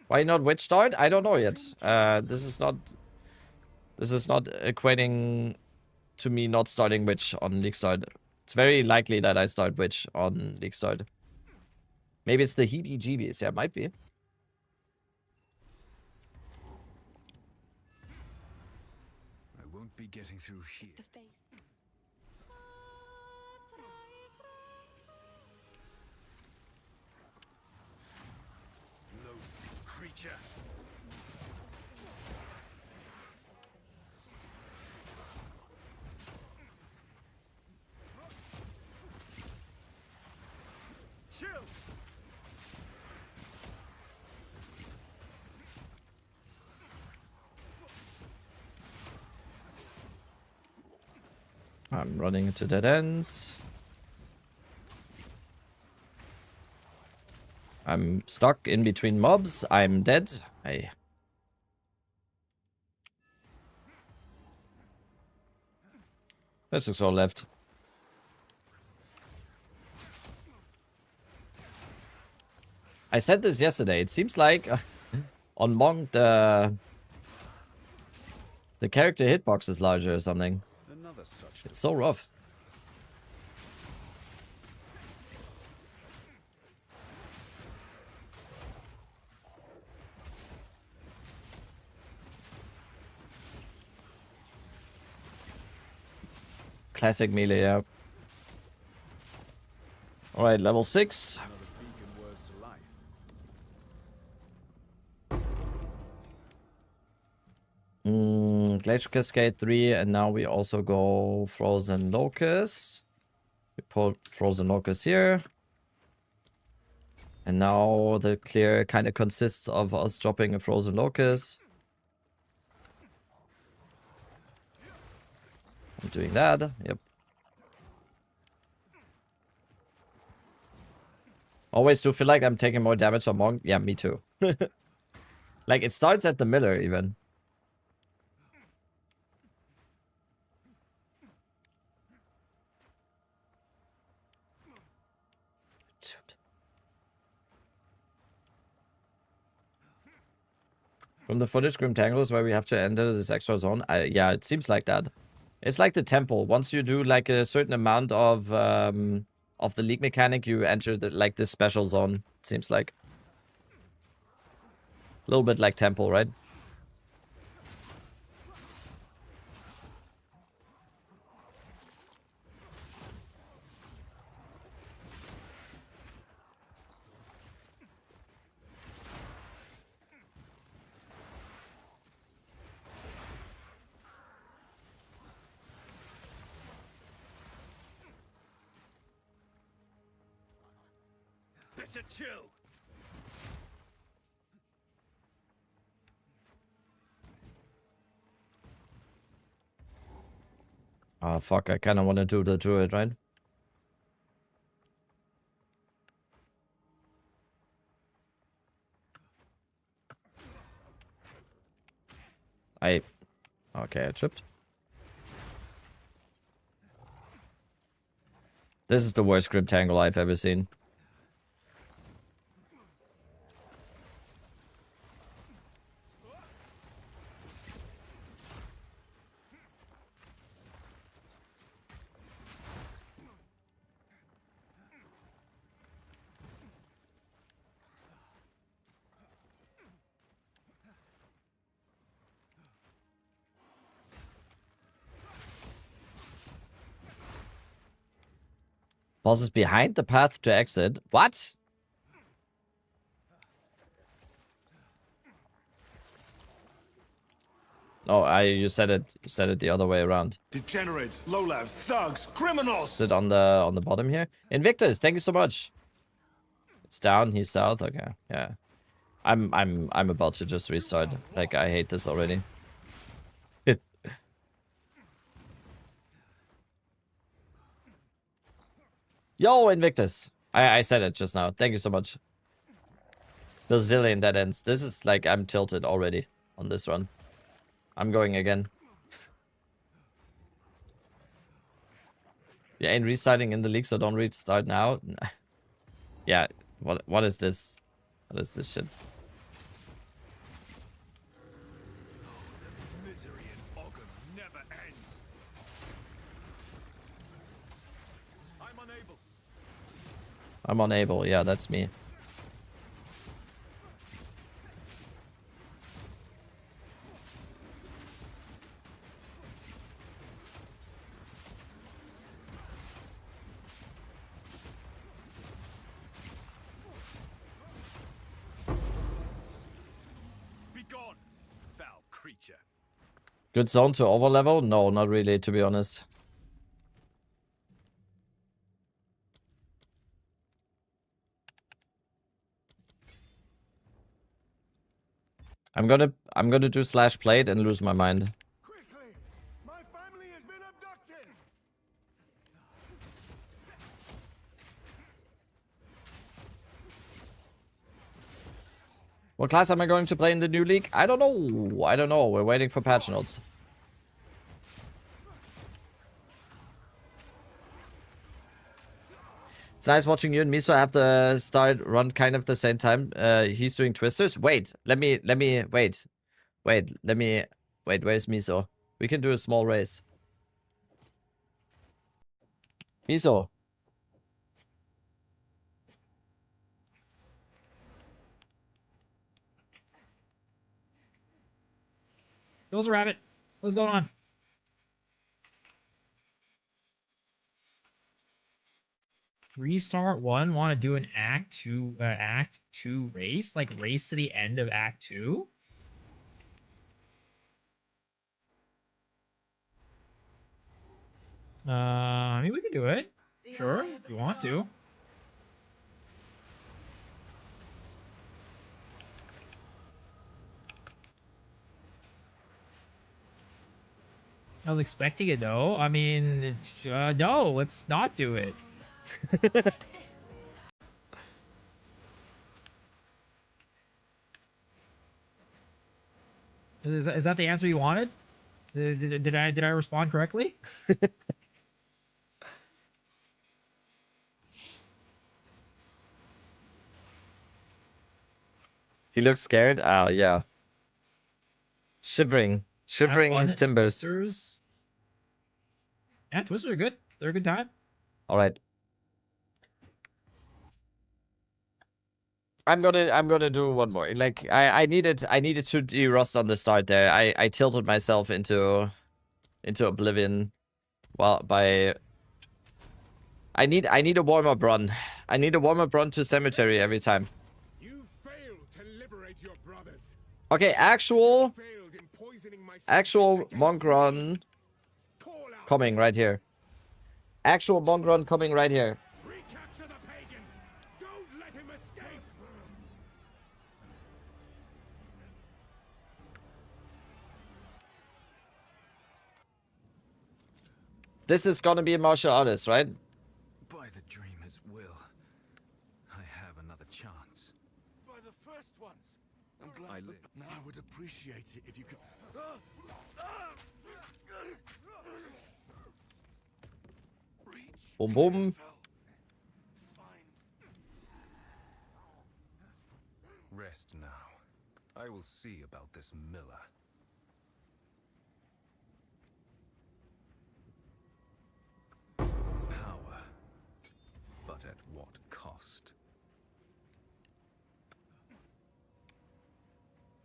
Why not witch start? I don't know yet. This is not equating to me not starting witch on League Start. It's very likely that I start witch on League Start. Maybe it's the heebie-jeebies. Yeah, it might be. I won't be getting through here. The face. Loathsome creature. Chill. I'm running into dead ends. I'm stuck in between mobs. I'm dead. Hey. Let's just go left. I said this yesterday. It seems like on Monk the character hitbox is larger or something. Another such. It's so rough. Classic melee, yeah. Alright, level 6. Another beacon words to life. Glacier Cascade 3, and now we also go Frozen Locust. We put Frozen Locust here. And now the clear kind of consists of us dropping a Frozen Locust. I'm doing that, yep. Always do feel like I'm taking more damage on Monk. Yeah, me too. Like, it starts at the miller, even. Dude. From the footage, Grim Tangles, where we have to enter this extra zone. Yeah, it seems like that. It's like the temple. Once you do like a certain amount of the league mechanic, you enter like this special zone. It seems like a little bit like temple, right? Better chill. Ah, fuck, I kind of want to do the druid, right? Okay, I tripped. This is the worst Grim Tangle I've ever seen. Boss is behind the path to exit. What? Oh, you said it. You said it the other way around. Degenerates, lowlifes, thugs, criminals. Is it on the bottom here? Invictus, thank you so much. It's down. He's south. Okay, yeah. I'm about to just restart. Like, I hate this already. Yo, Invictus. I said it just now. Thank you so much. Bazillion dead ends. This is like, I'm tilted already on this run. I'm going again. You ain't restarting in the league, so don't restart now. Yeah, what is this? What is this shit? Misery in Ogham never ends. I'm unable. I'm unable. Yeah, that's me. Good zone to overlevel? No, not really, to be honest. I'm gonna do slash plate and lose my mind. Quickly! My family has been abducted! What class am I going to play in the new league? I don't know. I don't know. We're waiting for patch notes. It's nice watching you and Miso have the start run kind of the same time. He's doing twisters. Wait, wait, where's Miso? We can do a small race. Miso. There's a rabbit. What's going on? Restart 1. Want to do an act 2 race? Like race to the end of act 2? I mean, we can do it. Sure, if you want to. I was expecting it though. I mean, no, let's not do it. Is that the answer you wanted? Did I respond correctly? He looks scared. Oh, yeah. Shivering his timbers. Twisters. Yeah, twisters are good. They're a good time. All right. I'm gonna do one more. Like I needed to de-rust on the start there. I tilted myself into oblivion. Well, by I need a warm-up run. I need a warm-up run to cemetery every time. You failed to liberate your brothers. Okay, actual monk run coming right here. Actual monk run coming right here. Recapture the pagan. Don't let him escape. This is gonna be a martial artist, right? By the dreamer's will, I have another chance. By the first ones. I'm glad. I would appreciate it if you could. Boom, boom. Rest now. I will see about this miller. Power. But at what cost?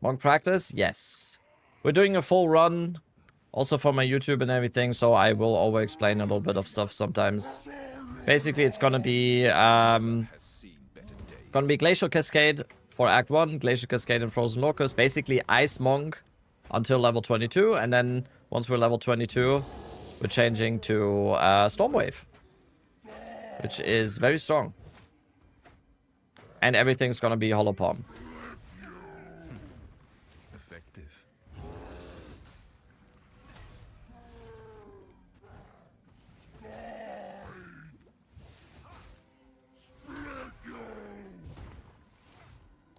Monk practice? Yes. We're doing a full run. Also for my YouTube and everything, so I will over-explain a little bit of stuff sometimes. Basically, it's gonna be Glacial Cascade for Act 1, Glacial Cascade and Frozen Locust. Basically, Ice Monk until level 22, and then once we're level 22, we're changing to Stormwave, which is very strong. And everything's gonna be Hollow Palm. Effective.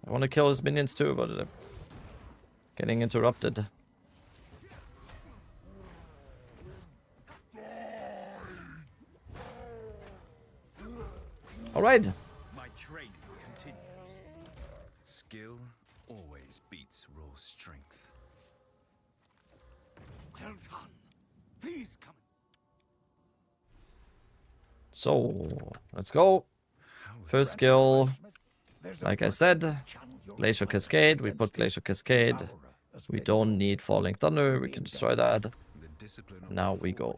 I want to kill his minions too, but getting interrupted. All right. My training continues. Skill always beats raw strength. Well done. Please come. So let's go. First skill, like I said, Glacial Cascade. We put Glacial Cascade. We don't need Falling Thunder. We can destroy that. Now we go.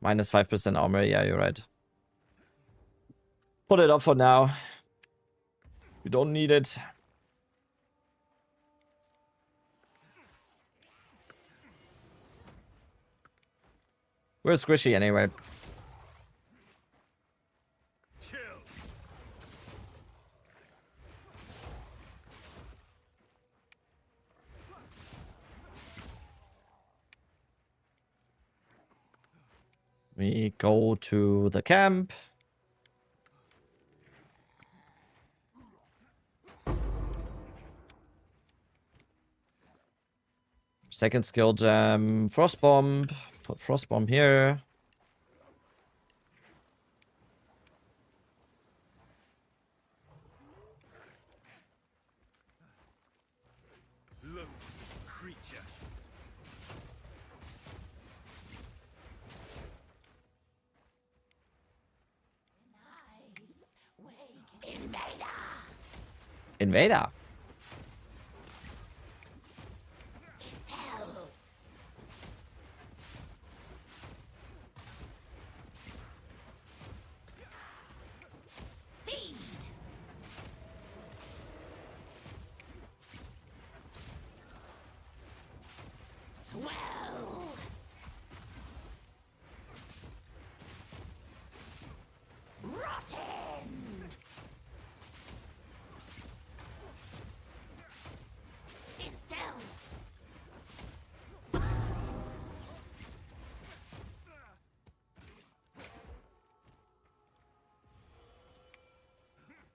Minus 5% armor. Yeah, you're right. Put it up for now. We don't need it. We're squishy anyway. We go to the camp. Second skill gem, Frost Bomb. Put Frost Bomb here. Creature. Invader.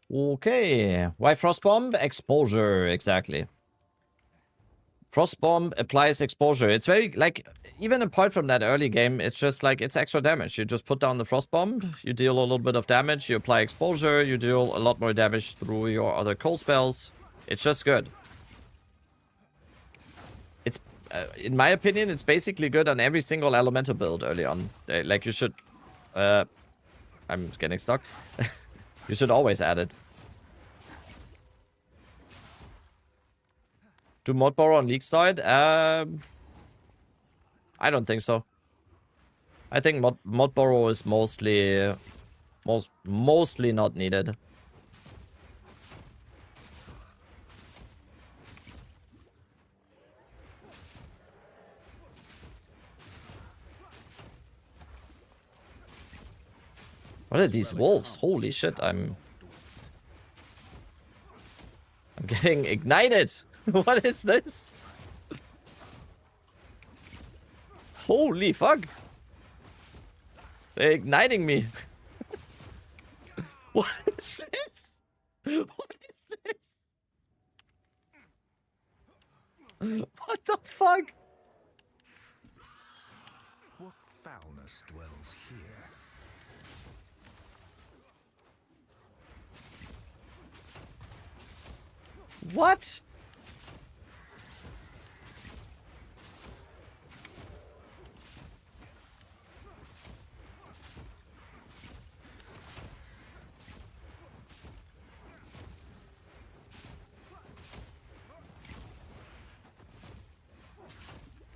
Okay, why Frost Bomb? Exposure, exactly. Frost Bomb applies exposure. It's very, like, even apart from that early game, it's just like, it's extra damage. You just put down the Frost Bomb, you deal a little bit of damage, you apply exposure, you deal a lot more damage through your other cold spells. It's just good. It's, in my opinion, it's basically good on every single elemental build early on. Like, you should, I'm getting stuck. You should always add it. Do Mod Borrow on League Start? I don't think so. I think Mod Borrow is mostly not needed. What are these wolves? Holy shit, I'm getting ignited. What is this? Holy fuck. They're igniting me. What is this? What is this? What the fuck? What foulness dwells here? What?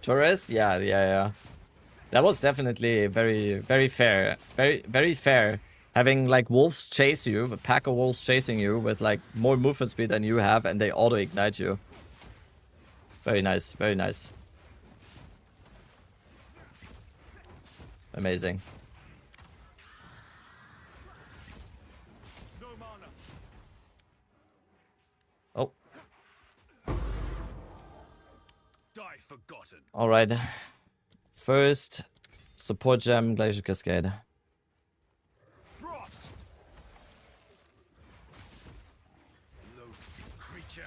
Tourist? Yeah. That was definitely very fair. Very fair. Having like wolves chase you, a pack of wolves chasing you with like more movement speed than you have, and they auto ignite you. Very nice, very nice. Amazing. Oh. Die forgotten. All right. First, support gem, Glacier Cascade. Frost. Loathsome creature.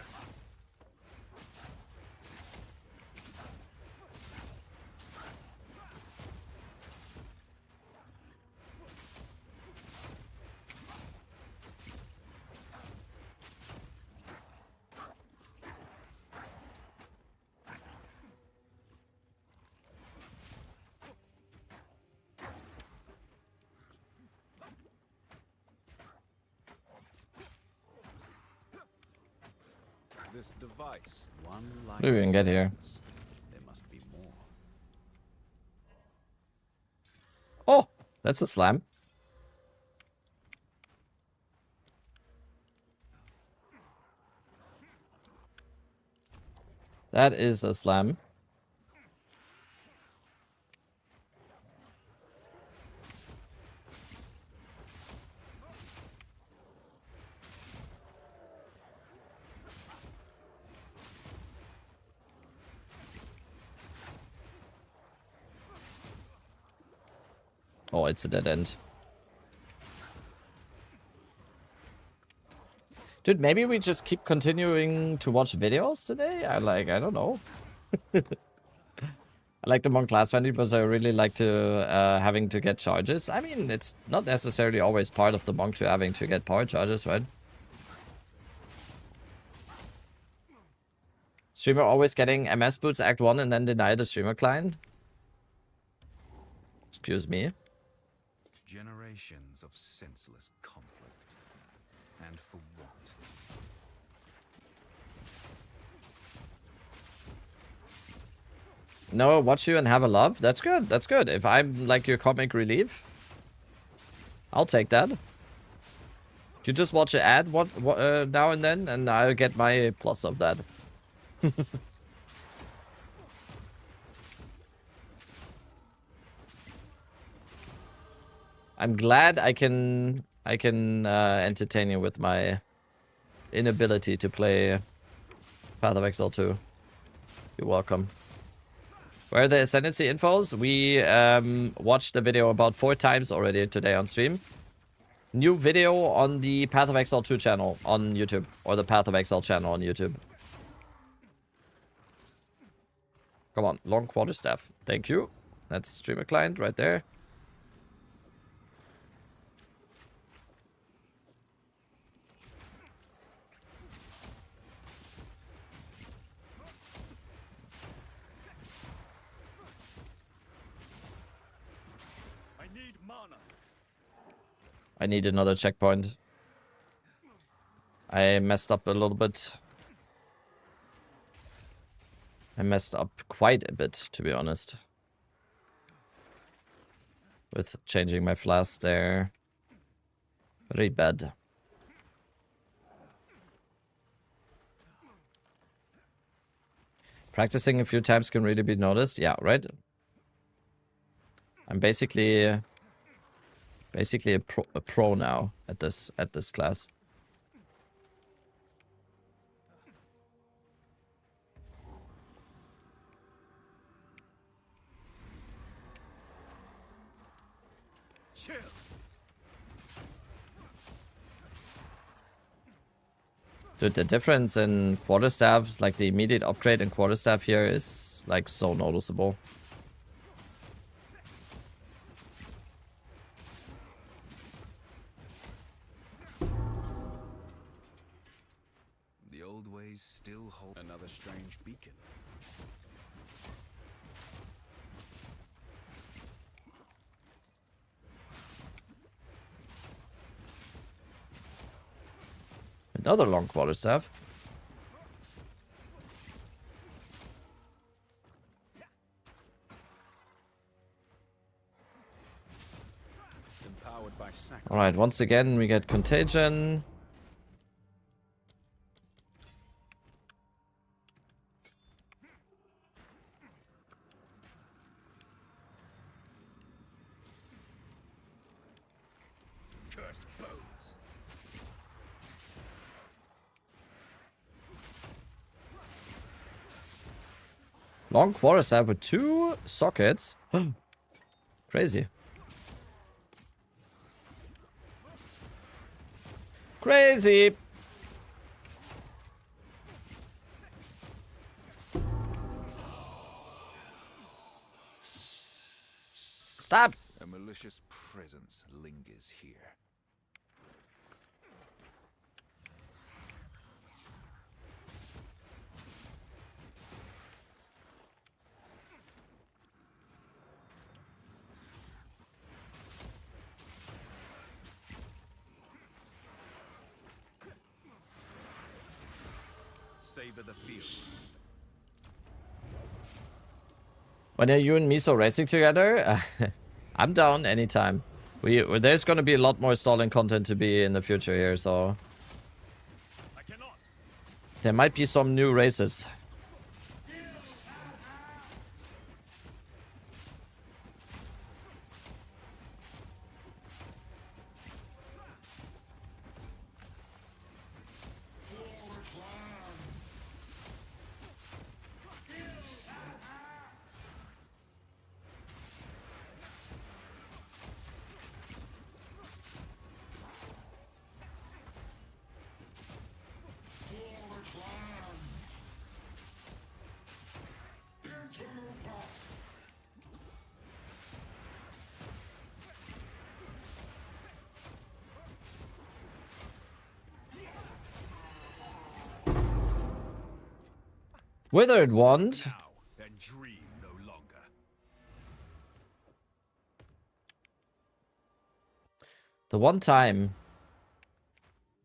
This device, one life. What do we even get here? There must be more. Oh, that's a slam. That is a slam. Oh, it's a dead end. Dude, maybe we just keep continuing to watch videos today? I don't know. I like the Monk class friendly because I really like to having to get charges. I mean, it's not necessarily always part of the Monk to having to get power charges, right? Streamer always getting MS boots Act 1 and then deny the streamer client? Excuse me. Generations of senseless conflict. And for what? No, watch you and have a love. That's good. That's good. If I'm like your comic relief, I'll take that. You just watch an ad now and then, and I'll get my plus of that. I'm glad I can entertain you with my inability to play Path of Exile 2. You're welcome. Where are the Ascendancy infos? We watched the video about 4 times already today on stream. New video on the Path of Exile 2 channel on YouTube. Or the Path of Exile channel on YouTube. Come on, long quarterstaff. Thank you. That's streamer client right there. I need another checkpoint. I messed up a little bit. I messed up quite a bit, to be honest. With changing my flask there. Very bad. Practicing a few times can really be noticed. Yeah, right? I'm basically a pro now at this class. Chill. Dude, the difference in quarterstaffs, like the immediate upgrade in quarterstaff here is like so noticeable. The old ways still hold another strange beacon. Another long quarterstaff. Empowered by sacrifice. Alright, once again, we get Contagion. Cursed bones. Long quarterstaff with 2 sockets. Crazy. Crazy. Stop. A malicious presence lingers here. Savor the field. When are you and Miso racing together? I'm down anytime. There's gonna be a lot more stalling content to be in the future here, so there might be some new races. Withered Wand. Now, and dream no longer. The one time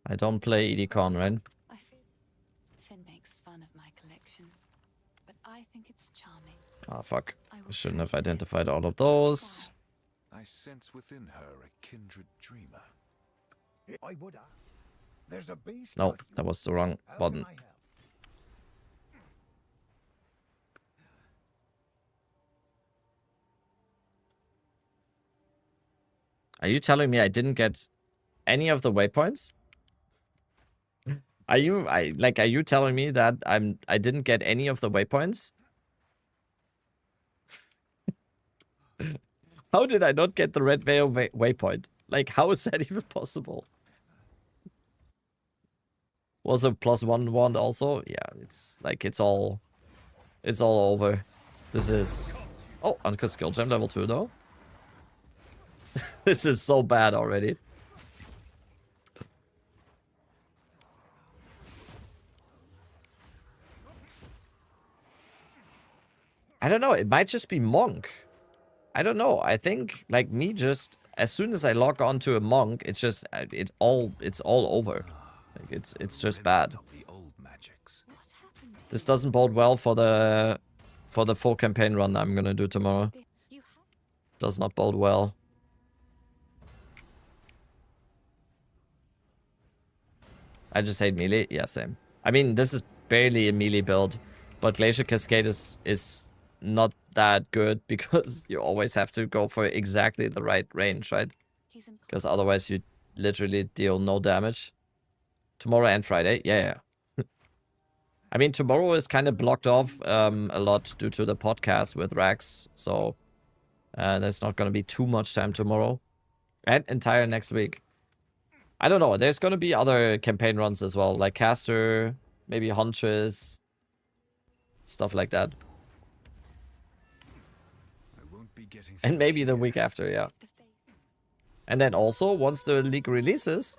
I don't play EDCon, right? I feel Finn makes fun of my collection, but I think it's charming. Oh, fuck. I I will shouldn't have treasure it. identified all of those. I sense within her a kindred dreamer. I would. There's a beast. No, that was the wrong button. Are you telling me I didn't get any of the waypoints? Are you telling me that I didn't get any of the waypoints? How did I not get the red veil waypoint? Like, how is that even possible? Was a +1 wand also? Yeah, it's like it's all over. This is uncut skill gem level 2 though. This is so bad already. I don't know, it might just be monk. I don't know. I think like me just as soon as I log on to a monk, it's just it's all over. Like it's just bad. This doesn't bode well for the full campaign run I'm gonna do tomorrow. Does not bode well. I just hate melee. Yeah, same. I mean, this is barely a melee build, but Glacier Cascade is not that good because you always have to go for exactly the right range, right? Because otherwise you literally deal no damage. Tomorrow and Friday, yeah. I mean, tomorrow is kind of blocked off a lot due to the podcast with Rax, so there's not going to be too much time tomorrow. And entire next week. I don't know, there's going to be other campaign runs as well, like Caster, maybe Huntress, stuff like that. And maybe the week after, yeah. And then also, once the league releases...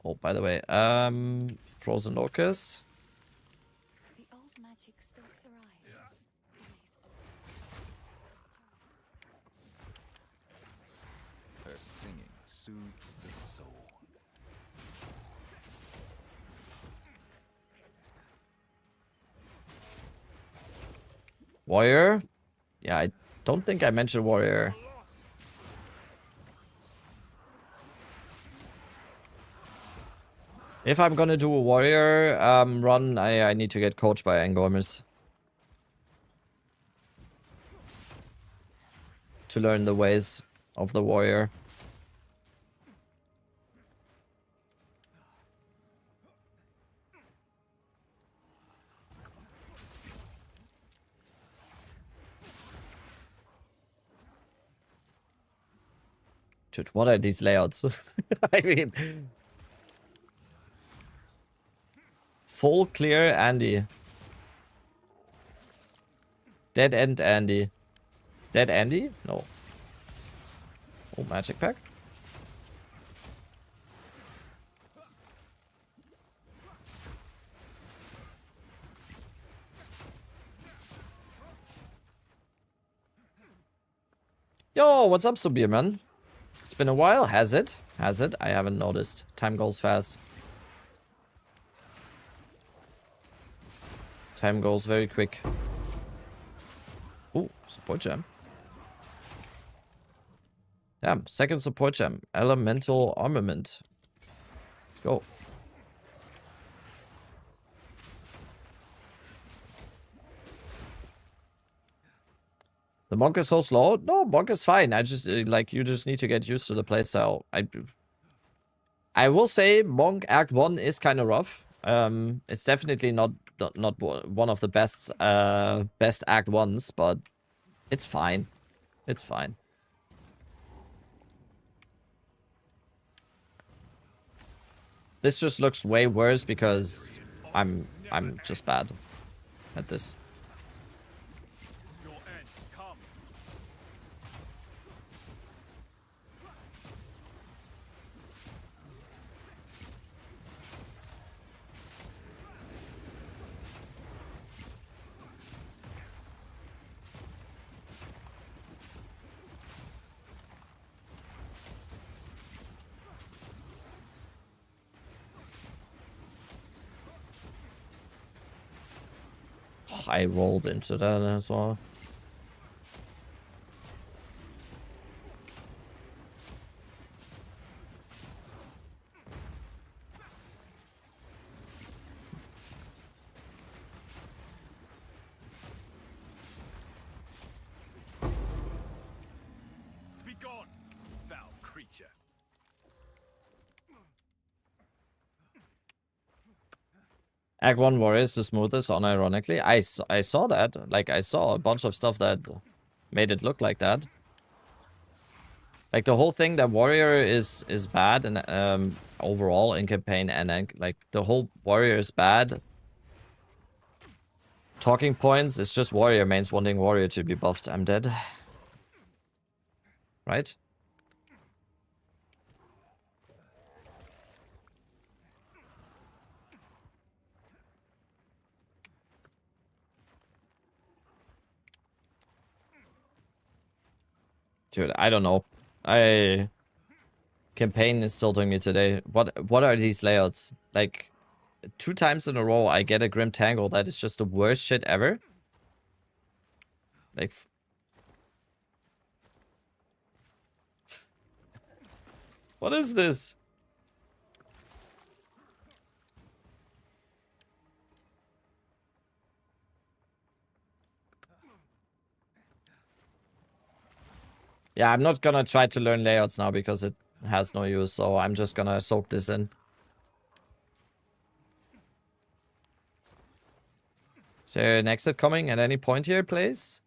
Oh, by the way, Frozen Locust. The old magic still thrives. Her singing soothes the soul. Warrior? Yeah, I don't think I mentioned Warrior. If I'm gonna do a warrior run, I need to get coached by Angormis. To learn the ways of the warrior. Dude, what are these layouts? I mean... Full clear Andy. Dead end Andy. Dead Andy? No. Oh, magic pack? Yo, what's up, Subir, man? It's been a while, has it? Has it? I haven't noticed. Time goes fast. Time goes very quick. Ooh, support gem. Damn, second support gem. Elemental armament. Let's go. The monk is so slow. No, monk is fine. I just like you just need to get used to the playstyle. I will say monk act 1 is kind of rough. It's definitely not one of the best best act 1s, but it's fine. It's fine. This just looks way worse because I'm just bad at this. I rolled into that as well. Be gone, foul creature. Act 1 warrior is the smoothest, unironically. I saw that. Like, I saw a bunch of stuff that made it look like that. Like, the whole thing that warrior is bad and overall in campaign, and then, like, the whole warrior is bad. Talking points, it's just warrior mains wanting warrior to be buffed. I'm dead. Right? Dude, I don't know. Campaign is still doing me today. What are these layouts? Like, 2 times in a row I get a Grim Tangle that is just the worst shit ever. Like... What is this? Yeah, I'm not gonna try to learn layouts now because it has no use, so I'm just gonna soak this in. Is there an exit coming at any point here, please?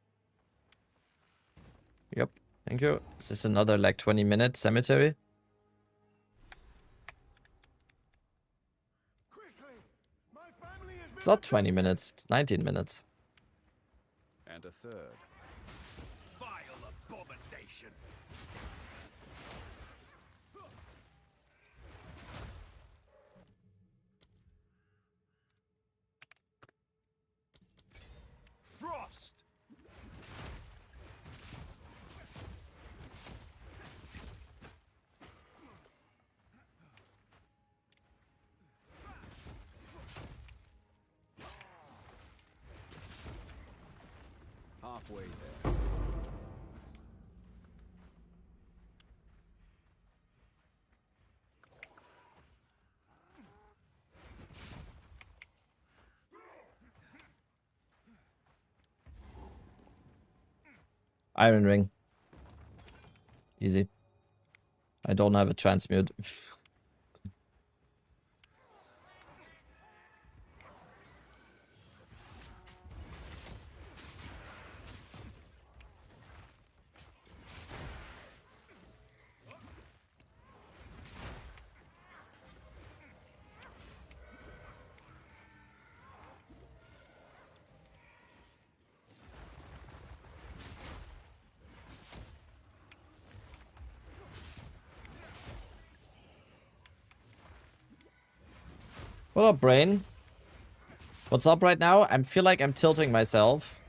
Yep, thank you. Is this another like 20-minute cemetery? It's not 20 minutes, it's 19 minutes. And a third. Vile abomination. Frost. Halfway there. Iron Ring. Easy. I don't have a transmute. What up, brain? What's up right now? I feel like I'm tilting myself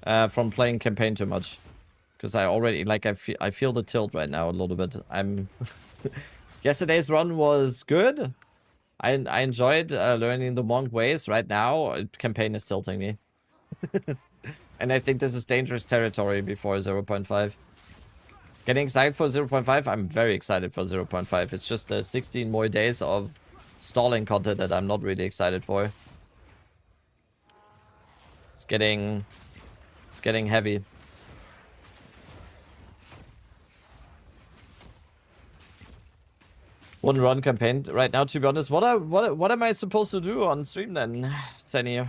from playing campaign too much. Because I already, like, I feel the tilt right now a little bit. I'm... Yesterday's run was good. I enjoyed learning the monk ways. Right now, campaign is tilting me. And I think this is dangerous territory before 0.5. Getting excited for 0.5? I'm very excited for 0.5. It's just the 16 more days of stalling content that I'm not really excited for. It's getting heavy. One run campaign right now, to be honest. What am I supposed to do on stream then, Senny?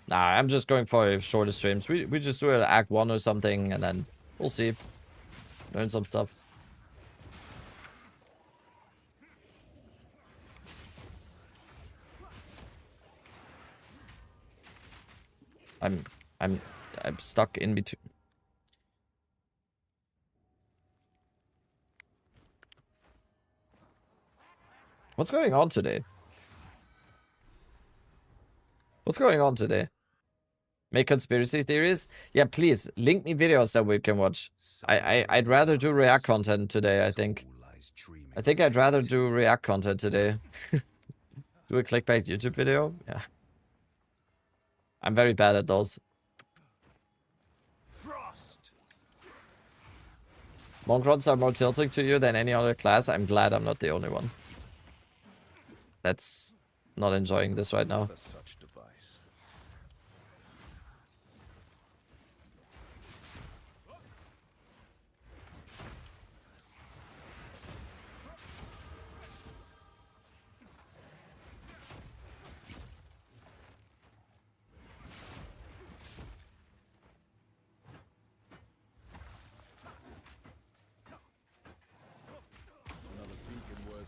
Nah, I'm just going for shorter streams. We just do an Act 1 or something, and then we'll see. Learn some stuff. I'm stuck in between. What's going on today? What's going on today? Make conspiracy theories? Yeah, please link me videos that we can watch. I'd rather do React content today, I think. I think I'd rather do React content today. Do a clickbait YouTube video? Yeah. I'm very bad at those. Monk runs are more tilting to you than any other class. I'm glad I'm not the only one that's not enjoying this right now.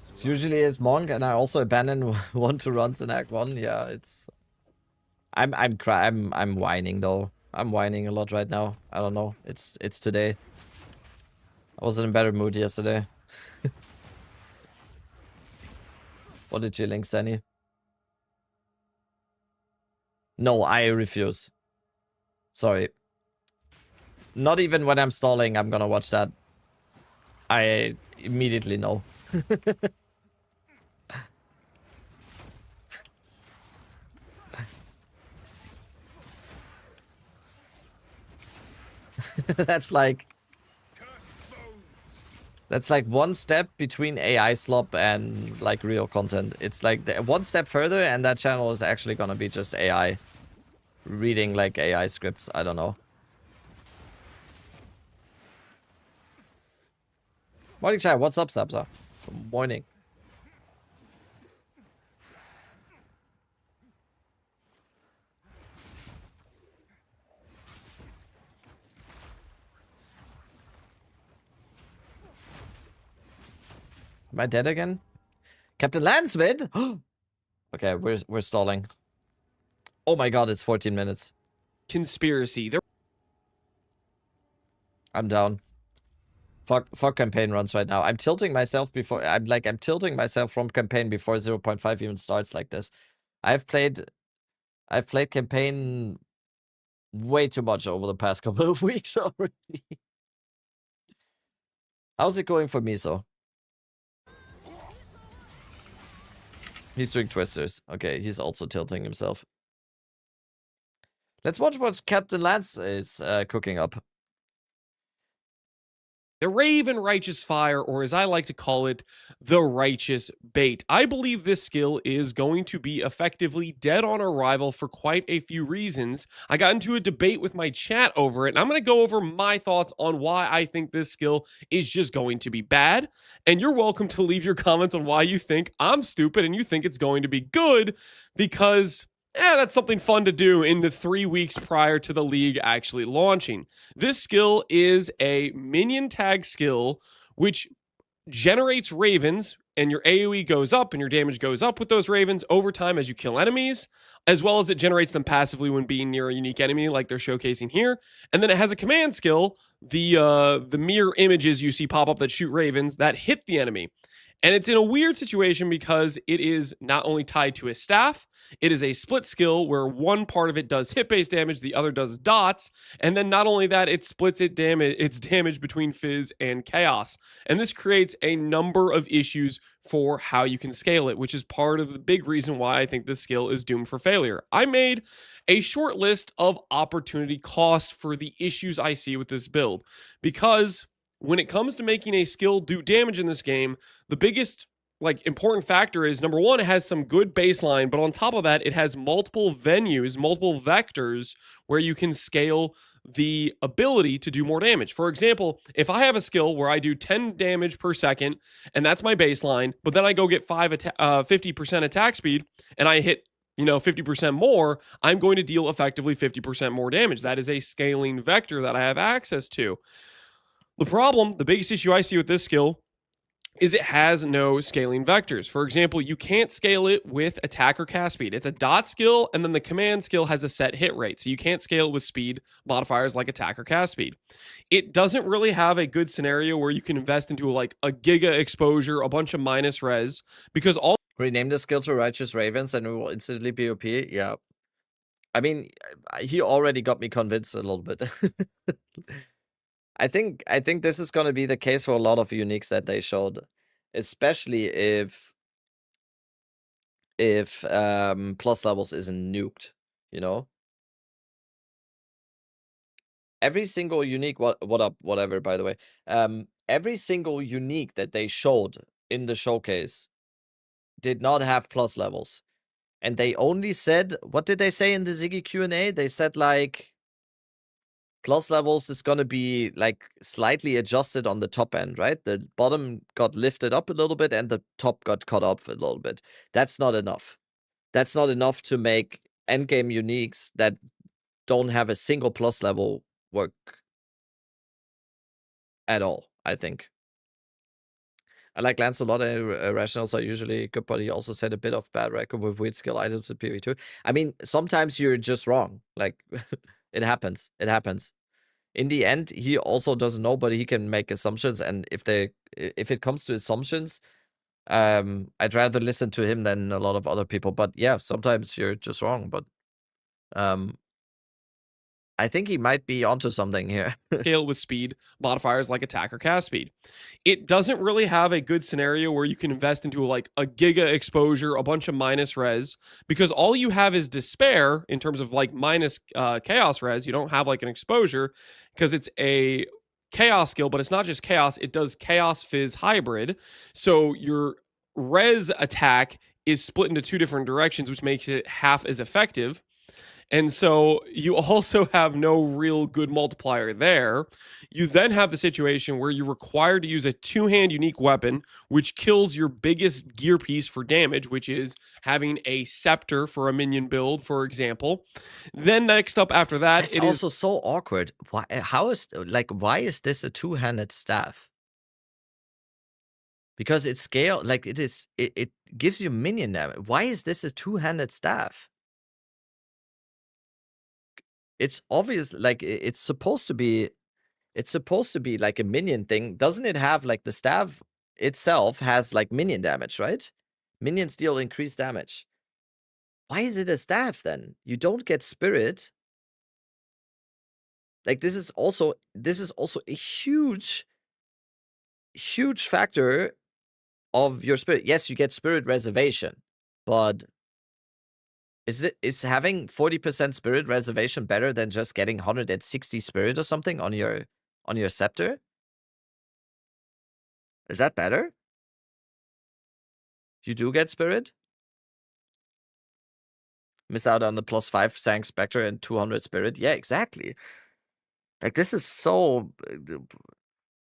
It's usually is Monk, and I also abandon 1-2 runs in Act 1. Yeah, it's... I'm whining though. I'm whining a lot right now. I don't know. It's today. I was in a better mood yesterday. What did you link, Sandy? No, I refuse. Sorry. Not even when I'm stalling, I'm gonna watch that. I immediately know. That's like one step between AI slop and like real content. It's like one step further and that channel is actually gonna be just AI. Reading like AI scripts, I don't know. Morning chat, what's up, Sabza? Good morning. Am I dead again? Captain Lansvid? Okay, we're stalling. Oh my god, it's 14 minutes. Conspiracy. I'm down. Fuck campaign runs right now. I'm tilting myself before... I'm tilting myself from campaign before 0.5 even starts like this. I've played campaign way too much over the past couple of weeks already. How's it going for Miso? He's doing twisters. Okay, he's also tilting himself. Let's watch what Captain Lance is cooking up. the Raven Righteous Fire, or as I like to call it, the Righteous Bait. I believe this skill is going to be effectively dead on arrival for quite a few reasons. I got into a debate with my chat over it, and I'm going to go over my thoughts on why I think this skill is just going to be bad. And you're welcome to leave your comments on why you think I'm stupid and you think it's going to be good, because that's something fun to do in the 3 weeks prior to the league actually launching. This skill is a minion tag skill, which generates ravens, and your AoE goes up and your damage goes up with those ravens over time as you kill enemies, as well as it generates them passively when being near a unique enemy like they're showcasing here. And then it has a command skill, the mirror images you see pop up that shoot ravens that hit the enemy. And it's in a weird situation because it is not only tied to a staff, it is a split skill where one part of it does hit-based damage, the other does dots, and then not only that, it splits its damage between Fizz and Chaos. And this creates a number of issues for how you can scale it, which is part of the big reason why I think this skill is doomed for failure. I made a short list of opportunity cost for the issues I see with this build, because when it comes to making a skill do damage in this game, the biggest important factor is, number one, it has some good baseline, but on top of that, it has multiple venues, multiple vectors where you can scale the ability to do more damage. For example, if I have a skill where I do 10 damage per second, and that's my baseline, but then I go get 50% attack speed, and I hit 50% more, I'm going to deal effectively 50% more damage. That is a scaling vector that I have access to. The biggest issue I see with this skill is it has no scaling vectors. For example, you can't scale it with attack or cast speed. It's a dot skill, and then the command skill has a set hit rate, so you can't scale it with speed modifiers like attack or cast speed. It doesn't really have a good scenario where you can invest into a giga exposure, a bunch of minus res, because all... Rename the skill to Righteous Ravens and it will instantly be OP. Yeah. I mean, he already got me convinced a little bit. I think this is going to be the case for a lot of uniques that they showed, especially if plus levels isn't nuked, Every single unique, whatever, by the way. Every single unique that they showed in the showcase did not have plus levels. And they only said, what did they say in the Ziggy Q&A? They said plus levels is going to be slightly adjusted on the top end, right? The bottom got lifted up a little bit and the top got cut off a little bit. That's not enough. That's not enough to make endgame uniques that don't have a single plus level work at all, I think. I like Lance a lot, and rationals are usually good, but he also said a bit of bad record with weird skill items in PvE2. I mean, sometimes you're just wrong. It happens. It happens. In the end, he also doesn't know, but he can make assumptions, and if it comes to assumptions, I'd rather listen to him than a lot of other people. But yeah, sometimes you're just wrong, but I think he might be onto something here. Scale with speed modifiers like attack or cast speed. It doesn't really have a good scenario where you can invest into a giga exposure, a bunch of minus res, because all you have is despair in terms of minus chaos res. You don't have an exposure because it's a chaos skill, but it's not just chaos. It does chaos fizz hybrid. So your res attack is split into two different directions, which makes it half as effective. And so you also have no real good multiplier there. You then have the situation where you're required to use a two-hand unique weapon, which kills your biggest gear piece for damage, which is having a scepter for a minion build, for example. Then next up after that, it's also so awkward. Why is this a two-handed staff? Because it's scale, it gives you minion damage. Why is this a two-handed staff? It's obvious, it's supposed to be like a minion thing. Doesn't it have the staff itself has minion damage, right? Minions deal increased damage. Why is it a staff then? You don't get spirit. This is also a huge factor of your spirit. Yes, you get spirit reservation, but is having 40% spirit reservation better than just getting 160 spirit or something on your scepter? Is that better? You do get spirit? Miss out on the +5 Sang Spectre and 200 spirit. Yeah, exactly. Like, this is so...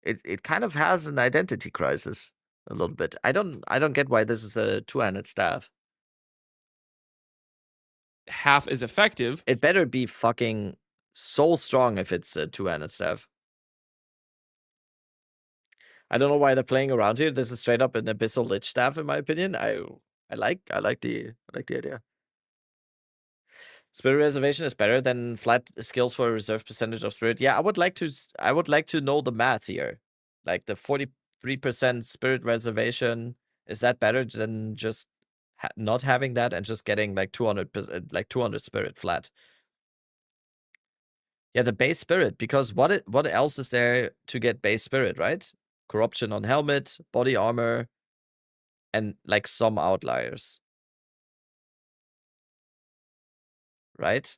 It kind of has an identity crisis a little bit. I don't get why this is a two-handed staff. Half as effective. It better be fucking so strong if it's a two-handed staff. I don't know why they're playing around here. This is straight up an Abyssal Lich staff, in my opinion. I like the idea. Spirit reservation is better than flat skills for a reserve percentage of spirit. Yeah, I would like to know the math here. Like the 43% spirit reservation, is that better than just not having that and just getting like 200 spirit flat? Yeah, the base spirit, because what else is there to get base spirit, right? Corruption on helmet, body armor, and like some outliers. Right?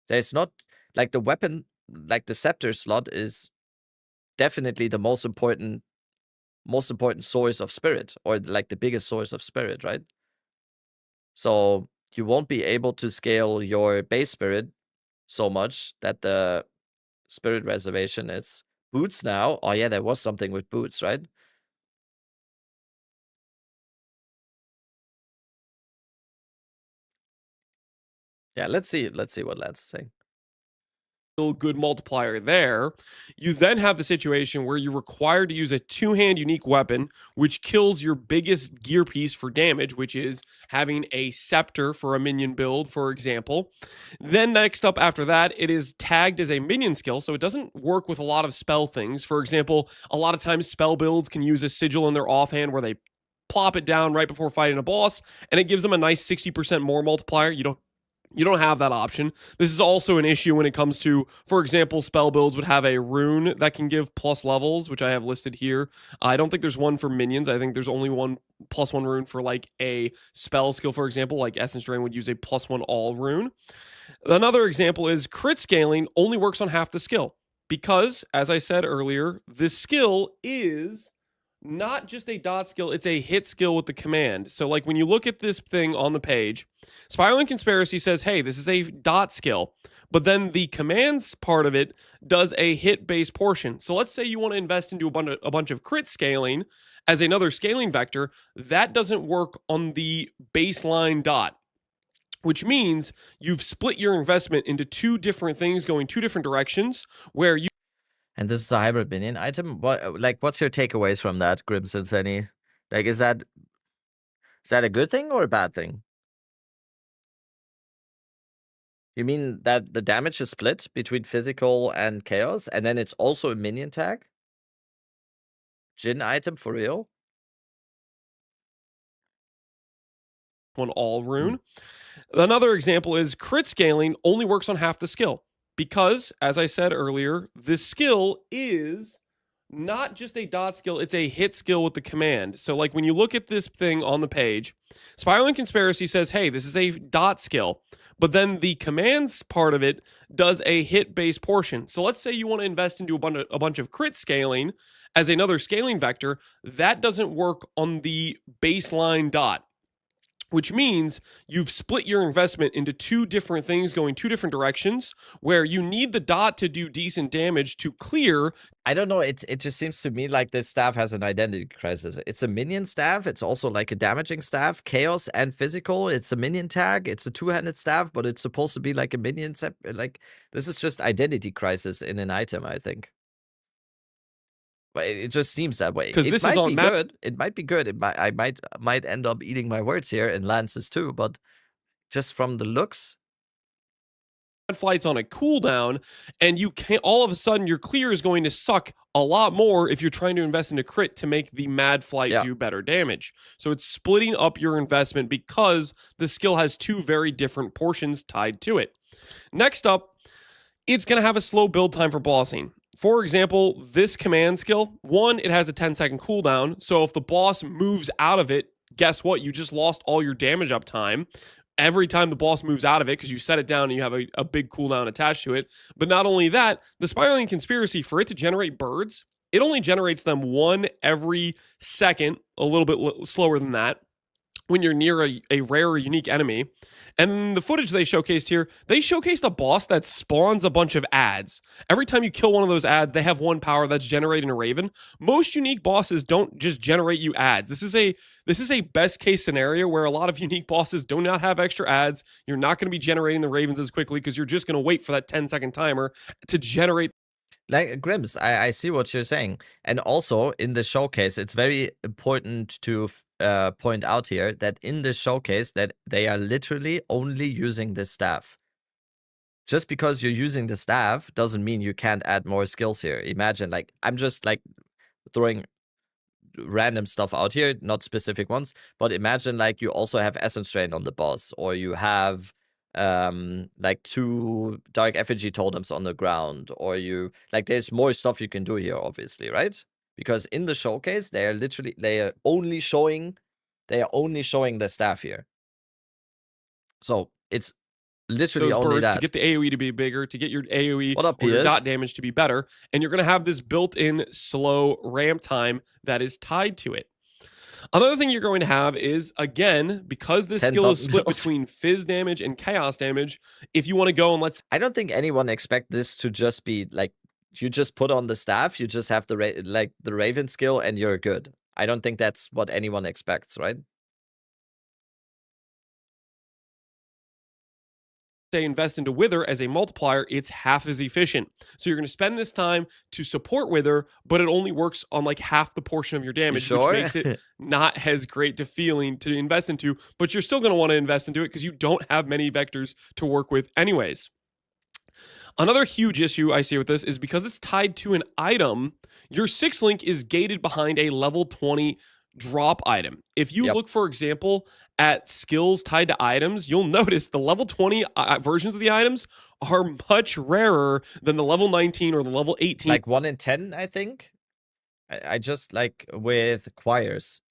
There's not like the weapon, like the scepter slot is definitely the most important source of spirit, or like the biggest source of spirit, right? So you won't be able to scale your base spirit so much that the spirit reservation is boots now. Oh yeah, there was something with boots, right? Yeah, let's see what Lance is saying. Good multiplier there. You then have the situation where you're required to use a two-hand unique weapon, which kills your biggest gear piece for damage, which is having a scepter for a minion build, for example. Then next up after that, it is tagged as a minion skill, so it doesn't work with a lot of spell things. For example, a lot of times spell builds can use a sigil in their offhand where they plop it down right before fighting a boss, and it gives them a nice 60% more multiplier. You don't have that option. This is also an issue when it comes to, for example, spell builds would have a rune that can give plus levels, which I have listed here. I don't think there's one for minions. I think there's only one +1 rune for like a spell skill, for example, like Essence Drain would use a +1 all rune. Another example is crit scaling only works on half the skill because, as I said earlier, this skill is not just a dot skill, it's a hit skill with the command. So like when you look at this thing on the page, Spiraling Conspiracy says, hey, this is a dot skill, but then the commands part of it does a hit-based portion. So let's say you want to invest into a bunch of crit scaling as another scaling vector. That doesn't work on the baseline dot, which means you've split your investment into two different things going two different directions where you... And this is a hybrid minion item. What's your takeaways from that, Grimson Senny? Like, is that a good thing or a bad thing? You mean that the damage is split between physical and chaos, and then it's also a minion tag? Jin item for real? One all rune. Another example is crit scaling only works on half the skill. Because, as I said earlier, this skill is not just a dot skill, it's a hit skill with the command. So like when you look at this thing on the page, Spiraling Conspiracy says, hey, this is a dot skill, but then the commands part of it does a hit-based portion. So let's say you want to invest into a bunch of crit scaling as another scaling vector. That doesn't work on the baseline dot, which means you've split your investment into two different things going two different directions where you need the dot to do decent damage to clear. I don't know. It just seems to me like this staff has an identity crisis. It's a minion staff. It's also like a damaging staff, chaos and physical. It's a minion tag. It's a two-handed staff, but it's supposed to be like a minion set. Like, this is just identity crisis in an item, I think. It just seems that way. Because this is on good. It might be good. I might end up eating my words here, and Lance's too. But just from the looks, flight's on a cooldown, and you can't. All of a sudden, your clear is going to suck a lot more if you're trying to invest in a crit to make the mad flight do better damage. So it's splitting up your investment because the skill has two very different portions tied to it. Next up, it's going to have a slow build time for bossing. For example, this command skill, one, it has a 10-second cooldown. So if the boss moves out of it, guess what? You just lost all your damage up time every time the boss moves out of it because you set it down and you have a big cooldown attached to it. But not only that, the Spiraling Conspiracy, for it to generate birds, it only generates them one every second, a little bit slower than that, when you're near a rare or unique enemy. And then the footage they showcased here, they showcased a boss that spawns a bunch of ads. Every time you kill one of those ads, they have one power that's generating a raven. Most unique bosses don't just generate you ads. This is a best case scenario where a lot of unique bosses do not have extra ads. You're not going to be generating the ravens as quickly because you're just going to wait for that 10-second timer to generate. Like, Grims, I see what you're saying. And also, in the showcase, it's very important to point out here that in the showcase that they are literally only using the staff. Just because you're using the staff doesn't mean you can't add more skills here. Imagine, like, I'm just, like, throwing random stuff out here, not specific ones, but imagine, like, you also have Essence Drain on the boss, or you have like 2 Dark Effigy totems on the ground, or you like there's more stuff you can do here, obviously, right? Because in the showcase they are only showing the staff here. So it's literally those only birds that to get the AoE to be bigger, to get your AoE What up, or your PS? dot damage to be better, and you're going to have this built-in slow ramp time that is tied to it. Another thing you're going to have is, again, because this skill is split between fizz damage and chaos damage, if you want to go and I don't think anyone expect this to just be like, you just put on the staff, you just have the Raven skill and you're good. I don't think that's what anyone expects, right? Say invest into Wither as a multiplier, it's half as efficient. So you're going to spend this time to support Wither, but it only works on like half the portion of your damage, which makes it not as great to feeling to invest into, but you're still going to want to invest into it because you don't have many vectors to work with anyways. Another huge issue I see with this is because it's tied to an item, your 6 link is gated behind a level 20 drop item. If you look, for example, at skills tied to items, you'll notice the level 20 versions of the items are much rarer than the level 19 or the level 18. Like 1 in 10, I think. I just like with choirs.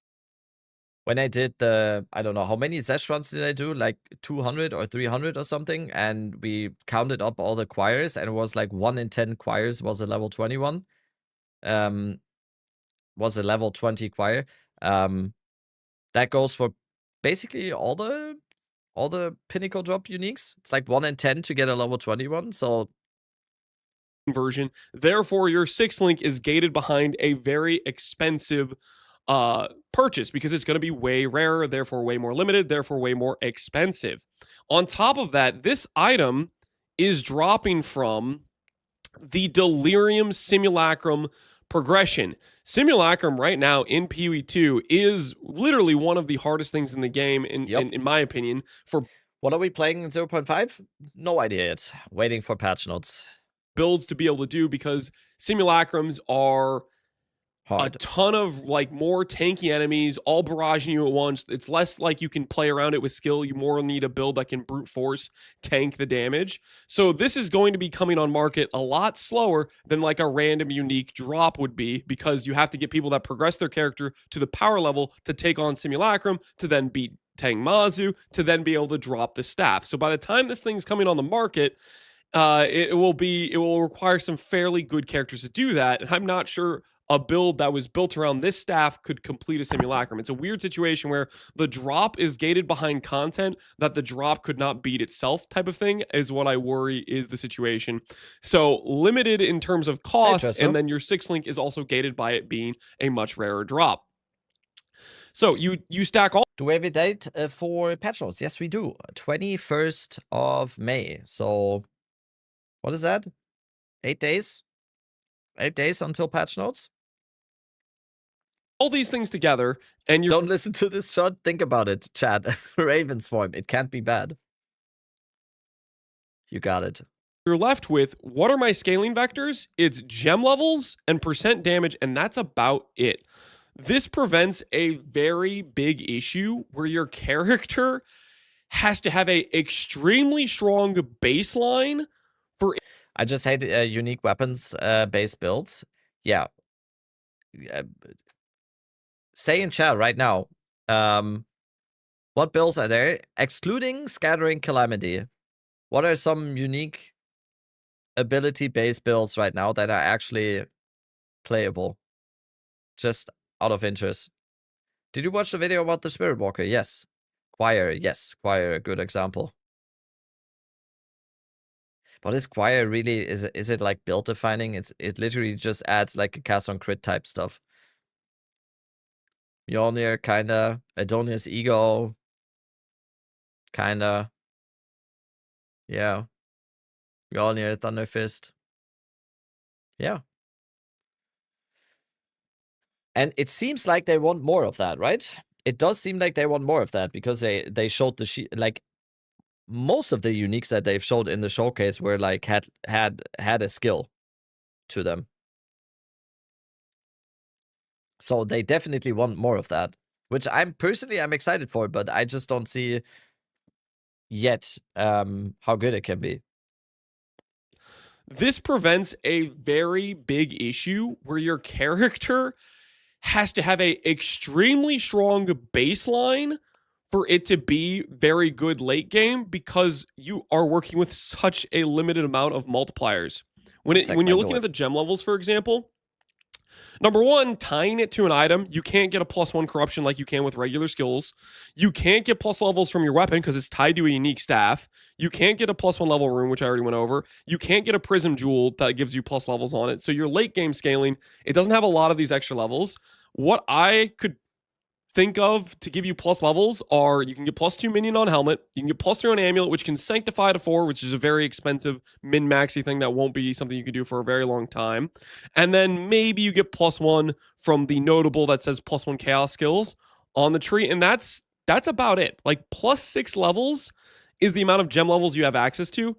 When I did I don't know, how many Zesh runs did I do? Like 200 or 300 or something. And we counted up all the choirs and it was like 1 in 10 choirs was a level 21. Was a level 20 choir. That goes for basically all the pinnacle drop uniques. It's like 1 in 10 to get a level 21. So version. Therefore, your 6 link is gated behind a very expensive purchase because it's going to be way rarer, therefore way more limited, therefore way more expensive. On top of that, this item is dropping from the Delirium Simulacrum progression. Simulacrum right now in PoE2 is literally one of the hardest things in the game, in my opinion. For what are we playing in 0.5? No idea yet. Waiting for patch notes. Builds to be able to do, because simulacrums are hard. A ton of like more tanky enemies all barraging you at once. It's less like you can play around it with skill. You more need a build that can brute force tank the damage. So this is going to be coming on market a lot slower than like a random unique drop would be, because you have to get people that progress their character to the power level to take on Simulacrum, to then beat Tang Mazu, to then be able to drop the staff. So by the time this thing's coming on the market, it will require some fairly good characters to do that. And I'm not sure a build that was built around this staff could complete a simulacrum. It's a weird situation where the drop is gated behind content that the drop could not beat itself, type of thing is what I worry is the situation. So limited in terms of cost, and then your 6 link is also gated by it being a much rarer drop. So you stack all. Do we have a date for patch notes? Yes, we do. 21st of May. So what is that? 8 days? 8 days until patch notes? All these things together, and you don't listen to this shot. Think about it, Chad. Raven's form. It can't be bad. You got it. You're left with, what are my scaling vectors? It's gem levels and % damage, and that's about it. This prevents a very big issue where your character has to have a extremely strong baseline for. I just hate unique weapons based builds. Yeah. Say in chat right now. What builds are there? Excluding Scattering Calamity. What are some unique ability based builds right now that are actually playable. Just out of interest. Did you watch the video about the Spirit Walker? Yes. Choir, yes. Choir, a good example. But is Choir really, is it like build defining? It literally just adds like a cast on crit type stuff. Mjolnir, kinda. Adonia's Ego. Kinda. Yeah. Mjolnir, Thunder Fist. Yeah. And it seems like they want more of that, right? It does seem like they want more of that because they showed the like most of the uniques that they've showed in the showcase were like had a skill to them. So they definitely want more of that, which I'm excited for, but I just don't see yet how good it can be. This prevents a very big issue where your character has to have a extremely strong baseline for it to be very good late game because you are working with such a limited amount of multipliers. When you're looking at the gem levels, for example, number one, tying it to an item, you can't get a +1 corruption like you can with regular skills. You can't get plus levels from your weapon because it's tied to a unique staff. You can't get a +1 level rune, which I already went over. You can't get a prism jewel that gives you plus levels on it. So your late game scaling, it doesn't have a lot of these extra levels. What I could think of to give you plus levels are you can get +2 minion on helmet, you can get +3 on amulet, which can sanctify to 4, which is a very expensive min-maxy thing that won't be something you can do for a very long time. And then maybe you get +1 from the notable that says +1 chaos skills on the tree, and that's about it. Like +6 levels is the amount of gem levels you have access to.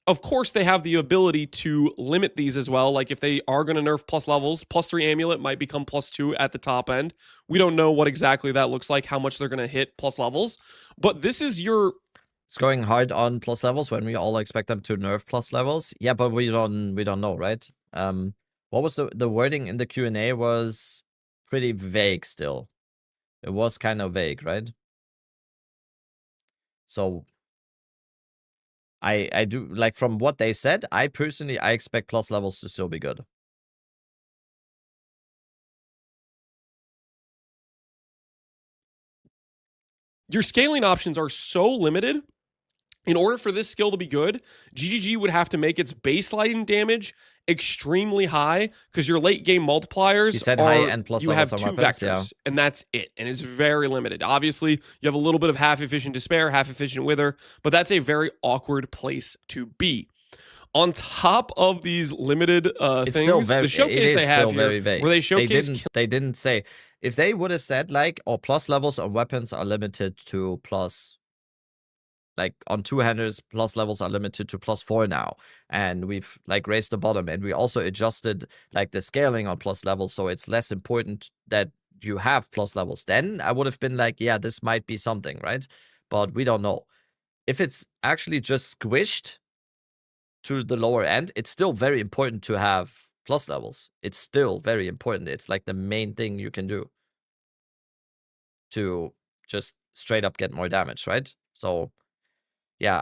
Of course, they have the ability to limit these as well. Like if they are going to nerf plus levels, +3 amulet might become +2 at the top end. We don't know what exactly that looks like, how much they're going to hit plus levels. But this is your... It's going hard on plus levels when we all expect them to nerf plus levels. Yeah, but we don't know, right? What was the wording in the Q&A was pretty vague still. It was kind of vague, right? So... I do, like, from what they said, I expect plus levels to still be good. Your scaling options are so limited. In order for this skill to be good, GGG would have to make its base lightning damage extremely high because your late game multipliers you said are, high and plus you have levels 2 on weapons, vectors, yeah. and that's it. And it's very limited. Obviously, you have a little bit of half efficient despair, half efficient wither, but that's a very awkward place to be. On top of these limited things, the showcase they have here, where they showcase... They didn't say... If they would have said, like, oh, plus levels on weapons are limited to plus... Like, on two-handers, plus levels are limited to +4 now. And we've, like, raised the bottom. And we also adjusted, like, the scaling on plus levels, so it's less important that you have plus levels. Then I would have been like, yeah, this might be something, right? But we don't know. If it's actually just squished to the lower end, it's still very important to have plus levels. It's still very important. It's, like, the main thing you can do to just straight up get more damage, right? So... yeah,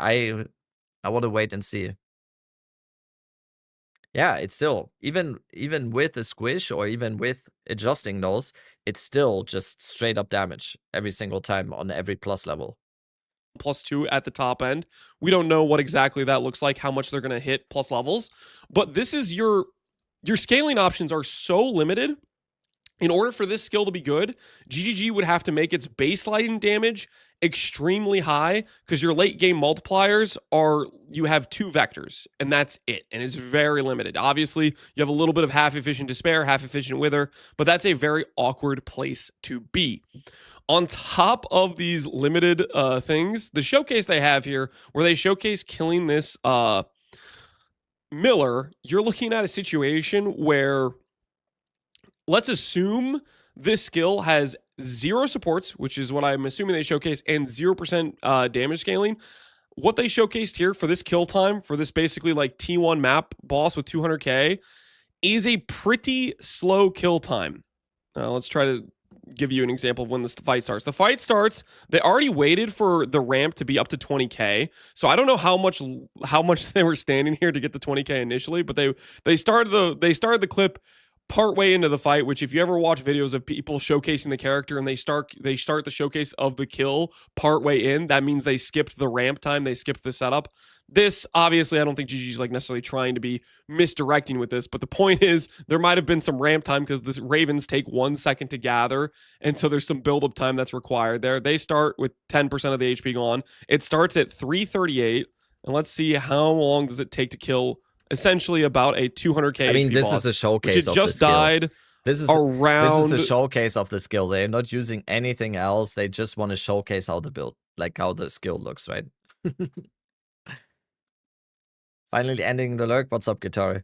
I want to wait and see. Yeah, it's still, even with the squish or even with adjusting those, it's still just straight up damage every single time on every plus level. +2 at the top end. We don't know what exactly that looks like, how much they're going to hit plus levels, but this is your scaling options are so limited. In order for this skill to be good, GGG would have to make its base lightning damage extremely high because your late game multipliers are, you have 2 vectors, and that's it. And it's very limited. Obviously, you have a little bit of half efficient despair, half efficient wither, but that's a very awkward place to be. On top of these limited things, the showcase they have here, where they showcase killing this Miller, you're looking at a situation where, let's assume this skill has 0 supports, which is what I'm assuming they showcase, and 0% damage scaling. What they showcased here for this kill time, for this basically like T1 map boss with 200k, is a pretty slow kill time. Let's try to give you an example of when this fight starts. The fight starts, they already waited for the ramp to be up to 20k. So I don't know how much they were standing here to get to 20k initially, but they started the clip partway into the fight, which if you ever watch videos of people showcasing the character and they start the showcase of the kill partway in, that means they skipped the ramp time, they skipped the setup. This, obviously, I don't think GG's like necessarily trying to be misdirecting with this, but the point is there might have been some ramp time because the Ravens take 1 second to gather, and so there's some build-up time that's required there. They start with 10% of the HP gone. It starts at 338, and let's see how long does it take to kill essentially about a 200k. I mean, HP this boss, is a showcase which it of just the skill. died. This is a showcase of the skill. They're not using anything else. They just want to showcase how the skill looks, right? Finally ending the lurk. What's up, Guitar?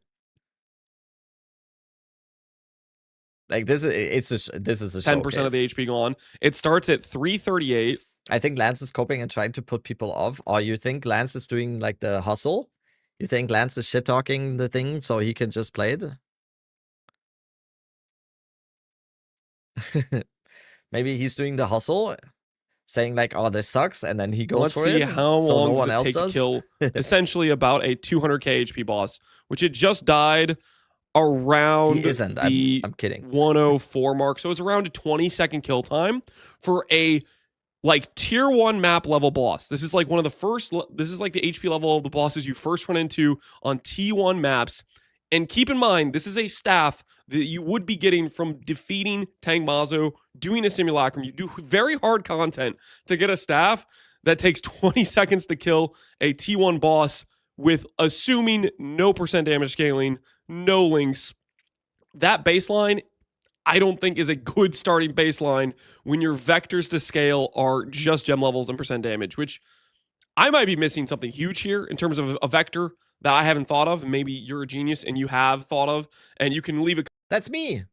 Like this is a 10% of the HP gone. It starts at 338. I think Lance is coping and trying to put people off. Or you think Lance is doing like the hustle? You think Lance is shit talking the thing so he can just play it? Maybe he's doing the hustle, saying like, "Oh, this sucks," and then he goes Let's for see it. how long does it take to kill essentially about a 200k HP boss, which it just died around He isn't. the I'm kidding. 104 mark. So it's around a 20-second kill time for a like tier 1 map level boss. This is like one of the first, this is like the HP level of the bosses you first run into on T1 maps. And keep in mind, this is a staff that you would be getting from defeating Tang Mazo, doing a simulacrum. You do very hard content to get a staff that takes 20 seconds to kill a T1 boss with assuming no % damage scaling, no links. That baseline, I don't think is a good starting baseline when your vectors to scale are just gem levels and % damage, which I might be missing something huge here in terms of a vector that I haven't thought of. Maybe you're a genius and you have thought of, and you can leave a That's me.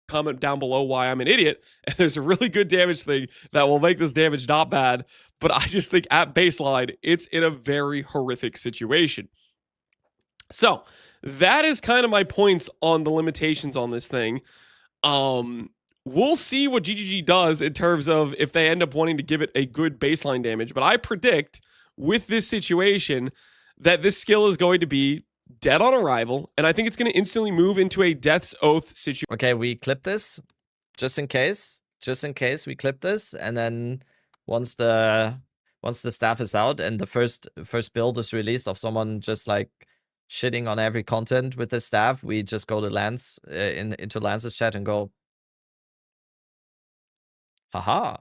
comment down below why I'm an idiot. And there's a really good damage thing that will make this damage not bad, but I just think at baseline, it's in a very horrific situation. So that is kind of my points on the limitations on this thing. We'll see what GGG does in terms of if they end up wanting to give it a good baseline damage, but I predict with this situation that this skill is going to be dead on arrival, and I think it's going to instantly move into a Death's Oath situation. Okay, we clip this just in case. Just in case we clip this, and then once the staff is out and the first build is released of someone just like shitting on every content with the staff, we just go to Lance into Lance's chat and go, haha.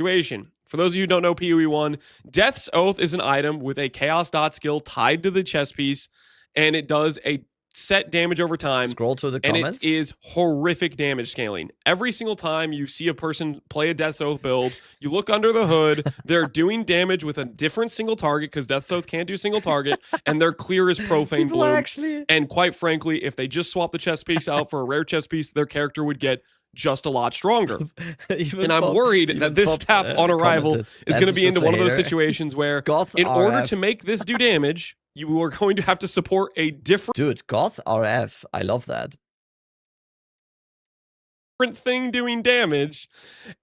Situation. For those of you who don't know PoE 1, Death's Oath is an item with a Chaos Dot skill tied to the chess piece, and it does a set damage over time. Scroll to the and comments. it is horrific damage scaling. Every single time you see a person play a Death's Oath build, you look under the hood, they're doing damage with a different single target because Death's Oath can't do single target, and they're clear as Profane Bloom. And quite frankly, if they just swap the chess piece out for a rare chess piece, their character would get just a lot stronger. And I'm worried that this staff on arrival is going to be into one of those situations where in order to make this do damage, you are going to have to support a different... Dude, Goth RF. I love that. Thing doing damage,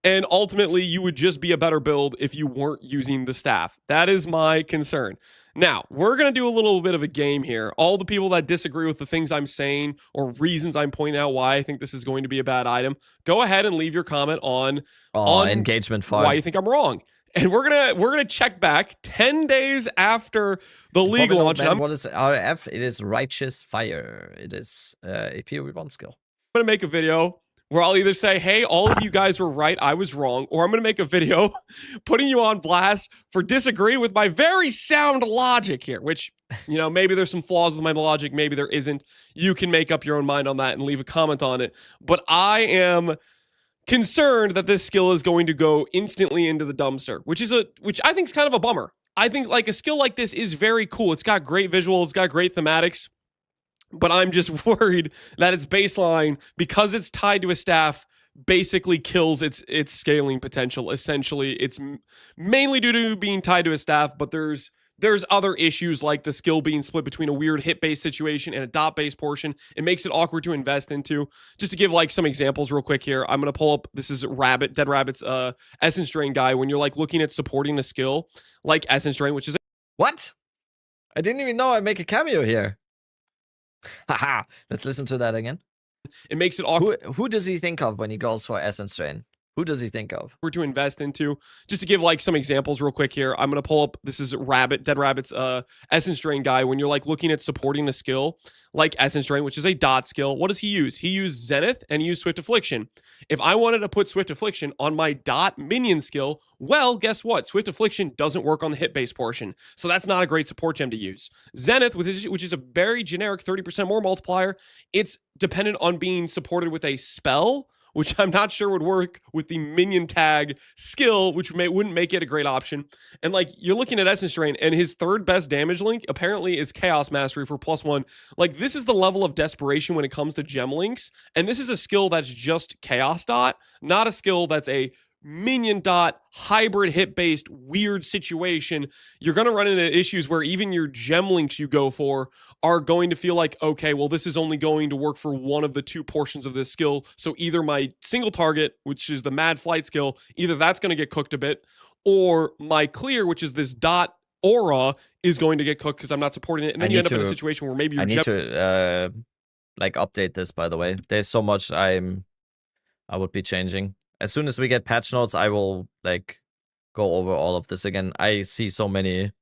and ultimately you would just be a better build if you weren't using the staff. That is my concern. Now, we're going to do a little bit of a game here. All the people that disagree with the things I'm saying or reasons I'm pointing out why I think this is going to be a bad item, go ahead and leave your comment on engagement farm. Why you think I'm wrong. And we're gonna check back 10 days after the league launch. What is RF? It is Righteous Fire. It is a PoE1 skill. I'm gonna make a video where I'll either say, hey, all of you guys were right, I was wrong, or I'm going to make a video putting you on blast for disagreeing with my very sound logic here, which, you know, maybe there's some flaws with my logic, maybe there isn't. You can make up your own mind on that and leave a comment on it. But I am concerned that this skill is going to go instantly into the dumpster, which I think is kind of a bummer. I think like a skill like this is very cool. It's got great visuals, it's got great thematics. But I'm just worried that its baseline, because it's tied to a staff, basically kills its scaling potential. Essentially, it's mainly due to being tied to a staff, but there's There's other issues like the skill being split between a weird hit-based situation and a dot-based portion. It makes it awkward to invest into. Just to give like some examples real quick here, I'm going to pull up, this is Dead Rabbit's Essence Drain guy. When you're like looking at supporting a skill like Essence Drain, which is... What? I didn't even know I make a cameo here. Haha, let's listen to that again. It makes it awkward. Who does he think of when he goes for Essence Drain? Who does he think of? To invest into. Just to give like some examples real quick here, I'm going to pull up, this is Dead Rabbit's Essence Drain guy. When you're like looking at supporting a skill like Essence Drain, which is a dot skill, what does he use? He used Zenith and he used Swift Affliction. If I wanted to put Swift Affliction on my dot minion skill, well, guess what? Swift Affliction doesn't work on the hit-based portion, so that's not a great support gem to use. Zenith, which is a very generic 30% more multiplier, it's dependent on being supported with a spell, which I'm not sure would work with the minion tag skill, which wouldn't make it a great option. And like, you're looking at Essence Drain, and his third best damage link apparently is Chaos Mastery for +1. Like, this is the level of desperation when it comes to gem links, and this is a skill that's just Chaos Dot, not a skill that's a minion dot hybrid hit based weird situation. You're going to run into issues where even your gem links you go for are going to feel like, okay, well, this is only going to work for one of the two portions of this skill. So either my single target, which is the Mad Flight skill, either that's going to get cooked a bit, or my clear, which is this dot aura, is going to get cooked because I'm not supporting it. And then you end up in a situation where maybe your I need to like update this, by the way. There's so much I would be changing. As soon as we get patch notes, I will like go over all of this again. I see so many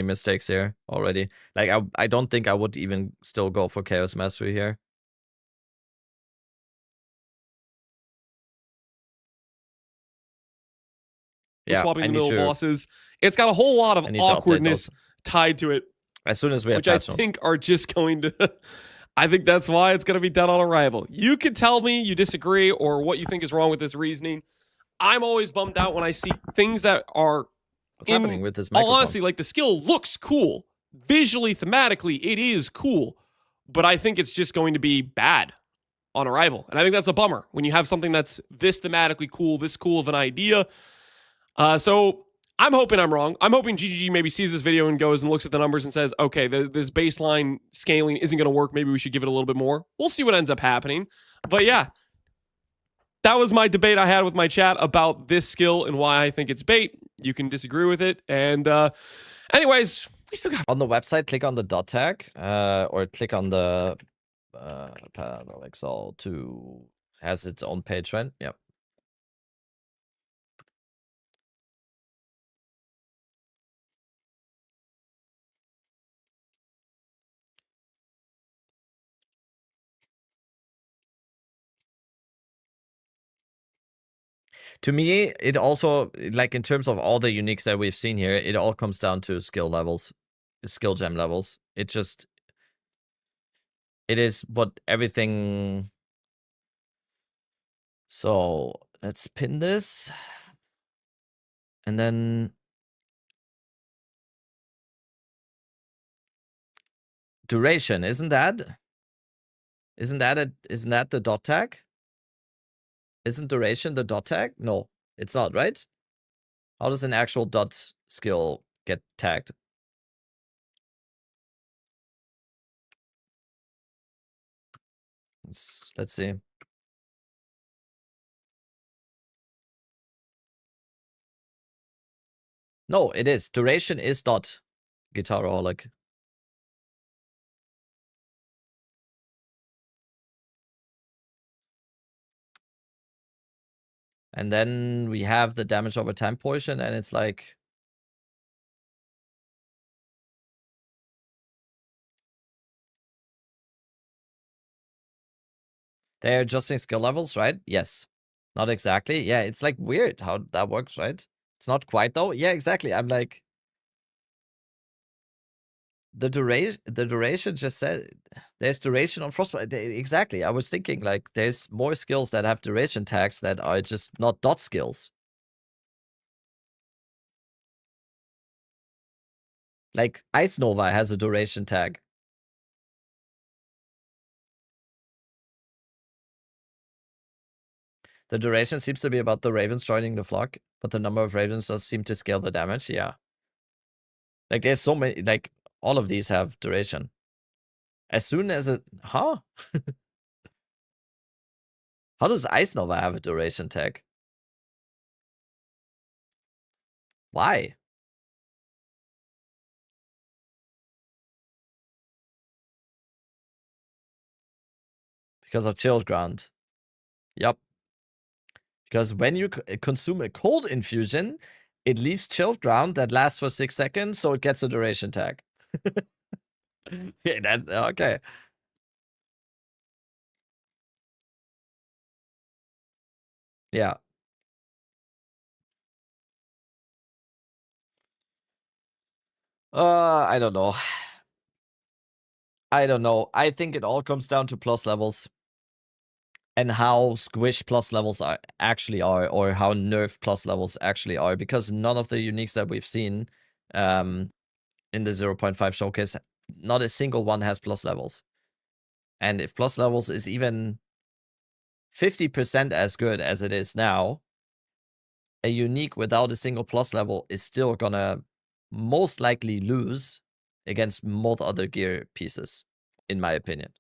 mistakes here already. Like I don't think I would even still go for Chaos Mastery here. Yeah, swapping the middle bosses. It's got a whole lot of awkwardness tied to it. As soon as we have which I think are just going to... I think that's why it's going to be dead on arrival. You can tell me you disagree or what you think is wrong with this reasoning. I'm always bummed out when I see things that are... What's happening with this microphone? All honesty, like the skill looks cool. Visually, thematically, it is cool. But I think it's just going to be bad on arrival. And I think that's a bummer when you have something that's this thematically cool, this cool of an idea. So I'm hoping I'm wrong. I'm hoping GGG maybe sees this video and goes and looks at the numbers and says, okay, this baseline scaling isn't going to work. Maybe we should give it a little bit more. We'll see what ends up happening. But yeah, that was my debate I had with my chat about this skill and why I think it's bait. You can disagree with it. And anyways, we still got... On the website, click on the dot tag or click on the Parallel Excel 2 has its own page, right? Yep. To me, it also, like in terms of all the uniques that we've seen here, it all comes down to skill levels, skill gem levels. It is what everything... So, let's pin this. And then... Duration, isn't that the dot tag? Isn't duration the dot tag? No, it's not, right? How does an actual dot skill get tagged? Let's see. No, it is. Duration is dot. Guitaraholic. And then we have the damage over time portion, and it's like... They're adjusting skill levels, right? Yes. Not exactly. Yeah, it's like weird how that works, right? It's not quite though. Yeah, exactly. I'm like... The duration just said... There's duration on Frostbite. Exactly. I was thinking like there's more skills that have duration tags that are just not dot skills. Like Ice Nova has a duration tag. The duration seems to be about the ravens joining the flock, but the number of ravens does seem to scale the damage. Yeah. Like there's so many, like all of these have duration. As soon as it, huh? How does Ice Nova have a duration tag? Why? Because of chilled ground. Yup. Because when you consume a cold infusion, it leaves chilled ground that lasts for 6 seconds, so it gets a duration tag. Yeah, that okay. Yeah. I don't know. I don't know. I think it all comes down to plus levels and how squish plus levels actually are, or how nerf plus levels actually are, because none of the uniques that we've seen in the 0.5 showcase, not a single one has plus levels. And if plus levels is even 50% as good as it is now, a unique without a single plus level is still gonna most likely lose against most other gear pieces, in my opinion.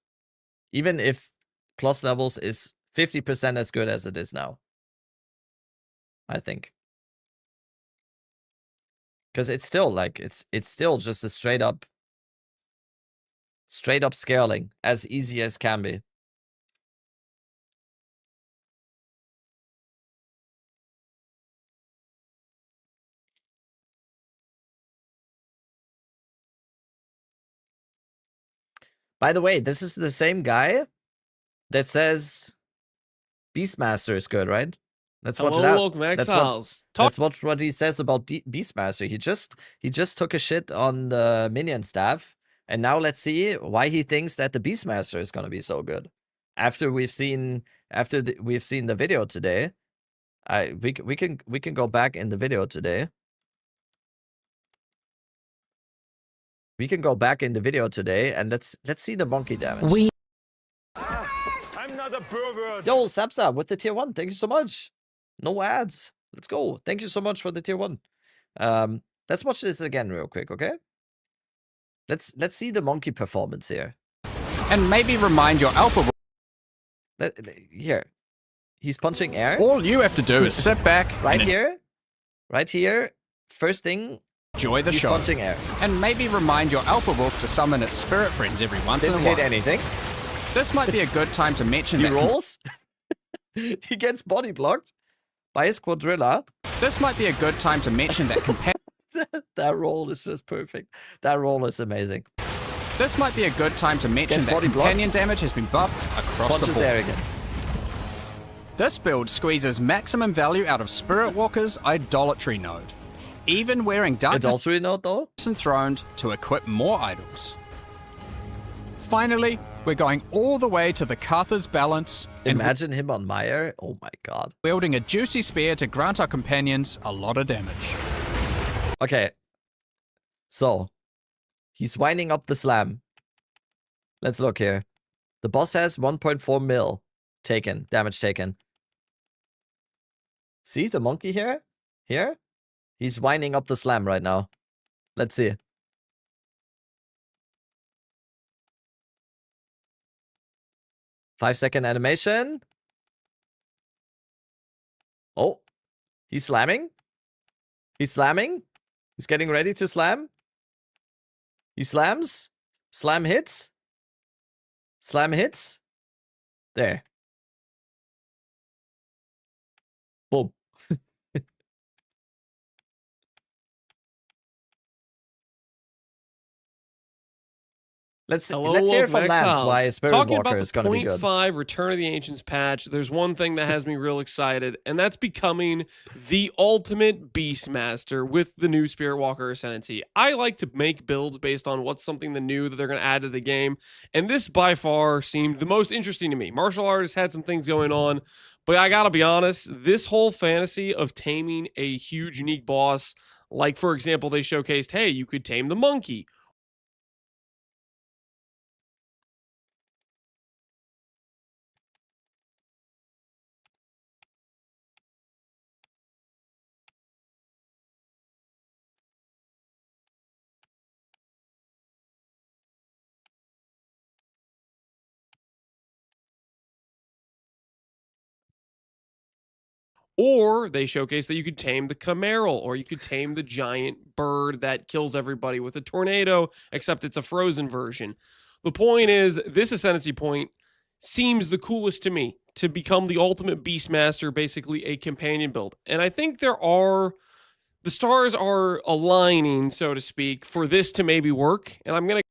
Even if plus levels is 50% as good as it is now, I think. Because it's still like, it's still just a straight up scaling, as easy as can be. By the way, this is the same guy that says Beastmaster is good, right? Let's watch it Hello, out. welcome, Let's Exiles. let's watch what he says about Beastmaster. He just took a shit on the minion staff, and now let's see why he thinks that the Beastmaster is gonna be so good. After we've seen the video today, we can go back in the video today. We can go back in the video today, and let's see the monkey damage. I'm not a burger. Yo, Sapsa with the tier 1. Thank you so much. No ads. Let's go. Thank you so much for the tier 1. Let's watch this again real quick, okay? Let's see the monkey performance here. And maybe remind your alpha. Here. He's punching air. All you have to do is sit back. Right here. Right here. First thing. Enjoy the he's show. Punching air. And maybe remind your alpha wolf to summon its spirit friends every once in a while. Didn't hit anything. This might be a good time to mention he that rolls. He gets body blocked by his quadrilla. This might be a good time to mention that that roll is just perfect. That roll is amazing. This might be a good time to mention that companion damage has been buffed across Punches the board. air again. This build squeezes maximum value out of Spirit Walker's Idolatry node, even wearing Darkness Adultery node though? Enthroned to equip more idols. Finally, we're going all the way to the Cartha's Balance. Imagine him on Meyer. Oh my god. Wielding a juicy spear to grant our companions a lot of damage. Okay. So, he's winding up the slam. Let's look here. The boss has 1.4 mil damage taken. See the monkey here? Here? He's winding up the slam right now. Let's see. Five-second animation. Oh, he's slamming. He's slamming. He's getting ready to slam. He slams. Slam hits. Slam hits. There. Boom. Let's hear from Lance why Spirit Talking Walker about is the going to be good. 0.5 Return of the Ancients patch, there's one thing that has me real excited, and that's becoming the ultimate Beastmaster with the new Spirit Walker Ascendancy. I like to make builds based on what's something new that they're going to add to the game, and this by far seemed the most interesting to me. Martial artists had some things going on, but I gotta be honest, this whole fantasy of taming a huge unique boss, like for example, they showcased, hey, you could tame the monkey. Or they showcase that you could tame the Cameral, or you could tame the giant bird that kills everybody with a tornado, except it's a frozen version. The point is, this Ascendancy point seems the coolest to me, to become the ultimate Beastmaster, basically a companion build. And I think the stars are aligning, so to speak, for this to maybe work. And I'm going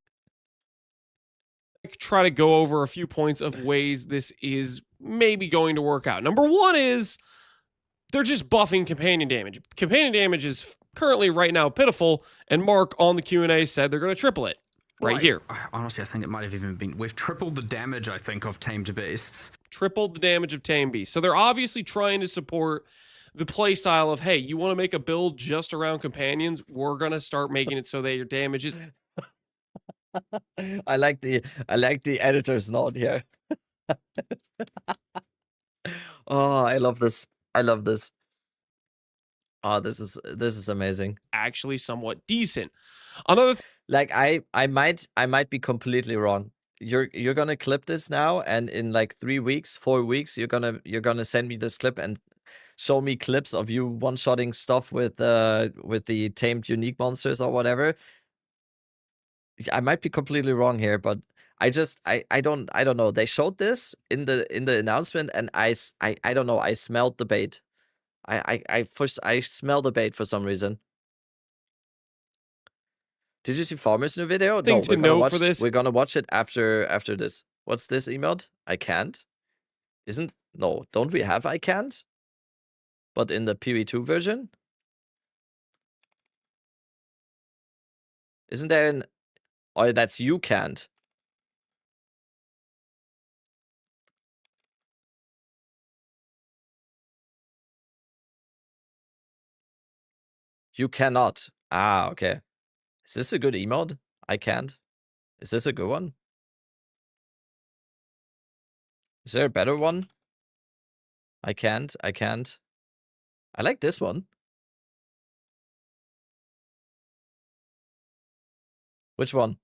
to try to go over a few points of ways this is maybe going to work out. Number one is they're just buffing companion damage. Companion damage is currently right now pitiful, and Mark on the Q&A said they're going to triple it right here. Honestly, I think it might have even been... We've tripled the damage, I think, of tamed beasts. Tripled the damage of tame beasts. So they're obviously trying to support the playstyle of, hey, you want to make a build just around companions? We're going to start making it so that your damage is... I like the editor's note here. Oh, I love this. I love this. Oh, this is amazing. Actually somewhat decent. Another like I might be completely wrong. You're gonna clip this now, and in like 3 weeks, 4 weeks, you're gonna send me this clip and show me clips of you one-shotting stuff with the tamed unique monsters or whatever. I might be completely wrong here, but I don't know. They showed this in the announcement, and I don't know. I smelled the bait. I smell the bait for some reason. Did you see Farmer's new video? Thing to note for this. We're gonna watch it after this. What's this emote? I can't. Don't we have I can't? But in the PV2 version? Isn't there an... Oh, that's you can't. You cannot. Ah, okay. Is this a good emote? I can't. Is this a good one? Is there a better one? I can't. I can't. I like this one. Which one?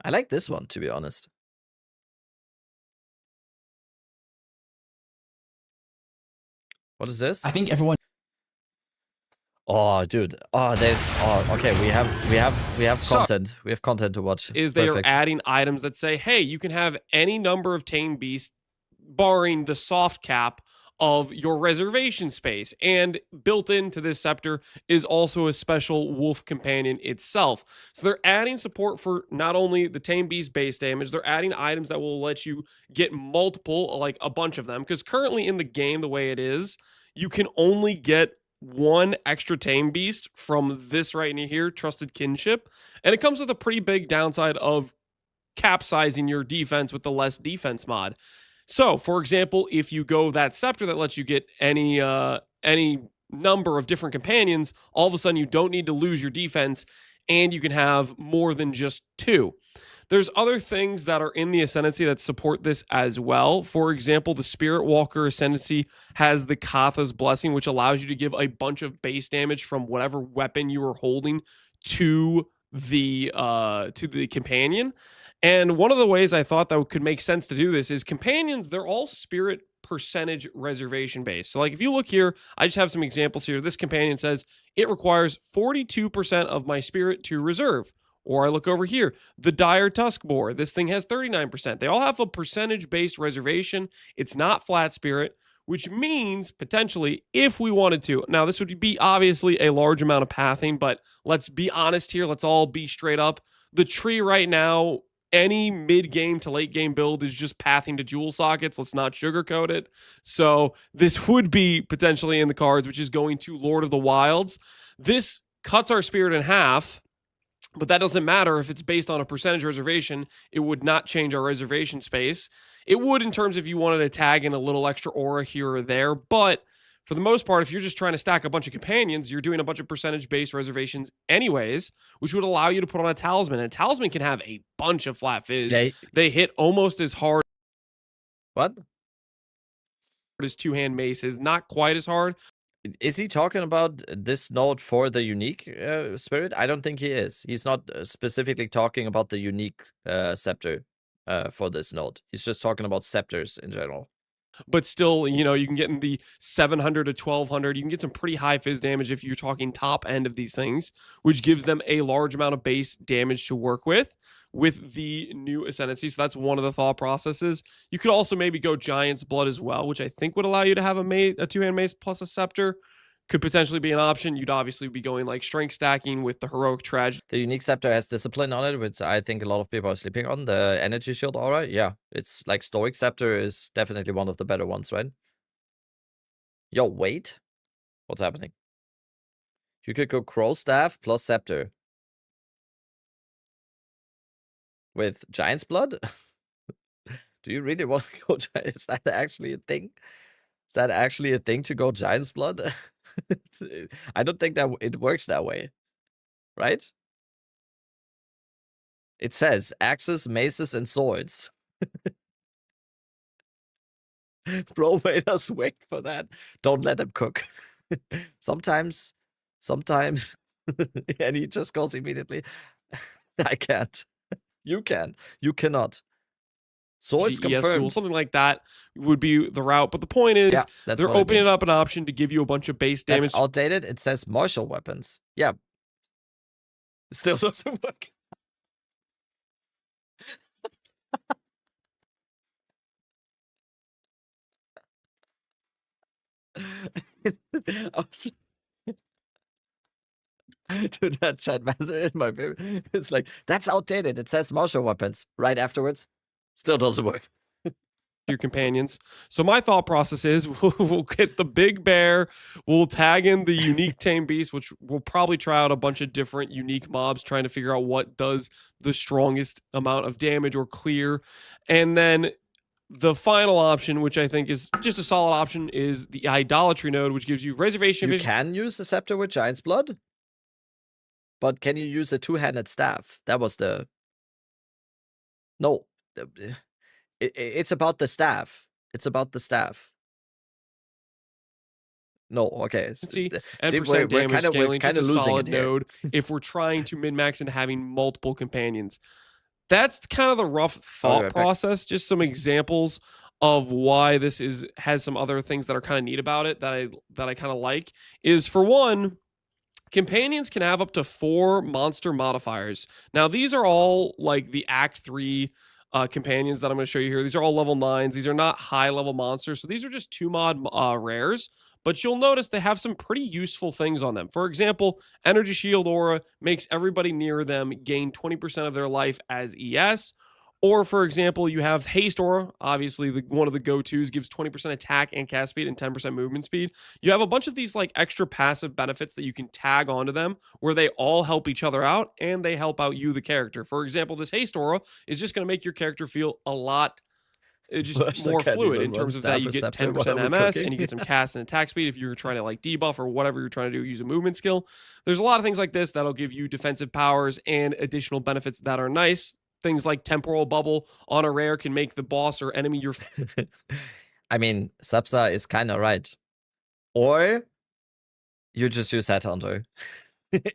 I like this one, to be honest. What is this? I think everyone... Oh, dude. Oh, okay. We have content. We have content to watch. Is they are adding items that say, hey, you can have any number of tame beasts, barring the soft cap of your reservation space. And built into this scepter is also a special wolf companion itself. So they're adding support for not only the tame beast base damage, they're adding items that will let you get multiple, like a bunch of them. Because currently in the game, the way it is, you can only get one extra tame beast from this right in here, Trusted Kinship. And it comes with a pretty big downside of capsizing your defense with the less defense mod. So, for example, if you go that scepter that lets you get any number of different companions, all of a sudden you don't need to lose your defense, and you can have more than just 2. There's other things that are in the Ascendancy that support this as well. For example, the Spirit Walker Ascendancy has the Katha's Blessing, which allows you to give a bunch of base damage from whatever weapon you are holding to the companion. And one of the ways I thought that could make sense to do this is companions, they're all spirit percentage reservation based. So like if you look here, I just have some examples here. This companion says it requires 42% of my spirit to reserve. Or I look over here, the Dire Tusk Boar. This thing has 39%. They all have a percentage-based reservation. It's not flat spirit, which means potentially if we wanted to. Now, this would be obviously a large amount of pathing, but let's be honest here. Let's all be straight up. The tree right now, any mid-game to late-game build is just pathing to jewel sockets. Let's not sugarcoat it. So this would be potentially in the cards, which is going to Lord of the Wilds. This cuts our spirit in half. But that doesn't matter if it's based on a percentage reservation. It would not change our reservation space. It would in terms of you wanted to tag in a little extra aura here or there. But for the most part, if you're just trying to stack a bunch of companions, you're doing a bunch of percentage-based reservations anyways, which would allow you to put on a talisman. And a talisman can have a bunch of flat fizz. They hit almost as hard. What? As two-hand maces. Not quite as hard. Is he talking about this node for the unique spirit? I don't think he is. He's not specifically talking about the unique scepter for this node. He's just talking about scepters in general. but still, you know, you can get in the 700 to 1200. You can get some pretty high fizz damage if you're talking top end of these things, which gives them a large amount of base damage to work with the new Ascendancy. So that's one of the thought processes. You could also maybe go Giant's Blood as well, which I think would allow you to have a two-hand mace plus a scepter. Could potentially be an option. You'd obviously be going like strength stacking with the Heroic Tragedy. The unique scepter has discipline on it, which I think a lot of people are sleeping on. The energy shield aura, yeah. It's like Stoic Scepter is definitely one of the better ones, right? Yo, wait. What's happening? You could go Crow Staff plus Scepter. With Giant's Blood? Do you really want to go Giant? Is that actually a thing? Is that actually a thing to go Giant's Blood? I don't think that it works that way. Right? It says axes, maces, and swords. Bro made us wait for that. Don't let him cook. sometimes, and he just goes immediately. I can't. You can. You cannot. Swords confirmed. Duel, something like that would be the route. But the point is, yeah, they're opening up an option to give you a bunch of base damage. That's outdated. It says martial weapons. Yeah. Still doesn't work. Dude, that chat master is my favorite. It's like, that's outdated. It says martial weapons. Right afterwards, still doesn't work. Your companions. So my thought process is we'll get the big bear, we'll tag in the unique tame beast, which we'll probably try out a bunch of different unique mobs, trying to figure out what does the strongest amount of damage or clear. And then the final option, which I think is just a solid option, is the idolatry node, which gives you reservation You vision. can use the scepter with Giant's Blood, but can you use a two-handed staff? That was the... No. It's about the staff. It's about the staff. No, okay. See, and percent damage scaling, just a solid node if we're trying to min-max and having multiple companions. That's kind of the rough thought process. Just some examples of why this has some other things that are kind of neat about it that I kind of like. Is for one, companions can have up to 4 monster modifiers. Now these are all like the Act 3 companions that I'm going to show you here. These are all level 9s. These are not high level monsters. So these are just 2 mod rares. But you'll notice they have some pretty useful things on them. For example, Energy Shield Aura makes everybody near them gain 20% of their life as ES. Or, for example, you have Haste Aura. Obviously, one of the go-tos gives 20% attack and cast speed and 10% movement speed. You have a bunch of these like extra passive benefits that you can tag onto them where they all help each other out and they help out you, the character. For example, this Haste Aura is just going to make your character feel a lot more fluid in terms of that. You get 10% MS and you get some cast and attack speed if you're trying to like debuff or whatever you're trying to do, use a movement skill. There's a lot of things like this that'll give you defensive powers and additional benefits that are nice. Things like Temporal Bubble on a rare can make the boss or enemy your... I mean, Sapsa is kind of right. Or you just use Headhunter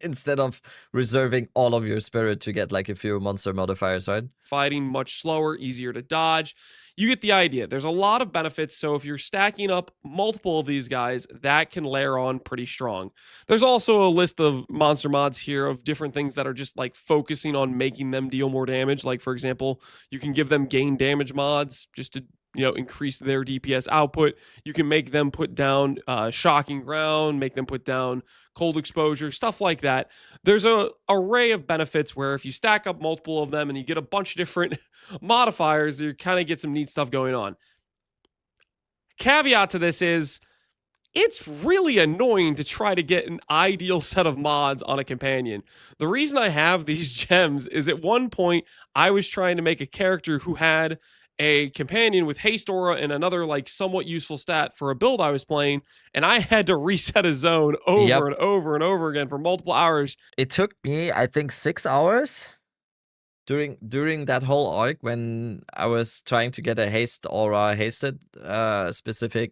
instead of reserving all of your spirit to get like a few monster modifiers, right? Fighting much slower, easier to dodge. You get the idea. There's a lot of benefits, so if you're stacking up multiple of these guys, that can layer on pretty strong. There's also a list of monster mods here of different things that are just like focusing on making them deal more damage. Like, for example, you can give them gain damage mods just to, you know, increase their DPS output. You can make them put down shocking ground, make them put down cold exposure, stuff like that. There's a array of benefits where if you stack up multiple of them and you get a bunch of different modifiers, you kind of get some neat stuff going on. Caveat to this is it's really annoying to try to get an ideal set of mods on a companion. The reason I have these gems is at one point I was trying to make a character who had a companion with Haste Aura and another like somewhat useful stat for a build I was playing, and I had to reset a zone over and over and over again for multiple hours. It took me, I think, 6 hours during that whole arc when I was trying to get a Haste Aura hasted specific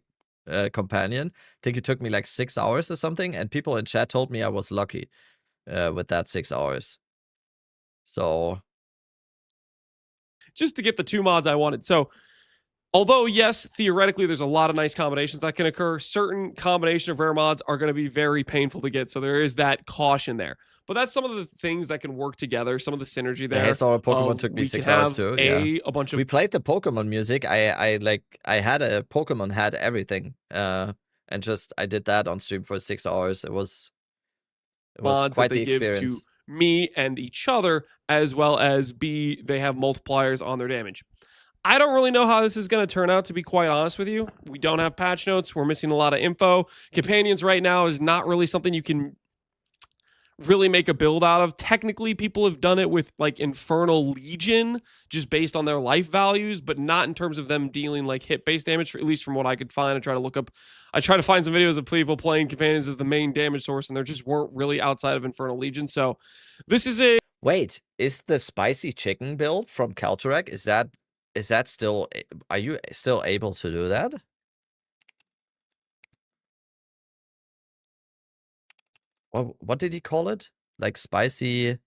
companion. I think it took me like 6 hours or something, and people in chat told me I was lucky with that 6 hours. So... just to get the 2 mods I wanted. So Although, yes, theoretically, there's a lot of nice combinations that can occur. Certain combination of rare mods are going to be very painful to get, so there is that caution there. But that's some of the things that can work together, some of the synergy there. Yeah, so Pokemon took me 6 hours too. A bunch of... We played the Pokemon music. I had a Pokemon had everything. And just I did that on stream for 6 hours. It was quite the experience. To me and each other, as well as B, they have multipliers on their damage. I don't really know how this is going to turn out, to be quite honest with you. We don't have patch notes. We're missing a lot of info. Companions right now is not really something you can really make a build out of. Technically, people have done it with like Infernal Legion, just based on their life values, but not in terms of them dealing like hit-based damage, at least from what I could find. I try to find some videos of people playing Companions as the main damage source, and there just weren't really outside of Infernal Legion. So this is a... Wait, is the spicy chicken build from Caltech, is that still, are you still able to do that? What did he call it? Like spicy,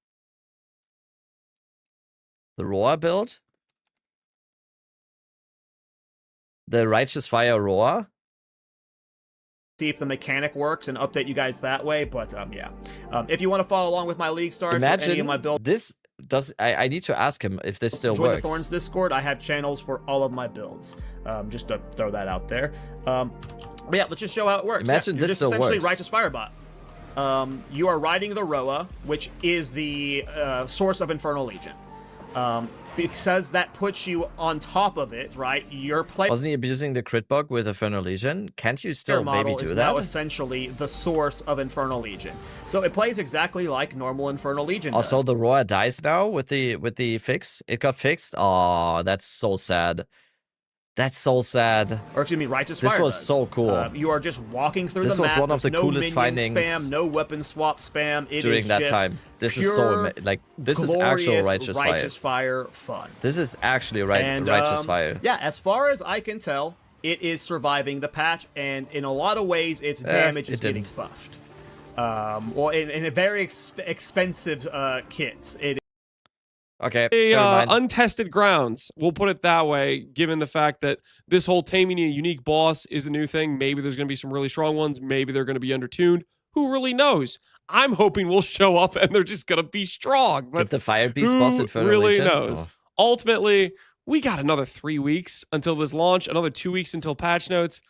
the Roar build? The Righteous Fire Roar? See if the mechanic works and update you guys that way, but yeah. If you want to follow along with my league starts or any of my builds, this does. I need to ask him if this still join works. the Thorns Discord. I have channels for all of my builds. Just to throw that out there. But yeah, let's just show how it works. Imagine this still essentially works. Righteous Firebot. You are riding the Roa, which is the source of Infernal Legion. Because that puts you on top of it, right? Your player Wasn't he abusing the crit bug with Infernal Legion? Can't you still maybe do is that? Now essentially the source of Infernal Legion. So it plays exactly like normal Infernal Legion Also, does. the Roar dies now with the fix. It got fixed. Oh, that's so sad. That's so sad. Or excuse me, Righteous This Fire was does. so cool. You are just walking through This the was map. one of the There's coolest no minion findings spam, no weapon swap spam. It during is that just time. This is so like this is actual glorious Righteous Fire fun. This is actually And, Righteous Fire. Yeah, as far as I can tell, it is surviving the patch, and in a lot of ways, its damage is getting buffed. Well, in a very expensive kits. Okay. Untested grounds. We'll put it that way, given the fact that this whole taming a unique boss is a new thing. Maybe there's going to be some really strong ones. Maybe they're going to be undertuned. Who really knows? I'm hoping we'll show up and they're just going to be strong. But if the Fire Beast boss Infernal really Legion? knows? Ultimately, we got another 3 weeks until this launch, another 2 weeks until patch notes.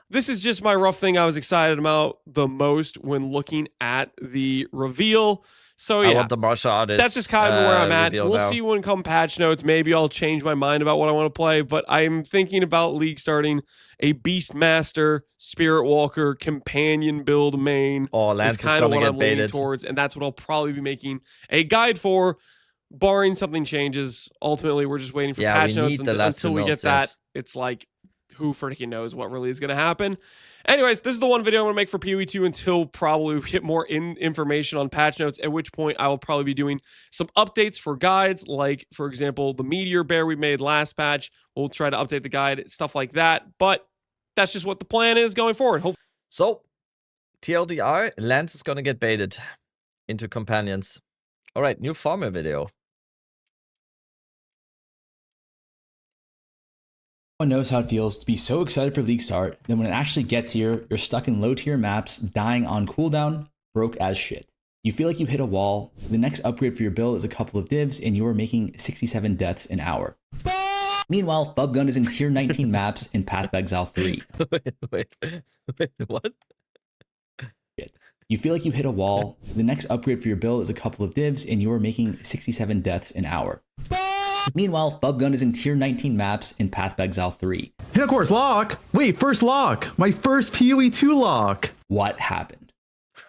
This is just my rough thing I was excited about the most when looking at the reveal. So yeah, I want the martial artist. That's just kind of where I'm at. We'll now. see when come patch notes. Maybe I'll change my mind about what I want to play, but I'm thinking about league starting a Beastmaster, Spirit Walker, companion build main. Oh, Lance is kind of gonna what get I'm leaning baited towards, and that's what I'll probably be making a guide for, barring something changes. Ultimately, we're just waiting for patch notes until we get that. It's like, who freaking knows what really is going to happen. Anyways, this is the one video I'm going to make for PoE2 until probably we get more information on patch notes, at which point I will probably be doing some updates for guides, like, for example, the Meteor Bear we made last patch. We'll try to update the guide, stuff like that, but that's just what the plan is going forward. So, TLDR, Lance is going to get baited into companions. All right, new farmer video. One knows how it feels to be so excited for League Start, then when it actually gets here, you're stuck in low tier maps, dying on cooldown, broke as shit. You feel like you hit a wall, the next upgrade for your build is a couple of divs, and you're making 67 deaths an hour. Meanwhile, Bub Gun is in tier 19 maps in Path of Exile 3. Wait, what? You feel like you hit a wall, the next upgrade for your build is a couple of divs, and you're making 67 deaths an hour. Meanwhile, Bub Gun is in tier 19 maps in Path of Exile 3. Hit a course lock! Wait, first lock! My first PoE2 lock! What happened?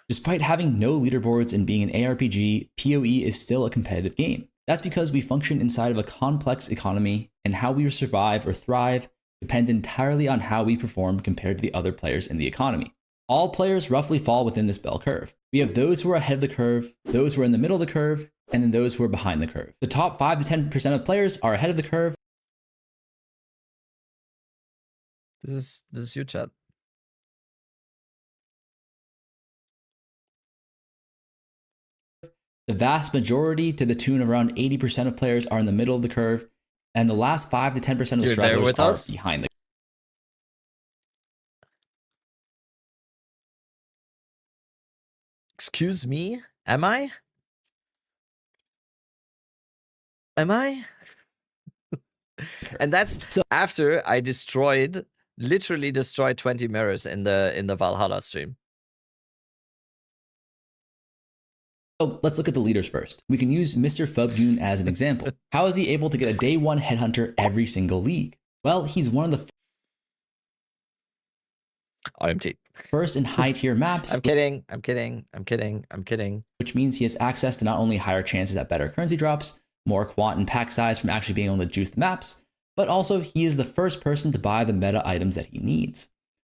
Despite having no leaderboards and being an ARPG, PoE is still a competitive game. That's because we function inside of a complex economy, and how we survive or thrive depends entirely on how we perform compared to the other players in the economy. All players roughly fall within this bell curve. We have those who are ahead of the curve, those who are in the middle of the curve, and then those who are behind the curve. The top 5 to 10% of players are ahead of the curve. This is you, chat. The vast majority, to the tune of around 80% of players, are in the middle of the curve, and the last 5 to 10% of the You're there stragglers with are us? behind the. Excuse me? Am I? Am I? And that's after I literally destroyed 20 mirrors in the Valhalla stream. So let's look at the leaders first. We can use Mr. Fubgoon as an example. How is he able to get a day 1 headhunter every single league? Well, he's one of the RMT. first in high tier maps. I'm kidding. I'm kidding. I'm kidding. I'm kidding. Which means he has access to not only higher chances at better currency drops, more quant and pack size from actually being able to juice the maps, but also he is the first person to buy the meta items that he needs.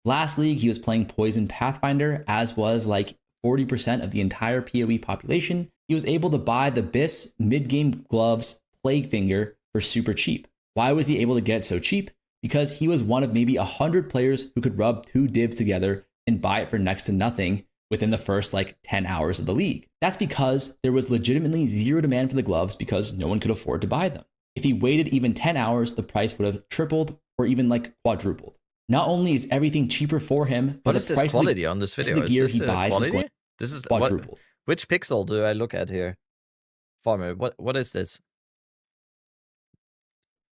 Last league, he was playing Poison Pathfinder, as was like 40% of the entire PoE population. He was able to buy the Biss mid-game gloves Plague Finger for super cheap. Why was he able to get it so cheap? Because he was one of maybe 100 players who could rub 2 divs together and buy it for next to nothing within the first like 10 hours of the league. That's because there was legitimately zero demand for the gloves because no one could afford to buy them. If he waited even 10 hours, the price would have tripled or even like quadrupled. Not only is everything cheaper for him, but What is the this price quality on this video? the Is gear this he buys is quality? going This is quadrupled. Which pixel do I look at here? Farmer, what is this?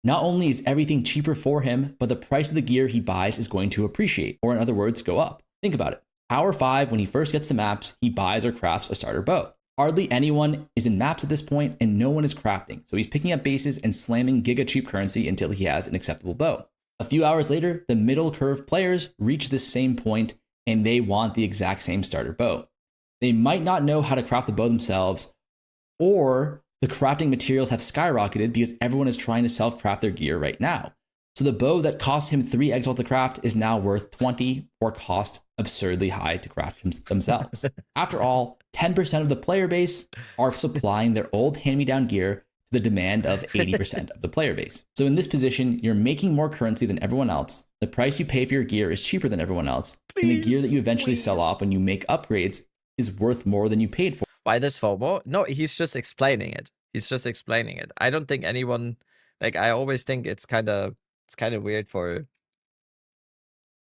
Not only is everything cheaper for him, but the price of the gear he buys is going to appreciate, or in other words, go up. Think about it. Hour 5, when he first gets the maps, he buys or crafts a starter bow. Hardly anyone is in maps at this point, and no one is crafting, so he's picking up bases and slamming giga cheap currency until he has an acceptable bow. A few hours later, the middle curve players reach this same point, and they want the exact same starter bow. They might not know how to craft the bow themselves, or the crafting materials have skyrocketed because everyone is trying to self-craft their gear right now. So the bow that costs him 3 exalt to craft is now worth 20 or cost absurdly high to craft themselves. After all, 10% of the player base are supplying their old hand-me-down gear to the demand of 80% of the player base. So in this position, you're making more currency than everyone else. The price you pay for your gear is cheaper than everyone else. And the gear that you eventually sell off when you make upgrades is worth more than you paid for. Why this FOMO? No, he's just explaining it. He's just explaining it. I don't think anyone, like, I always think it's kind of weird for,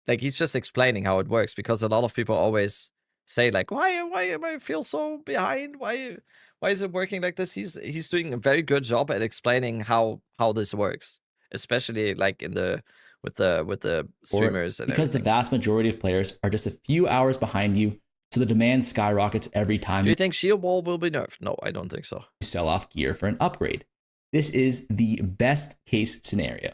like, he's just explaining how it works, because a lot of people always say like, why am I feel so behind? Why is it working like this? He's doing a very good job at explaining how this works, especially like in the with the streamers and because everything. the vast majority of players are just a few hours behind you, so the demand skyrockets every time Do you think Shield Wall will be nerfed? No, I don't think so. you sell off gear for an upgrade. This is the best case scenario.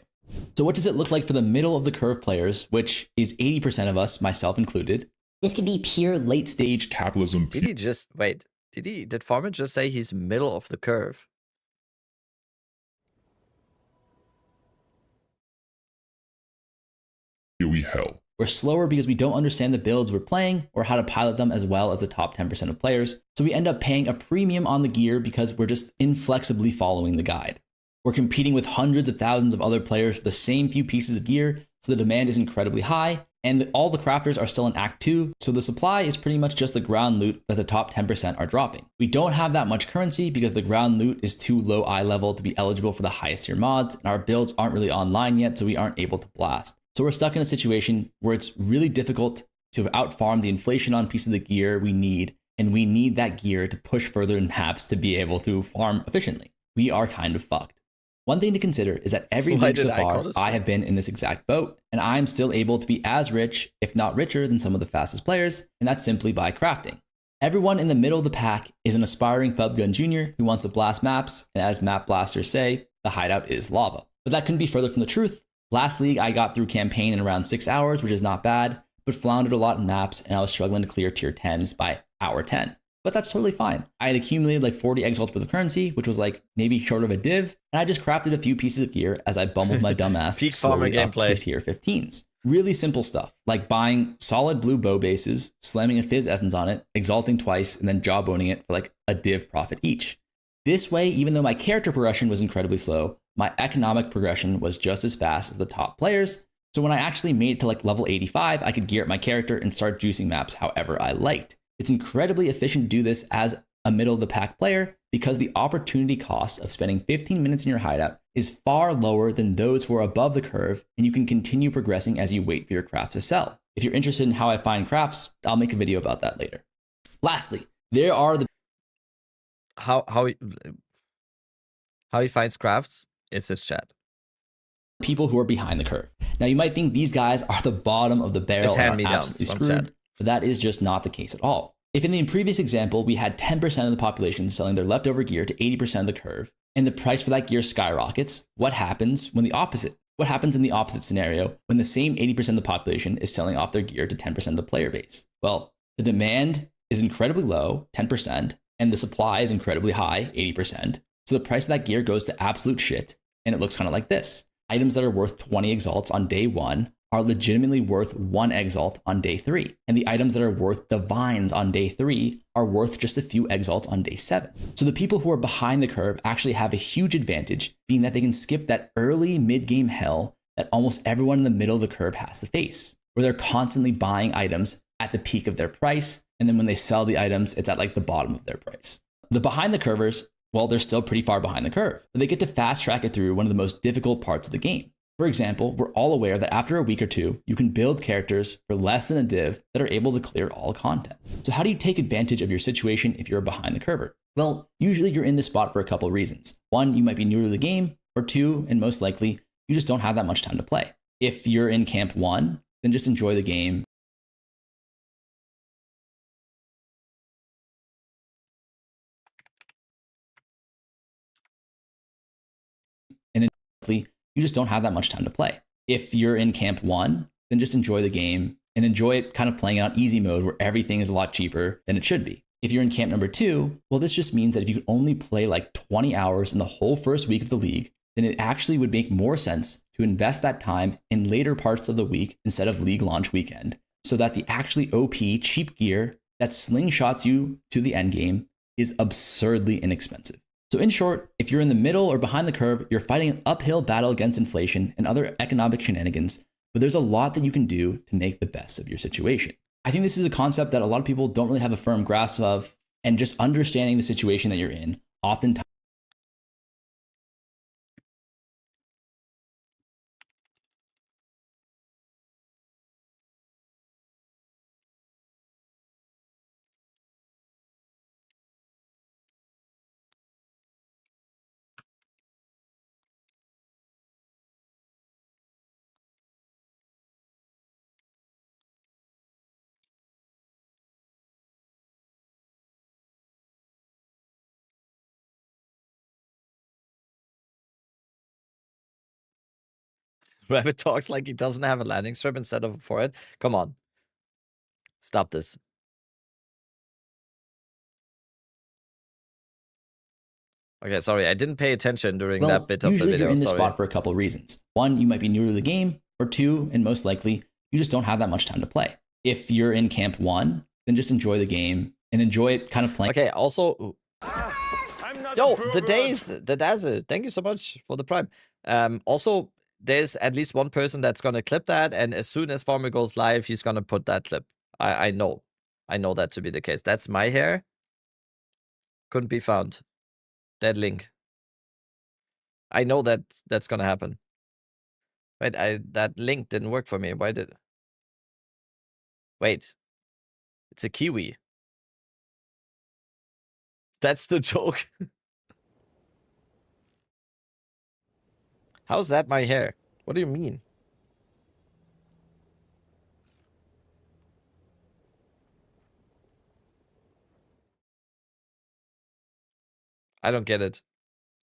So what does it look like for the middle of the curve players, which is 80% of us, myself included? This could be pure late stage capitalism. Did he just wait? Did Farmer just say he's middle of the curve? PoE hell. We're slower because we don't understand the builds we're playing or how to pilot them as well as the top 10% of players. So we end up paying a premium on the gear because we're just inflexibly following the guide. We're competing with hundreds of thousands of other players for the same few pieces of gear, so the demand is incredibly high, and all the crafters are still in Act 2, so the supply is pretty much just the ground loot that the top 10% are dropping. We don't have that much currency because the ground loot is too low eye level to be eligible for the highest tier mods, and our builds aren't really online yet, so we aren't able to blast. So we're stuck in a situation where it's really difficult to outfarm the inflation on piece of the gear we need, and we need that gear to push further in maps to be able to farm efficiently. We are kind of fucked. One thing to consider is that every league so far, I have been in this exact boat, and I'm still able to be as rich, if not richer, than some of the fastest players, and that's simply by crafting. Everyone in the middle of the pack is an aspiring Fubgun Jr. who wants to blast maps, and as map blasters say, the hideout is lava. But that couldn't be further from the truth. Last league, I got through campaign in around 6 hours, which is not bad, but floundered a lot in maps, and I was struggling to clear tier 10s by hour 10. But that's totally fine. I had accumulated like 40 exalts worth of currency, which was like maybe short of a div, and I just crafted a few pieces of gear as I bumbled my dumbass Peak farmer slowly up gameplay. to tier 15s. Really simple stuff, like buying solid blue bow bases, slamming a fizz essence on it, exalting twice, and then jawboning it for like a div profit each. This way, even though my character progression was incredibly slow, my economic progression was just as fast as the top players. So when I actually made it to like level 85, I could gear up my character and start juicing maps however I liked. It's incredibly efficient to do this as a middle of the pack player because the opportunity cost of spending 15 minutes in your hideout is far lower than those who are above the curve, and you can continue progressing as you wait for your crafts to sell. If you're interested in how I find crafts, I'll make a video about that later. Lastly, there are the how he finds crafts is his chat. people who are behind the curve. Now you might think these guys are the bottom of the barrel It's and are hand-me-downs absolutely from screwed, chat. but that is just not the case at all. If in the previous example we had 10% of the population selling their leftover gear to 80% of the curve, and the price for that gear skyrockets, what happens when the opposite? What happens in the opposite scenario when the same 80% of the population is selling off their gear to 10% of the player base? Well, the demand is incredibly low, 10%, and the supply is incredibly high, 80%. So the price of that gear goes to absolute shit, and it looks kind of like this. Items that are worth 20 exalts on day 1 are legitimately worth 1 exalt on day 3. And the items that are worth divines on day 3 are worth just a few exalts on day 7. So the people who are behind the curve actually have a huge advantage, being that they can skip that early mid-game hell that almost everyone in the middle of the curve has to face, where they're constantly buying items at the peak of their price, and then when they sell the items, it's at like the bottom of their price. The behind the curvers, well, they're still pretty far behind the curve, but they get to fast track it through one of the most difficult parts of the game. For example, we're all aware that after a week or two, you can build characters for less than a div that are able to clear all content. So how do you take advantage of your situation if you're behind the curver? Well, usually you're in this spot for a couple of reasons. 1, you might be new to the game, or 2, and most likely, you just don't have that much time to play. If you're in camp 1, then just enjoy the game. And then likely, you just don't have that much time to play. If you're in camp 1, then just enjoy the game and enjoy it kind of playing it on easy mode where everything is a lot cheaper than it should be. If you're in camp number 2, well, this just means that if you could only play like 20 hours in the whole first week of the league, then it actually would make more sense to invest that time in later parts of the week instead of league launch weekend, so that the actually OP cheap gear that slingshots you to the end game is absurdly inexpensive. So in short, if you're in the middle or behind the curve, you're fighting an uphill battle against inflation and other economic shenanigans, but there's a lot that you can do to make the best of your situation. I think this is a concept that a lot of people don't really have a firm grasp of, and just understanding the situation that you're in, oftentimes Rabbit talks like he doesn't have a landing strip instead of a forehead. Come on. Stop this. Okay, sorry, I didn't pay attention during that bit of the usually video. you're in this sorry. spot for a couple of reasons. 1, you might be new to the game, or 2, and most likely, you just don't have that much time to play. If you're in camp 1, then just enjoy the game and enjoy it kind of playing. Okay, also, yo, the Dazzle, thank you so much for the prime. Also, there's at least one person that's gonna clip that, and as soon as Farmer goes live, he's gonna put that clip. I know that to be the case. That's my hair. Couldn't be found. Dead link. I know that that's gonna happen. Wait, that link didn't work for me. Why did? Wait, it's a kiwi. That's the joke. How's that my hair? What do you mean? I don't get it.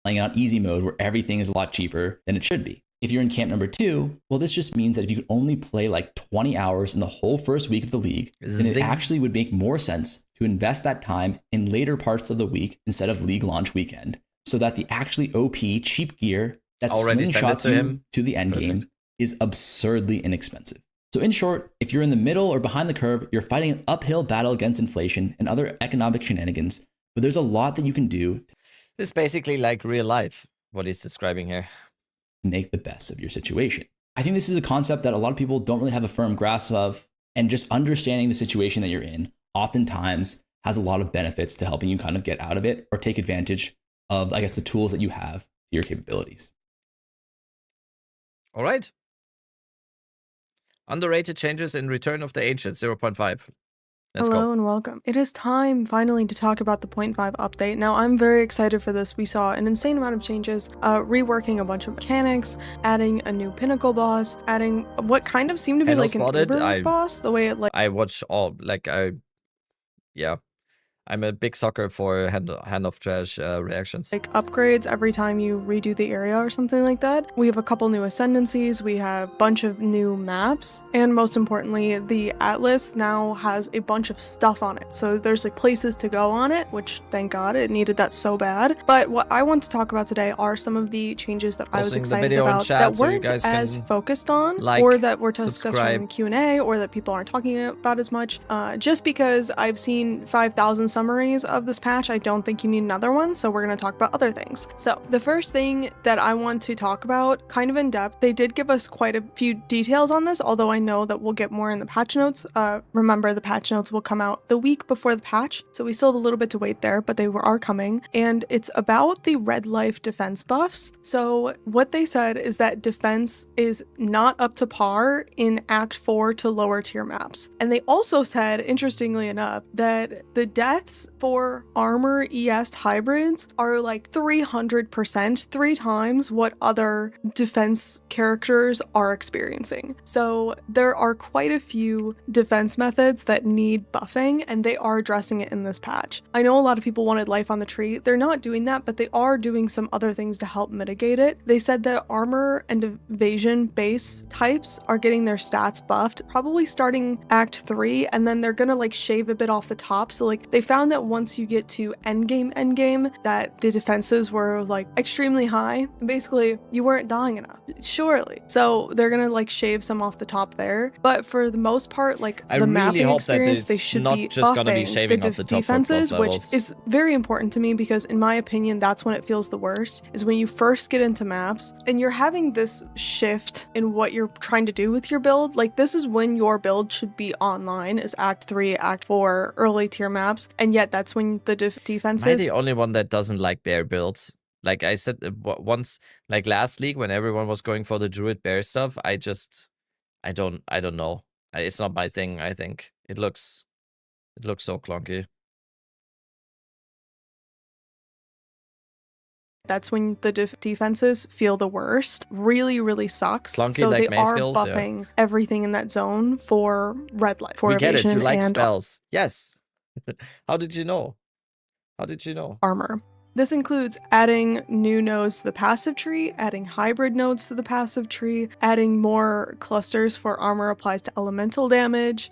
Playing on easy mode where everything is a lot cheaper than it should be. If you're in camp number 2, well, this just means that if you could only play like 20 hours in the whole first week of the league, then it Zing. actually would make more sense to invest that time in later parts of the week instead of league launch weekend, so that the actually OP cheap gear that Already sent it slingshots to you him. to the end game is absurdly inexpensive. So in short, if you're in the middle or behind the curve, you're fighting an uphill battle against inflation and other economic shenanigans, but there's a lot that you can do. It's basically like real life, what he's describing here. Make the best of your situation. I think this is a concept that a lot of people don't really have a firm grasp of, and just understanding the situation that you're in oftentimes has a lot of benefits to helping you kind of get out of it or take advantage of, I guess, the tools that you have to your capabilities. All right. Underrated changes in Return of the Ancient 0.5. Let's Hello go. and welcome. It is time finally to talk about the 0.5 update. Now I'm very excited for this. We saw an insane amount of changes, reworking a bunch of mechanics, adding a new pinnacle boss, adding what kind of seemed to be Hello, like an Spotted. Uber boss, the way it like I watch all, like, yeah. I'm a big sucker for hand of trash reactions. like upgrades every time you redo the area or something like that. We have a couple new ascendancies, we have a bunch of new maps, and most importantly, the atlas now has a bunch of stuff on it. So there's like places to go on it, which thank God, it needed that so bad. But what I want to talk about today are some of the changes that I was Posting the excited video in about chat that so you weren't guys as can focused on, like, or that were discussed subscribe. in the Q&A, or that people aren't talking about as much. Just because I've seen 5,000 summaries of this patch, I don't think you need another one, so we're going to talk about other things. So the first thing that I want to talk about, kind of in depth, they did give us quite a few details on this, although I know that we'll get more in the patch notes. Remember, the patch notes will come out the week before the patch, so we still have a little bit to wait there, but they are coming, and it's about the red life defense buffs. So what they said is that defense is not up to par in Act 4 to lower tier maps. And they also said, interestingly enough, that the deaths for armor ES hybrids are like 300%, 3 times what other defense characters are experiencing. So there are quite a few defense methods that need buffing, and they are addressing it in this patch. I know a lot of people wanted life on the tree. They're not doing that, but they are doing some other things to help mitigate it. They said that armor and evasion base types are getting their stats buffed, probably starting Act 3, and then they're gonna like shave a bit off the top. So like they found that once you get to endgame, that the defenses were like extremely high. Basically, you weren't dying enough, surely. So they're gonna like shave some off the top there. But for the most part, like I the really mapping hope experience, that they it's should not be just gonna be buffing shaving the off the top for defenses, plus which levels. is very important to me because in my opinion, that's when it feels the worst, is when you first get into maps and you're having this shift in what you're trying to do with your build. Like this is when your build should be online, is Act 3, Act 4, early tier maps, and yet that's when the defenses. Am I the only one that doesn't like bear builds? Like I said once, like last league when everyone was going for the druid bear stuff, I don't know. It's not my thing. I think it looks so clunky. That's when the defenses feel the worst. Really, really sucks. Clunky so like they May are skills, yeah. buffing everything in that zone for red light, for We get it. evasion You like and spells. Yes. How did you know? How did you know? armor. This includes adding new nodes to the passive tree, adding hybrid nodes to the passive tree, adding more clusters for armor applies to elemental damage,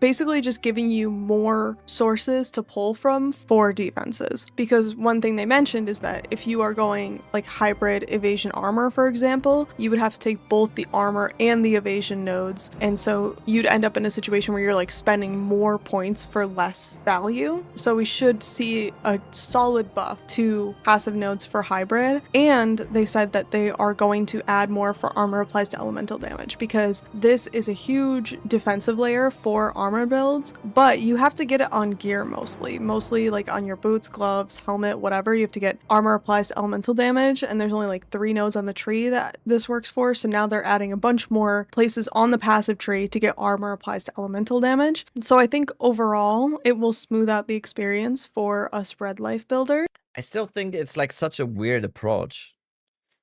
basically just giving you more sources to pull from for defenses. Because one thing they mentioned is that if you are going like hybrid evasion armor, for example, you would have to take both the armor and the evasion nodes, and so you'd end up in a situation where you're like spending more points for less value. So we should see a solid buff to passive nodes for hybrid, and they said that they are going to add more for armor applies to elemental damage, because this is a huge defensive layer for armor builds, but you have to get it on gear mostly like on your boots, gloves, helmet, whatever. You have to get armor applies to elemental damage, and there's only like 3 nodes on the tree that this works for, so now they're adding a bunch more places on the passive tree to get armor applies to elemental damage. So I think overall it will smooth out the experience for us red life builders. I still think it's like such a weird approach.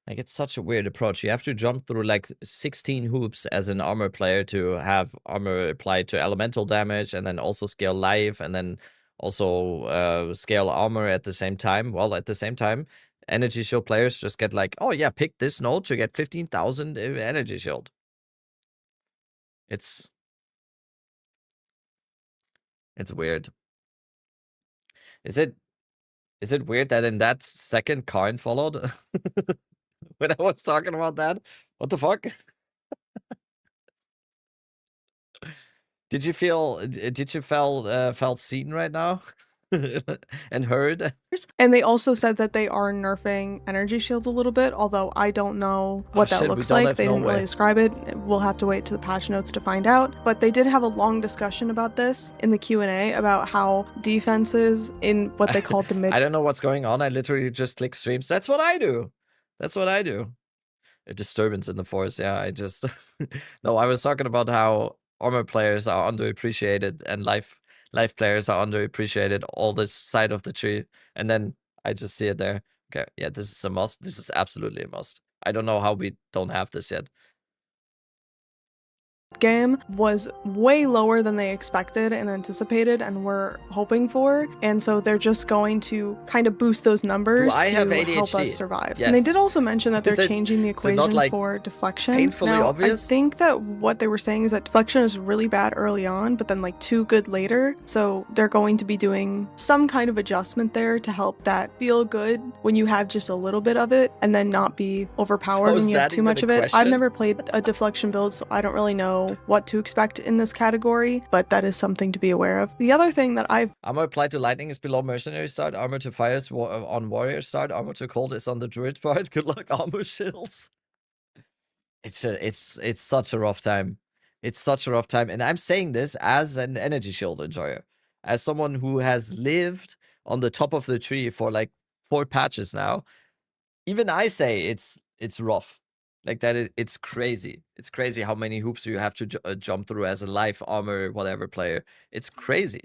Like it's such a weird approach. You have to jump through like 16 hoops as an armor player to have armor applied to elemental damage, and then also scale life, and then also scale armor at the same time. Well, at the same time, energy shield players just get like, oh yeah, pick this node to get 15,000 energy shield. It's weird. Is it weird that in that second Karn followed when I was talking about that? What the fuck? Did you feel felt seen right now? and heard. And they also said that they are nerfing energy shield a little bit, although I don't know what that shit, we looks don't like. have They no didn't really way. describe it. We'll have to wait to the patch notes to find out. But they did have a long discussion about this in the Q&A about how defenses in what they called the mid. I don't know what's going on. I literally just click streams. That's what I do. That's what I do. A disturbance in the force. Yeah, I just... No, I was talking about how armor players are underappreciated and life players are underappreciated, all this side of the tree. And then I just see it there. Okay, yeah, this is a must. This is absolutely a must. I don't know how we don't have this yet. Game was way lower than they expected and anticipated and were hoping for, and so they're just going to kind of boost those numbers I to have help ADHD? us survive. Yes. And they did also mention that they're Is it- changing the is it not, equation like, for deflection. painfully Now, obvious? I think that what they were saying is that deflection is really bad early on, but then like too good later. So they're going to be doing some kind of adjustment there to help that feel good when you have just a little bit of it, and then not be overpowered Was when you have that too much even of a it. I've question? never played a deflection build, so I don't really know what to expect in this category, but that is something to be aware of. The other thing that I've Armor applied to lightning is below mercenary start. Armor to fire is on warrior start. Armor to cold is on the druid part. Good luck, armor shields. It's such a rough time. It's such a rough time, and I'm saying this as an energy shield enjoyer, as someone who has lived on the top of the tree for like 4 patches now. Even I say it's rough. Like that, it's crazy. It's crazy how many hoops you have to jump through as a life armor whatever player. It's crazy.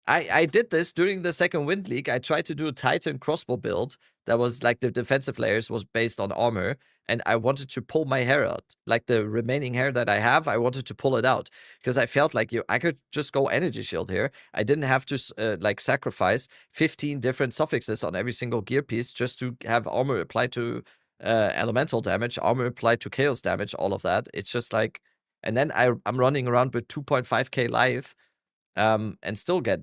I did this during the second Wind League. I tried to do a Titan crossbow build that was like the defensive layers was based on armor, and I wanted to pull my hair out. Like the remaining hair that I have, I wanted to pull it out because I felt like I could just go energy shield here. I didn't have to like sacrifice 15 different suffixes on every single gear piece just to have armor applied to elemental damage, armor applied to chaos damage, all of that. It's just like, and then I'm running around with 2.5k life and still get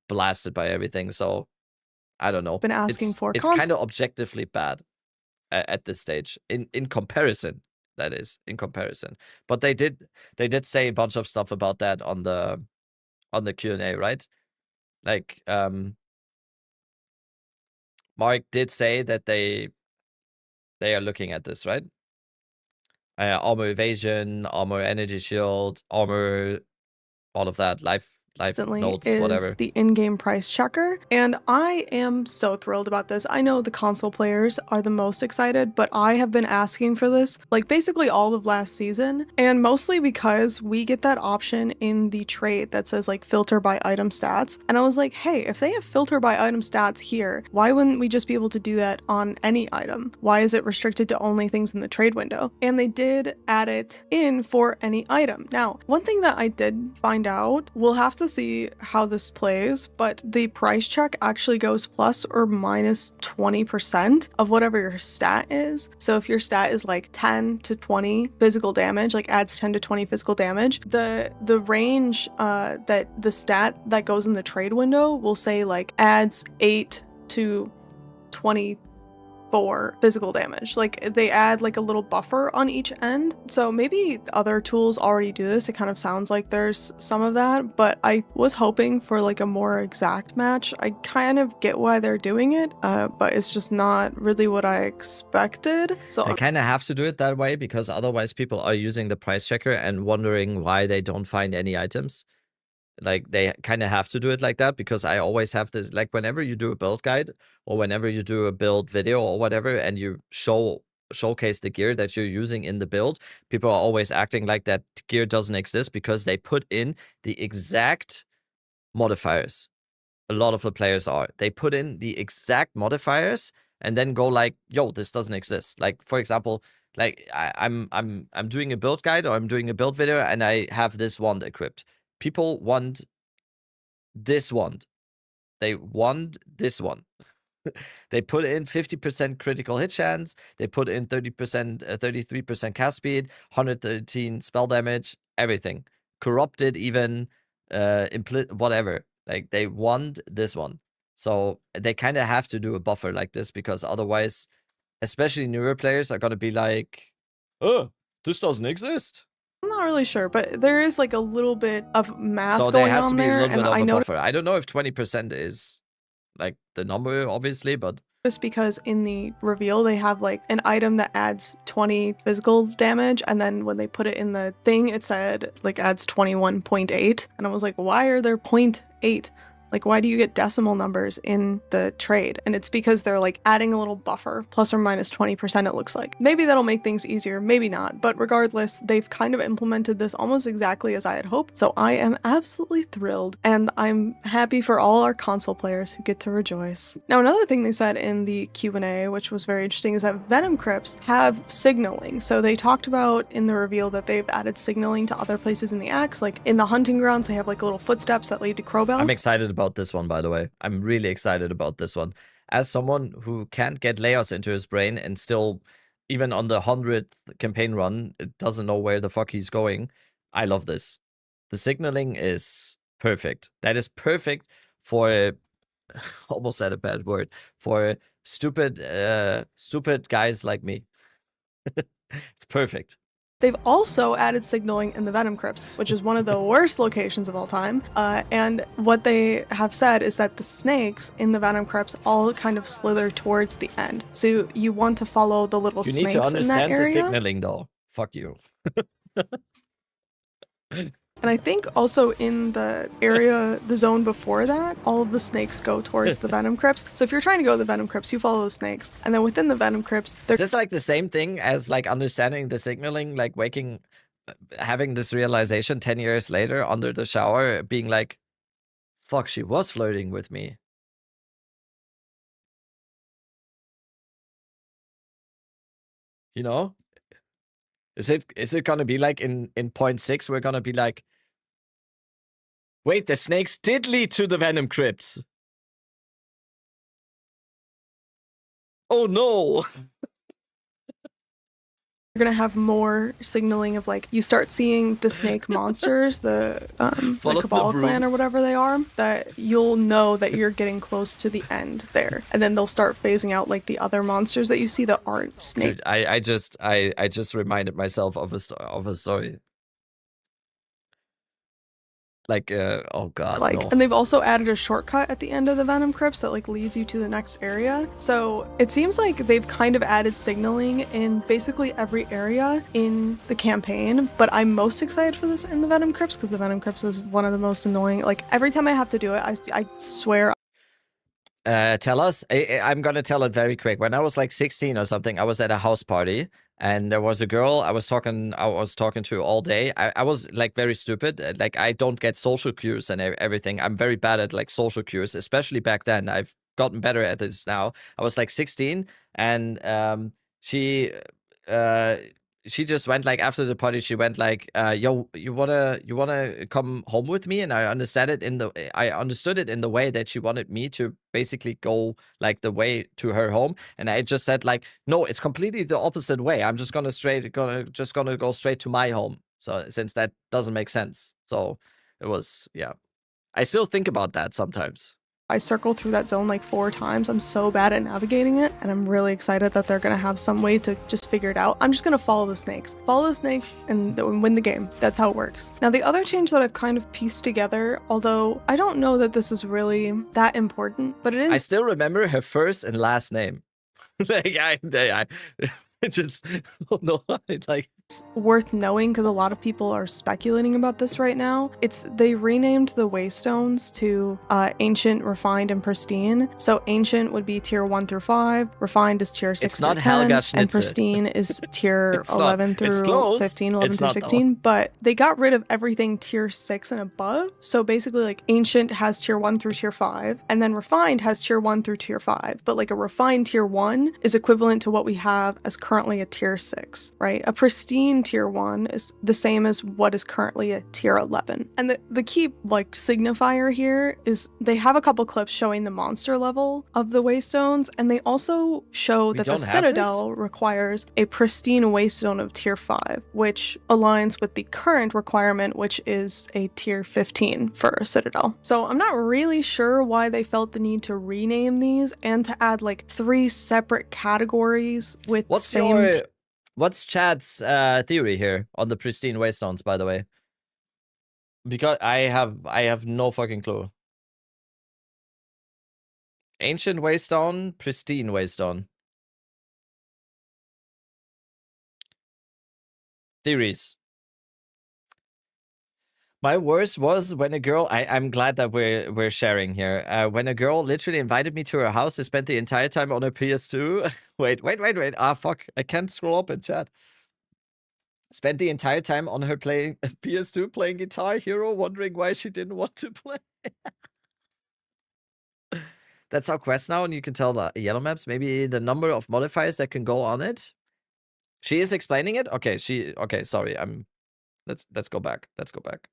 blasted by everything. So I don't know. been asking for it's kind of objectively bad at this stage in comparison. That is in comparison. But they did say a bunch of stuff about that on the Q&A, right? Like Mark did say that they are looking at this, right? Armor evasion, armor energy shield, armor, all of that, life notes, is whatever. the in-game price checker, and I am so thrilled about this. I know the console players are the most excited, but I have been asking for this like basically all of last season, and mostly because we get that option in the trait that says like filter by item stats, and I was like, hey, if they have filter by item stats here, why wouldn't we just be able to do that on any item? Why is it restricted to only things in the trade window? And they did add it in for any item. Now, one thing that I did find out, we'll have to see how this plays, but the price check actually goes plus or minus 20% of whatever your stat is. So if your stat is like 10 to 20 physical damage, like adds 10 to 20 physical damage, the range that the stat that goes in the trade window will say like adds 8 to 24 physical damage. Like they add like a little buffer on each end. So maybe other tools already do this. It kind of sounds like there's some of that, but I was hoping for like a more exact match. I kind of get why they're doing it, but it's just not really what I expected. So I kind of have to do it that way because otherwise people are using the price checker and wondering why they don't find any items. Like they kind of have to do it like that because I always have this, like whenever you do a build guide or whenever you do a build video or whatever, and you showcase the gear that you're using in the build, people are always acting like that gear doesn't exist because they put in the exact modifiers. A lot of the players are. They put in the exact modifiers and then go like, yo, this doesn't exist. Like, for example, like I'm doing a build guide or I'm doing a build video and I have this wand equipped. People want this wand. They want this one. They put in 50% critical hit chance. They put in 30%, 33% cast speed, 113 spell damage, everything. Corrupted even, whatever. Like they want this one. So they kind of have to do a buffer like this because otherwise, especially newer players are going to be like, oh, this doesn't exist. I'm not really sure, but there is like a little bit of math So there going has on to be a there, little and bit of I a noticed buffer. I don't know if 20% is like the number, obviously, but because in the reveal they have like an item that adds 20 physical damage, and then when they put it in the thing, it said like adds 21.8, and I was like, why are there 0.8? Like, why do you get decimal numbers in the trade? And it's because they're like adding a little buffer, plus or minus 20%, it looks like. Maybe that'll make things easier, maybe not. But regardless, they've kind of implemented this almost exactly as I had hoped. So I am absolutely thrilled, and I'm happy for all our console players who get to rejoice. Now, another thing they said in the Q&A, which was very interesting, is that Venom Crypts have signaling. So they talked about in the reveal that they've added signaling to other places in the axe. Like in the hunting grounds, they have like little footsteps that lead to Crowbell. I'm excited about this one, by the way. I'm really excited about this one. As someone who can't get layouts into his brain and still, even on the 100th campaign run, it doesn't know where the fuck he's going, I love this. The signaling is perfect. That is perfect for, almost said a bad word, for stupid guys like me. It's perfect. They've also added signaling in the Venom Crypts, which is one of the worst locations of all time. And what they have said is that the snakes in the Venom Crypts all kind of slither towards the end. So you want to follow the little You snakes need to in that understand the area. signaling, though. Fuck you. And I think also in the area, the zone before that, all of the snakes go towards the Venom Crypts. So if you're trying to go to the Venom Crypts, you follow the snakes. And then within the Venom Crypts, Is this like the same thing as like understanding the signaling, like having this realization 10 years later under the shower, being like, fuck, she was flirting with me. You know? Is it gonna be like in 0.6, we're gonna be like, wait, the snakes did lead to the Venom Crypts. Oh no. you're going to have more signaling of like, you start seeing the snake monsters, the Cabal clan or whatever they are, that you'll know that you're getting close to the end there. And then they'll start phasing out like the other monsters that you see that aren't snake. Dude, I just reminded myself of a story. Like, oh god, no. And they've also added a shortcut at the end of the Venom Crypts that like leads you to the next area. So it seems like they've kind of added signaling in basically every area in the campaign, but I'm most excited for this in the Venom Crypts because the Venom Crypts is one of the most annoying. Like every time I have to do it, I swear. Tell us. I'm gonna tell it very quick. When I was like 16 or something, I was at a house party and there was a girl I was talking to all day. I was like very stupid. Like I don't get social cues and everything. I'm very bad at like social cues, especially back then. I've gotten better at this now. I was like 16 and she just went like after the party, she went like, yo, you wanna come home with me? And I understood it in the way that she wanted me to basically go like the way to her home. And I just said like, no, it's completely the opposite way. I'm just gonna go straight to my home. So since that doesn't make sense. So it was, yeah. I still think about that sometimes. I circle through that zone like 4 times. I'm so bad at navigating it, and I'm really excited that they're going to have some way to just figure it out. I'm just going to follow the snakes. Follow the snakes and win the game. That's how it works. Now, the other change that I've kind of pieced together, although I don't know that this is really that important, but it is. I still remember her first and last name. Like, I just don't know. Like, it's worth knowing because a lot of people are speculating about this right now. They renamed the Waystones to Ancient, Refined, and Pristine. So Ancient would be tier 1 through 5, Refined is tier 6 it's through not 10, Helga and Schnitzel. Pristine is tier 11 through 15, 11 It's through not, 16. But they got rid of everything tier 6 and above. So basically, like Ancient has tier 1 through tier 5, and then Refined has tier 1 through tier 5. But like a Refined tier 1 is equivalent to what we have as currently a tier 6, right? A Pristine tier 1 is the same as what is currently a tier 11. And the key like signifier here is they have a couple clips showing the monster level of the Waystones, and they also show that the Citadel requires a Pristine Waystone of tier 5, which aligns with the current requirement, which is a tier 15 for a Citadel. So I'm not really sure why they felt the need to rename these and to add like 3 separate categories with What's Chad's theory here on the pristine waystones, by the way? Because I have no fucking clue. Ancient waystone, pristine waystone. Theories. My worst was when a girl. I'm glad that we're sharing here. When a girl literally invited me to her house to spend the entire time on her PS2. wait. Ah, fuck! I can't scroll up in chat. Spent the entire time on her playing PS2, playing Guitar Hero, wondering why she didn't want to play. That's our quest now, and you can tell the yellow maps. Maybe the number of modifiers that can go on it. She is explaining it. Okay, sorry. Let's go back. Let's go back.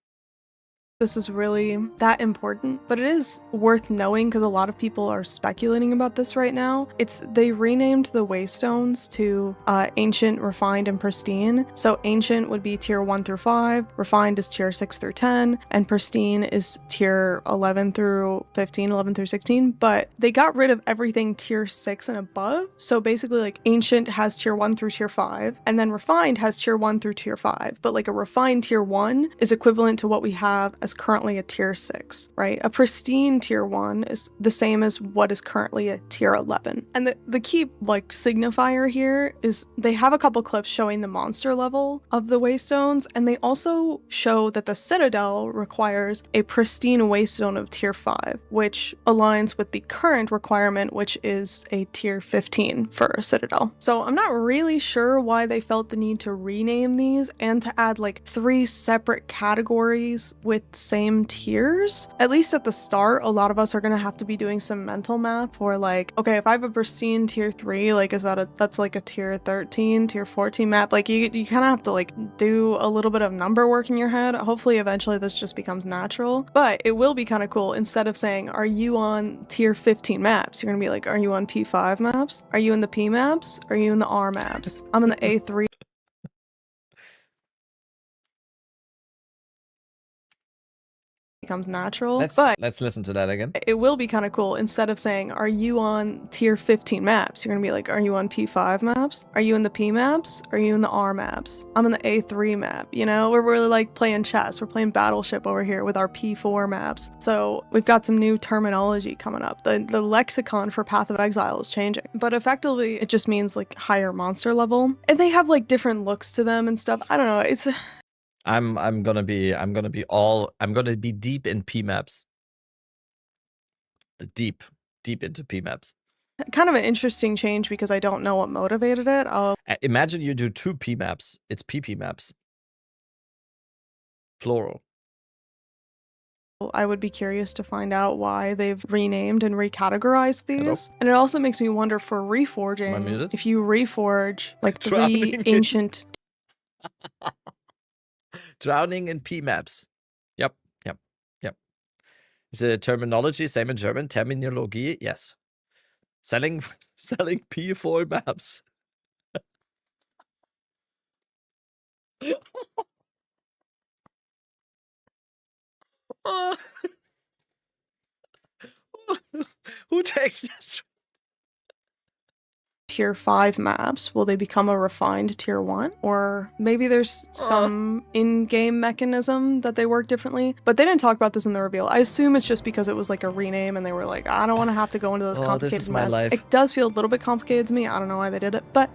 This is really that important, but it is worth knowing because a lot of people are speculating about this right now. They renamed the waystones to ancient, refined, and pristine. So ancient would be tier 1 through 5, refined is tier 6 through 10, and pristine is tier 11 through 15, 11 through 16. But they got rid of everything tier 6 and above. So basically, like ancient has tier 1 through tier 5, and then refined has tier 1 through tier 5. But like a refined tier 1 is equivalent to what we have as currently a tier 6, right? A pristine tier 1 is the same as what is currently a tier 11. And the key like signifier here is they have a couple clips showing the monster level of the waystones, and they also show that the citadel requires a pristine waystone of tier 5, which aligns with the current requirement, which is a tier 15 for a citadel. So I'm not really sure why they felt the need to rename these and to add like 3 separate categories with same tiers. At least at the start, a lot of us are going to have to be doing some mental math for like, okay, if I have a pristine tier 3, like that's like a tier 13, tier 14 map. Like you kind of have to like do a little bit of number work in your head. Hopefully eventually this just becomes natural, but it will be kind of cool. Instead of saying, are you on tier 15 maps? You're going to be like, are you on P5 maps? Are you in the P maps? Are you in the R maps? I'm in the A3. Becomes natural, Let's listen to that again. It will be kind of cool. Instead of saying, are you on tier 15 maps? You're gonna be like, are you on P5 maps? Are you in the P maps? Are you in the R maps? I'm in the A3 map. You know, we're really like playing chess. We're playing Battleship over here with our P4 maps. So we've got some new terminology coming up. The lexicon for Path of Exile is changing, but effectively it just means like higher monster level, and they have like different looks to them and stuff. I don't know. It's I'm gonna be deep in P maps. Deep into P maps. kind of an interesting change because I don't know what motivated it. Imagine you do 2 P maps. It's PP maps. Plural. I would be curious to find out why they've renamed and recategorized these. And it also makes me wonder for reforging, if you reforge like 3 ancient Drowning in P maps. Yep. Is it a terminology? Same in German. Terminologie? Yes. Selling P4 maps. Who takes that? tier 5 maps, will they become a refined tier 1? Or maybe there's some in-game mechanism that they work differently, but they didn't talk about this in the reveal. I assume it's just because it was like a rename and they were like, I don't want to have to go into those complicated this is my mess. life. It does feel a little bit complicated to me. I don't know why they did it, but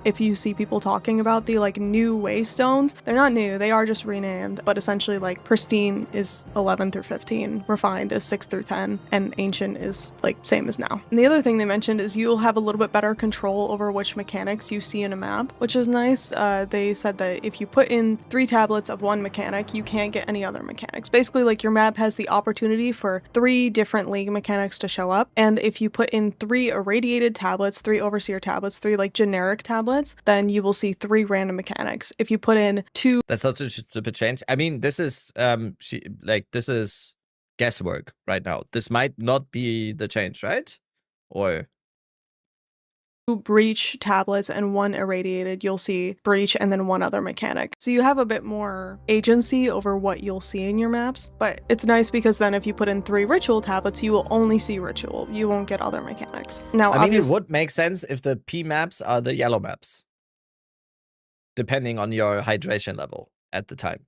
if you see people talking about the like new waystones, they're not new, they are just renamed, but essentially like pristine is 11 through 15, refined is 6 through 10, and ancient is like same as now. And the other thing they mentioned is you'll have a little bit better control over which mechanics you see in a map, which is nice. They said that if you put in 3 tablets of one mechanic, you can't get any other mechanics. Basically, like your map has the opportunity for 3 different league mechanics to show up, and if you put in 3 irradiated tablets, 3 overseer tablets, 3 like generic tablets, then you will see 3 random mechanics. If you put in 2, that's such a stupid change. I mean, this is this is guesswork right now. This might not be the change, right? Or breach tablets and 1 irradiated, you'll see breach and then 1 other mechanic. So you have a bit more agency over what you'll see in your maps, but it's nice because then if you put in 3 ritual tablets, you will only see ritual. You won't get other mechanics. Now, I mean, it would make sense if the P maps are the yellow maps. depending on your hydration level at the time.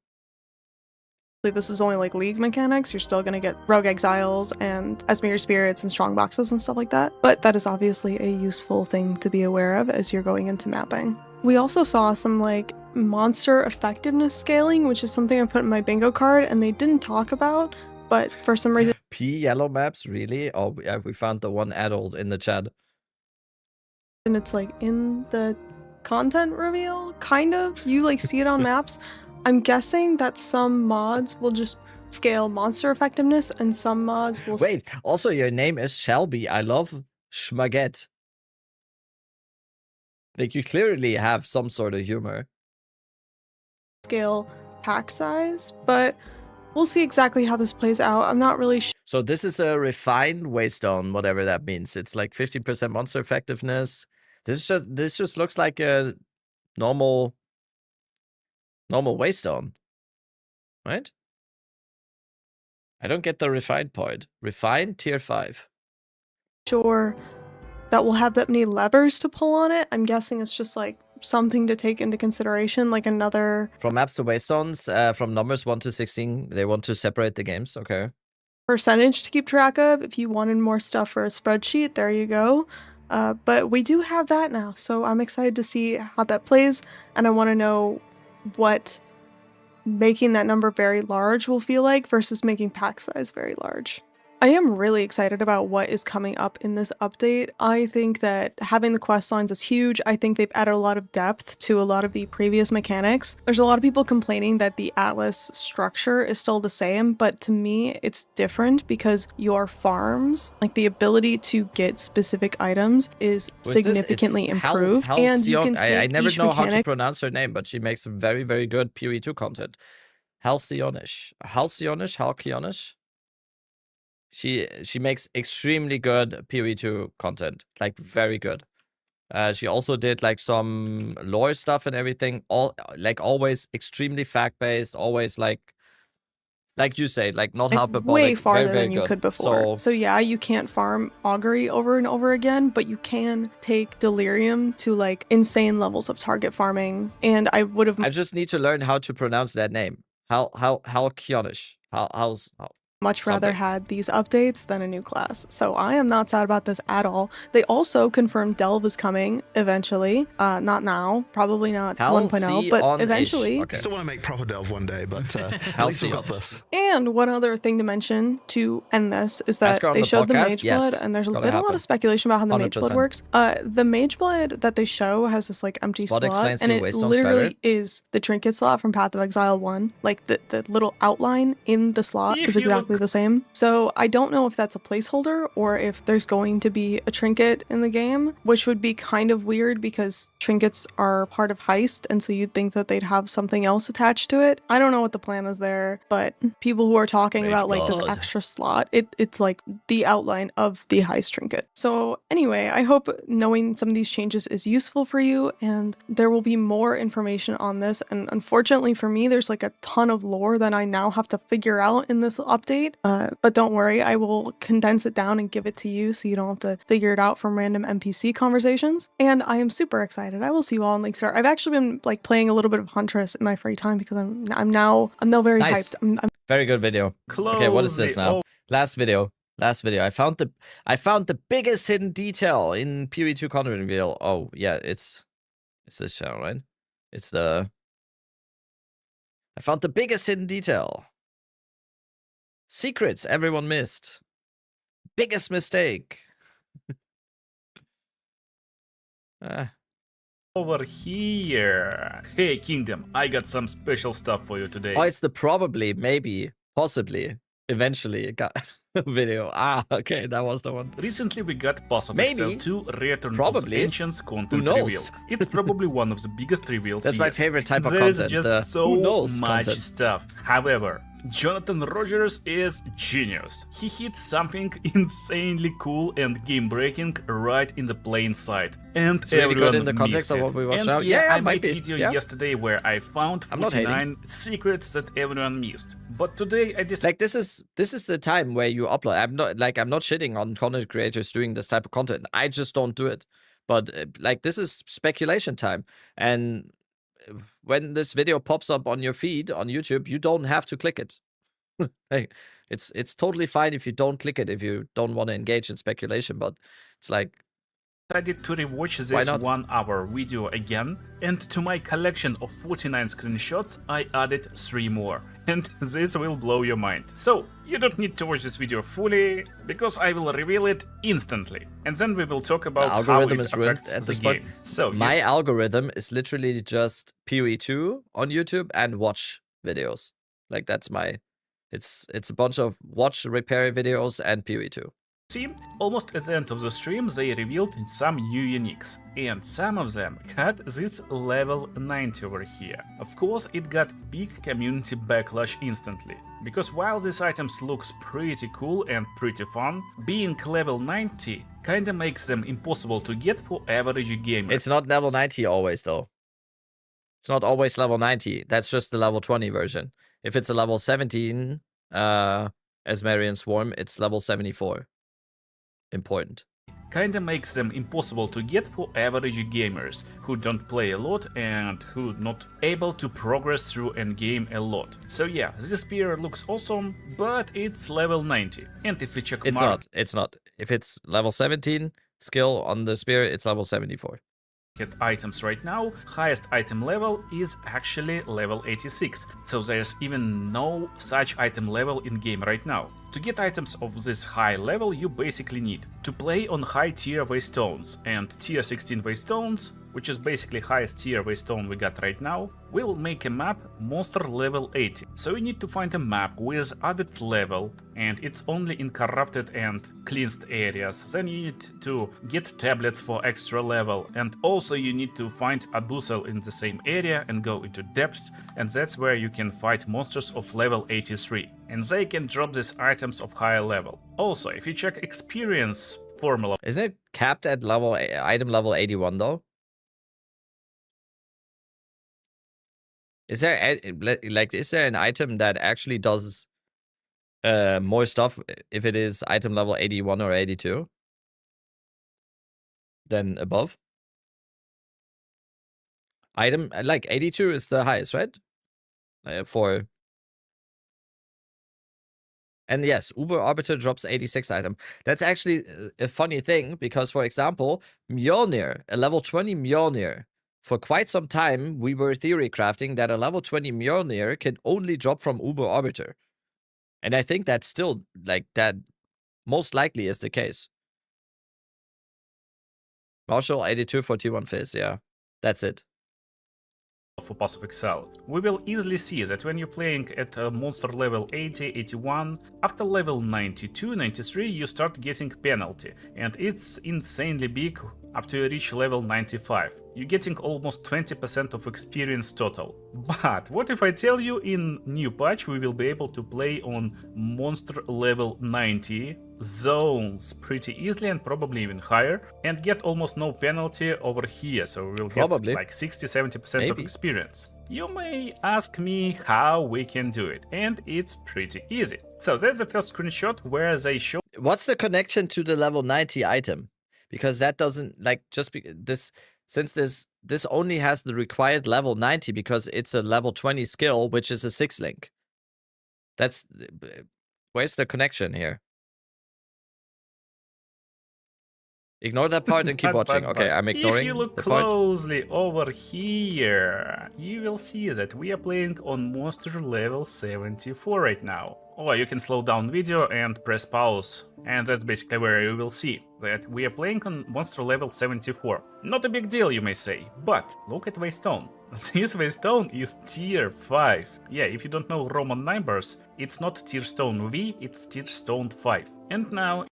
This is only like League mechanics. You're still gonna get Rogue Exiles and Esmir Spirits and Strong Boxes and stuff like that. But that is obviously a useful thing to be aware of as you're going into mapping. We also saw some like monster effectiveness scaling, which is something I put in my bingo card and they didn't talk about, but for some reason yellow maps, really? Oh, yeah, we found the one adult in the chat. and it's like in the content reveal, kind of. You like see it on maps. I'm guessing that some mods will just scale monster effectiveness and some mods will Wait, also your name is Shelby. I love Schmaget. Like you clearly have some sort of humor. scale pack size, but we'll see exactly how this plays out. I'm not really sure. So this is a refined waystone, whatever that means. It's like 15% monster effectiveness. This just looks like a normal waystone, right? I don't get the refined part. Refined tier 5. Sure that we'll have that many levers to pull on it. I'm guessing it's just like something to take into consideration, like another From maps to waystones, from numbers 1 to 16, they want to separate the games. Okay. percentage to keep track of. If you wanted more stuff for a spreadsheet, there you go. But we do have that now, so I'm excited to see how that plays, and I want to know what making that number very large will feel like versus making pack size very large. I am really excited about what is coming up in this update. I think that having the quest lines is huge. I think they've added a lot of depth to a lot of the previous mechanics. There's a lot of people complaining that the Atlas structure is still the same, but to me, it's different because your farms, like the ability to get specific items, is significantly improved. And you can take I never each know how to mechanic pronounce her name, but she makes very, very good PoE2 content. Halcyonish. She makes extremely good PoE2 content, like very good. She also did like some lore stuff and everything. Always extremely fact based. Always like you say, like not hyperbolic. way farther very, very than you good. could before. So yeah, you can't farm augury over and over again, but you can take delirium to like insane levels of target farming. And I would have I just need to learn how to pronounce that name. Halcyonish. How's much rather had these updates than a new class. So I am not sad about this at all. They also confirmed Delve is coming eventually. Not now, probably not 1.0, but eventually. Still want to make proper Delve one day, but at least we got this. And one other thing to mention to end this is that they showed the Mage Blood, and there's been a lot of speculation about how the Mage Blood works. The Mage Blood that they show has this like empty slot, and it literally is the trinket slot from Path of Exile 1. Like the little outline in the slot is exactly the same. So I don't know if that's a placeholder or if there's going to be a trinket in the game, which would be kind of weird because trinkets are part of heist, and so you'd think that they'd have something else attached to it. I don't know what the plan is there, but people who are talking about like this extra slot, it's like the outline of the heist trinket. So anyway, I hope knowing some of these changes is useful for you, and there will be more information on this. And unfortunately for me, there's like a ton of lore that I now have to figure out in this update. But don't worry, I will condense it down and give it to you so you don't have to figure it out from random NPC conversations. And I am super excited. I will see you all in League Start. I've actually been like playing a little bit of Huntress in my free time because I'm now very hyped. I'm very good video. Okay, what is this now? Last video. I found the biggest hidden detail in PoE2 content reveal. Oh yeah, it's this channel, right? I found the biggest hidden detail. Secrets everyone missed. Biggest mistake. Over here. Hey, Kingdom, I got some special stuff for you today. Oh, it's the probably, maybe, possibly, eventually video. Okay, that was the one. Recently we got Path of Exile 2 Return of the Ancients content knows? reveal. It's probably one of the biggest reveals That's my yet. favorite type of There's content. just so who knows much content. stuff. However, Jonathan Rogers is genius. He hit something insanely cool and game-breaking right in the plain sight. And it's really everyone good in the context of what we watched now. Yeah, I might made a video yesterday where I found 49 secrets that everyone missed. But today I decided like this is the time where you upload. I'm not shitting on content creators doing this type of content. I just don't do it. But like this is speculation time, and when this video pops up on your feed on YouTube, you don't have to click it. Hey, it's totally fine if you don't click it, if you don't want to engage in speculation, but it's like, decided to rewatch why this not? 1 hour video again, and to my collection of 49 screenshots I added 3 more, and this will blow your mind. So you don't need to watch this video fully, because I will reveal it instantly, and then we will talk about The how algorithm it is ruined affects at the this game. point. So My algorithm is literally just PoE2 on YouTube and watch videos. Like that's my, it's a bunch of watch repair videos and PoE2. see, almost at the end of the stream they revealed some new uniques, and some of them had this level 90 over here. Of course, it got big community backlash instantly, because while these items looks pretty cool and pretty fun, being level 90 kinda makes them impossible to get for average gamers. It's not level 90 always though. It's not always level 90. That's just the level 20 version. If it's a level 17, as Marion Swarm, it's level 74. Important. Kinda makes them impossible to get for average gamers who don't play a lot and who not able to progress through endgame a lot. So yeah, this spear looks awesome, but it's level 90. And if we check It's not. If it's level 17 skill on the spear, it's level 74. Items right now, highest item level is actually level 86, so there's even no such item level in game right now. To get items of this high level you basically need to play on high tier waystones, and tier 16 waystones, which is basically highest tier waystone we got right now, will make a map monster level 80. So you need to find a map with added level and it's only in corrupted and cleansed areas. Then you need to get tablets for extra level, and also you need to find a bussel in the same area and go into depths, and that's where you can fight monsters of level 83, and they can drop these items of higher level. Also, if you check experience formula, isn't it capped at item level 81 though? Is there is there an item that actually does more stuff if it is item level 81 or 82 than above? Item like 82 is the highest, right? And yes, Uber Arbiter drops 86 item. That's actually a funny thing because, for example, Mjolnir, a level 20 Mjolnir, for quite some time we were theory crafting that a level 20 Mjolnir can only drop from Uber Arbiter. And I think that's still, like, that most likely is the case. Marshall, 82 for T1 Fizz, yeah. That's it. For Pass of Excel, we will easily see that when you're playing at monster level 80, 81, after level 92, 93 you start getting penalty, and it's insanely big after you reach level 95. You're getting almost 20% of experience total. But what if I tell you in new patch we will be able to play on monster level 90 zones pretty easily and probably even higher, and get almost no penalty over here, so we will get like 60-70% of experience. You may ask me how we can do it, and it's pretty easy. So that's the first screenshot where they show. What's the connection to the level 90 item? Because that doesn't, like, since this only has the required level 90 because it's a level 20 skill, which is a 6-link. Where's the connection here? Ignore that part and keep watching. Okay, I'm ignoring. If you look the part. closely over here, you will see that we are playing on monster level 74 right now. Or you can slow down video and press pause, and that's basically where you will see that we are playing on monster level 74. Not a big deal, you may say, but look at Waystone. This Waystone is tier 5. Yeah, if you don't know Roman numbers, it's not tier stone V, it's tier stone 5. And now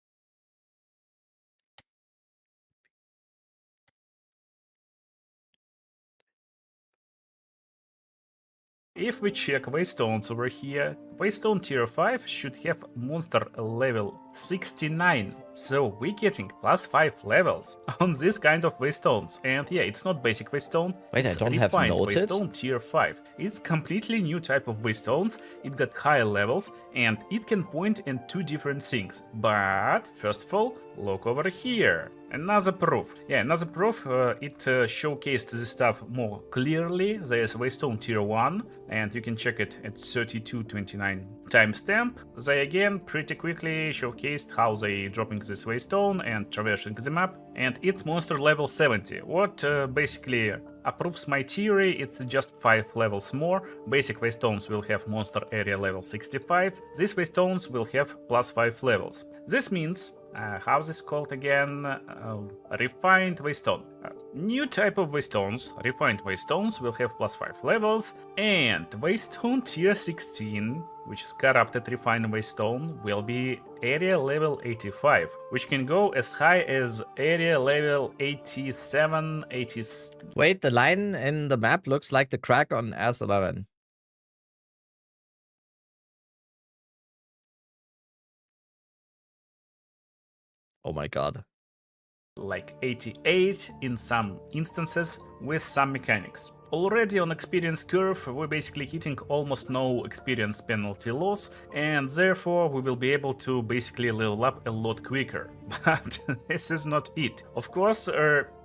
if we check Waystones over here, Waystone tier 5 should have monster level 69. So we're getting +5 levels on this kind of waystones. And yeah, it's not basic waystone. Wait, I it's don't have refined noted? waystone tier 5. It's completely new type of waystones. It got higher levels and it can point in 2 different things. But first of all, look over here. Another proof. Yeah, another proof. It showcased this stuff more clearly. There's waystone tier 1 and you can check it at 3229 timestamp. They again pretty quickly showcased how they dropping this waystone and traversing the map, and it's monster level 70. What basically approves my theory. It's just 5 levels more. Basic waystones will have monster area level 65. These waystones will have +5 levels. This means how's this called again? Refined waystone. New type of waystones, refined waystones, will have +5 levels, and waystone tier 16, which is corrupted refined waystone, will be area level 85, which can go as high as area level 87, 80. Wait, the line in the map looks like the crack on S11. Oh my god. Like 88 in some instances with some mechanics. Already on experience curve, we're basically hitting almost no experience penalty loss, and therefore we will be able to basically level up a lot quicker. But this is not it. Of course,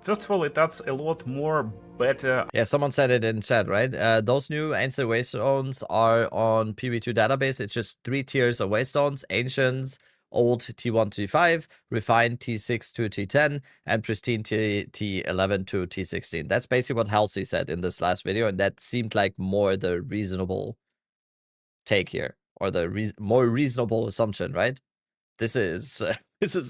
first of all, it adds a lot more better. Yeah, someone said it in chat, right? Those new ancient waystones are on PV2 database. It's just 3 tiers of waystones: ancients, old T1 to T5, refined T6 to T10, and pristine T11 to T16. That's basically what Halsey said in this last video, and that seemed like more the reasonable take here, or the more reasonable assumption, right? This is a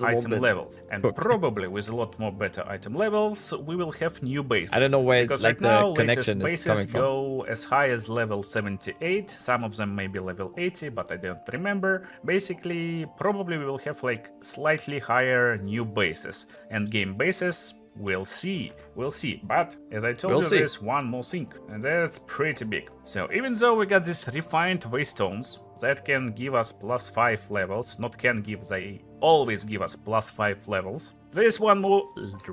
item bit levels, and cooked. probably with a lot more better item levels, we will have new bases. I don't know where because like right now, the connection is coming bases from. go as high as level 78. Some of them may be level 80, but I don't remember. Basically, probably we will have like slightly higher new bases, and game bases. We'll see. But as I told you, there's one more thing, and that's pretty big. So even though we got these refined waystones that can give us +5 levels, not can give, they always give us +5 levels, there is one more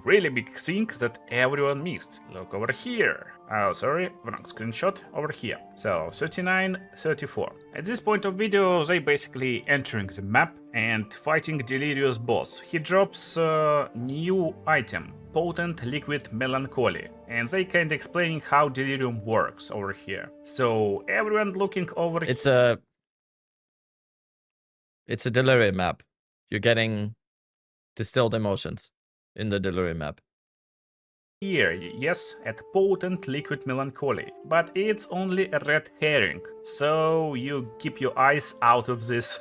really big thing that everyone missed. Look over here. Oh, sorry, wrong screenshot, over here. So 39, 34. At this point of video, they basically entering the map and fighting Delirious boss. He drops a new item, Potent Liquid Melancholy, and they kinda explaining how Delirium works over here. So everyone looking over here. It's a delirium map. You're getting distilled emotions in the delirium map. Here, yes, at Potent Liquid Melancholy, but it's only a red herring, so you keep your eyes out of this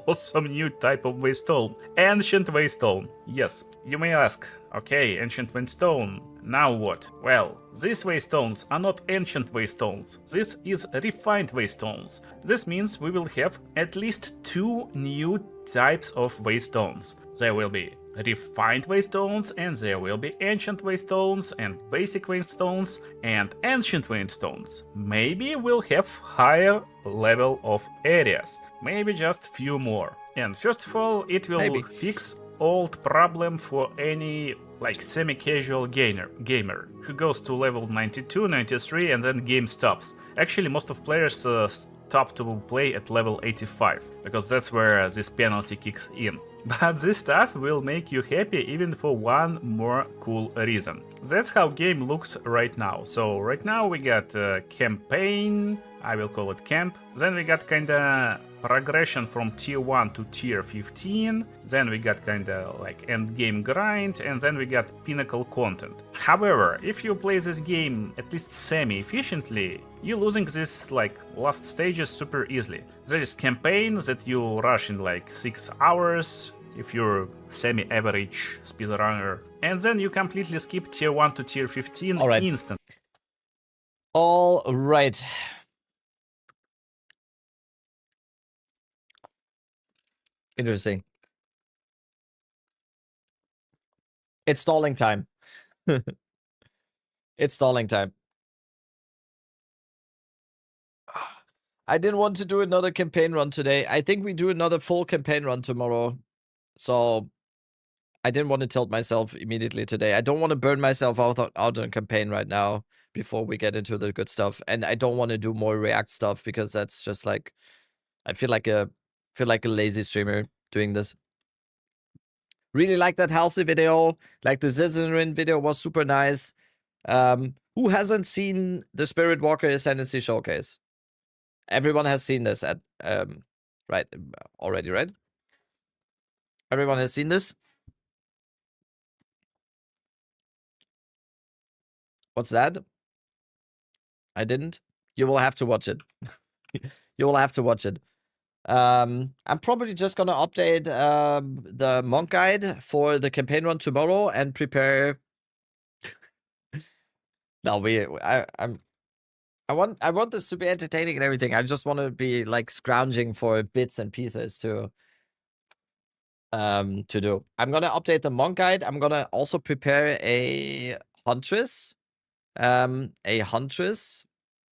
awesome new type of waystone. Ancient waystone. Yes, you may ask, okay, ancient waystone, now what? Well, these waystones are not ancient waystones, this is refined waystones. This means we will have at least 2 new types of waystones. There will be refined waystones, and there will be ancient waystones, and basic waystones, and ancient waystones. Maybe we'll have higher level of areas, maybe just few more. And first of all, it will fix old problem for any like semi-casual gamer who goes to level 92, 93, and then game stops. Actually, most of players stop to play at level 85, because that's where this penalty kicks in. But this stuff will make you happy even for one more cool reason. That's how game looks right now. So right now we got campaign, I will call it camp. Then we got kinda progression from tier 1 to tier 15. Then we got kinda like end game grind, and then we got pinnacle content. However, if you play this game at least semi-efficiently, you're losing this like last stages super easily. There is campaign that you rush in like 6 hours if you're semi-average speedrunner, and then you completely skip tier 1 to tier 15 instant. All right. Interesting. It's stalling time. It's stalling time. I didn't want to do another campaign run today. I think we do another full campaign run tomorrow. So I didn't want to tilt myself immediately today. I don't want to burn myself out on campaign right now before we get into the good stuff. And I don't want to do more React stuff because that's just like, I feel like a lazy streamer doing this. Really like that Halsey video. Like the Zizarin video was super nice. Who hasn't seen the Spirit Walker Ascendancy Showcase? Everyone has seen this at right already, right? Everyone has seen this? What's that? I didn't. You will have to watch it. You will have to watch it. I'm probably just gonna update the monk guide for the campaign run tomorrow and prepare. No, I want this to be entertaining and everything. I just want to be like scrounging for bits and pieces to do. I'm gonna update the monk guide. I'm gonna also prepare a huntress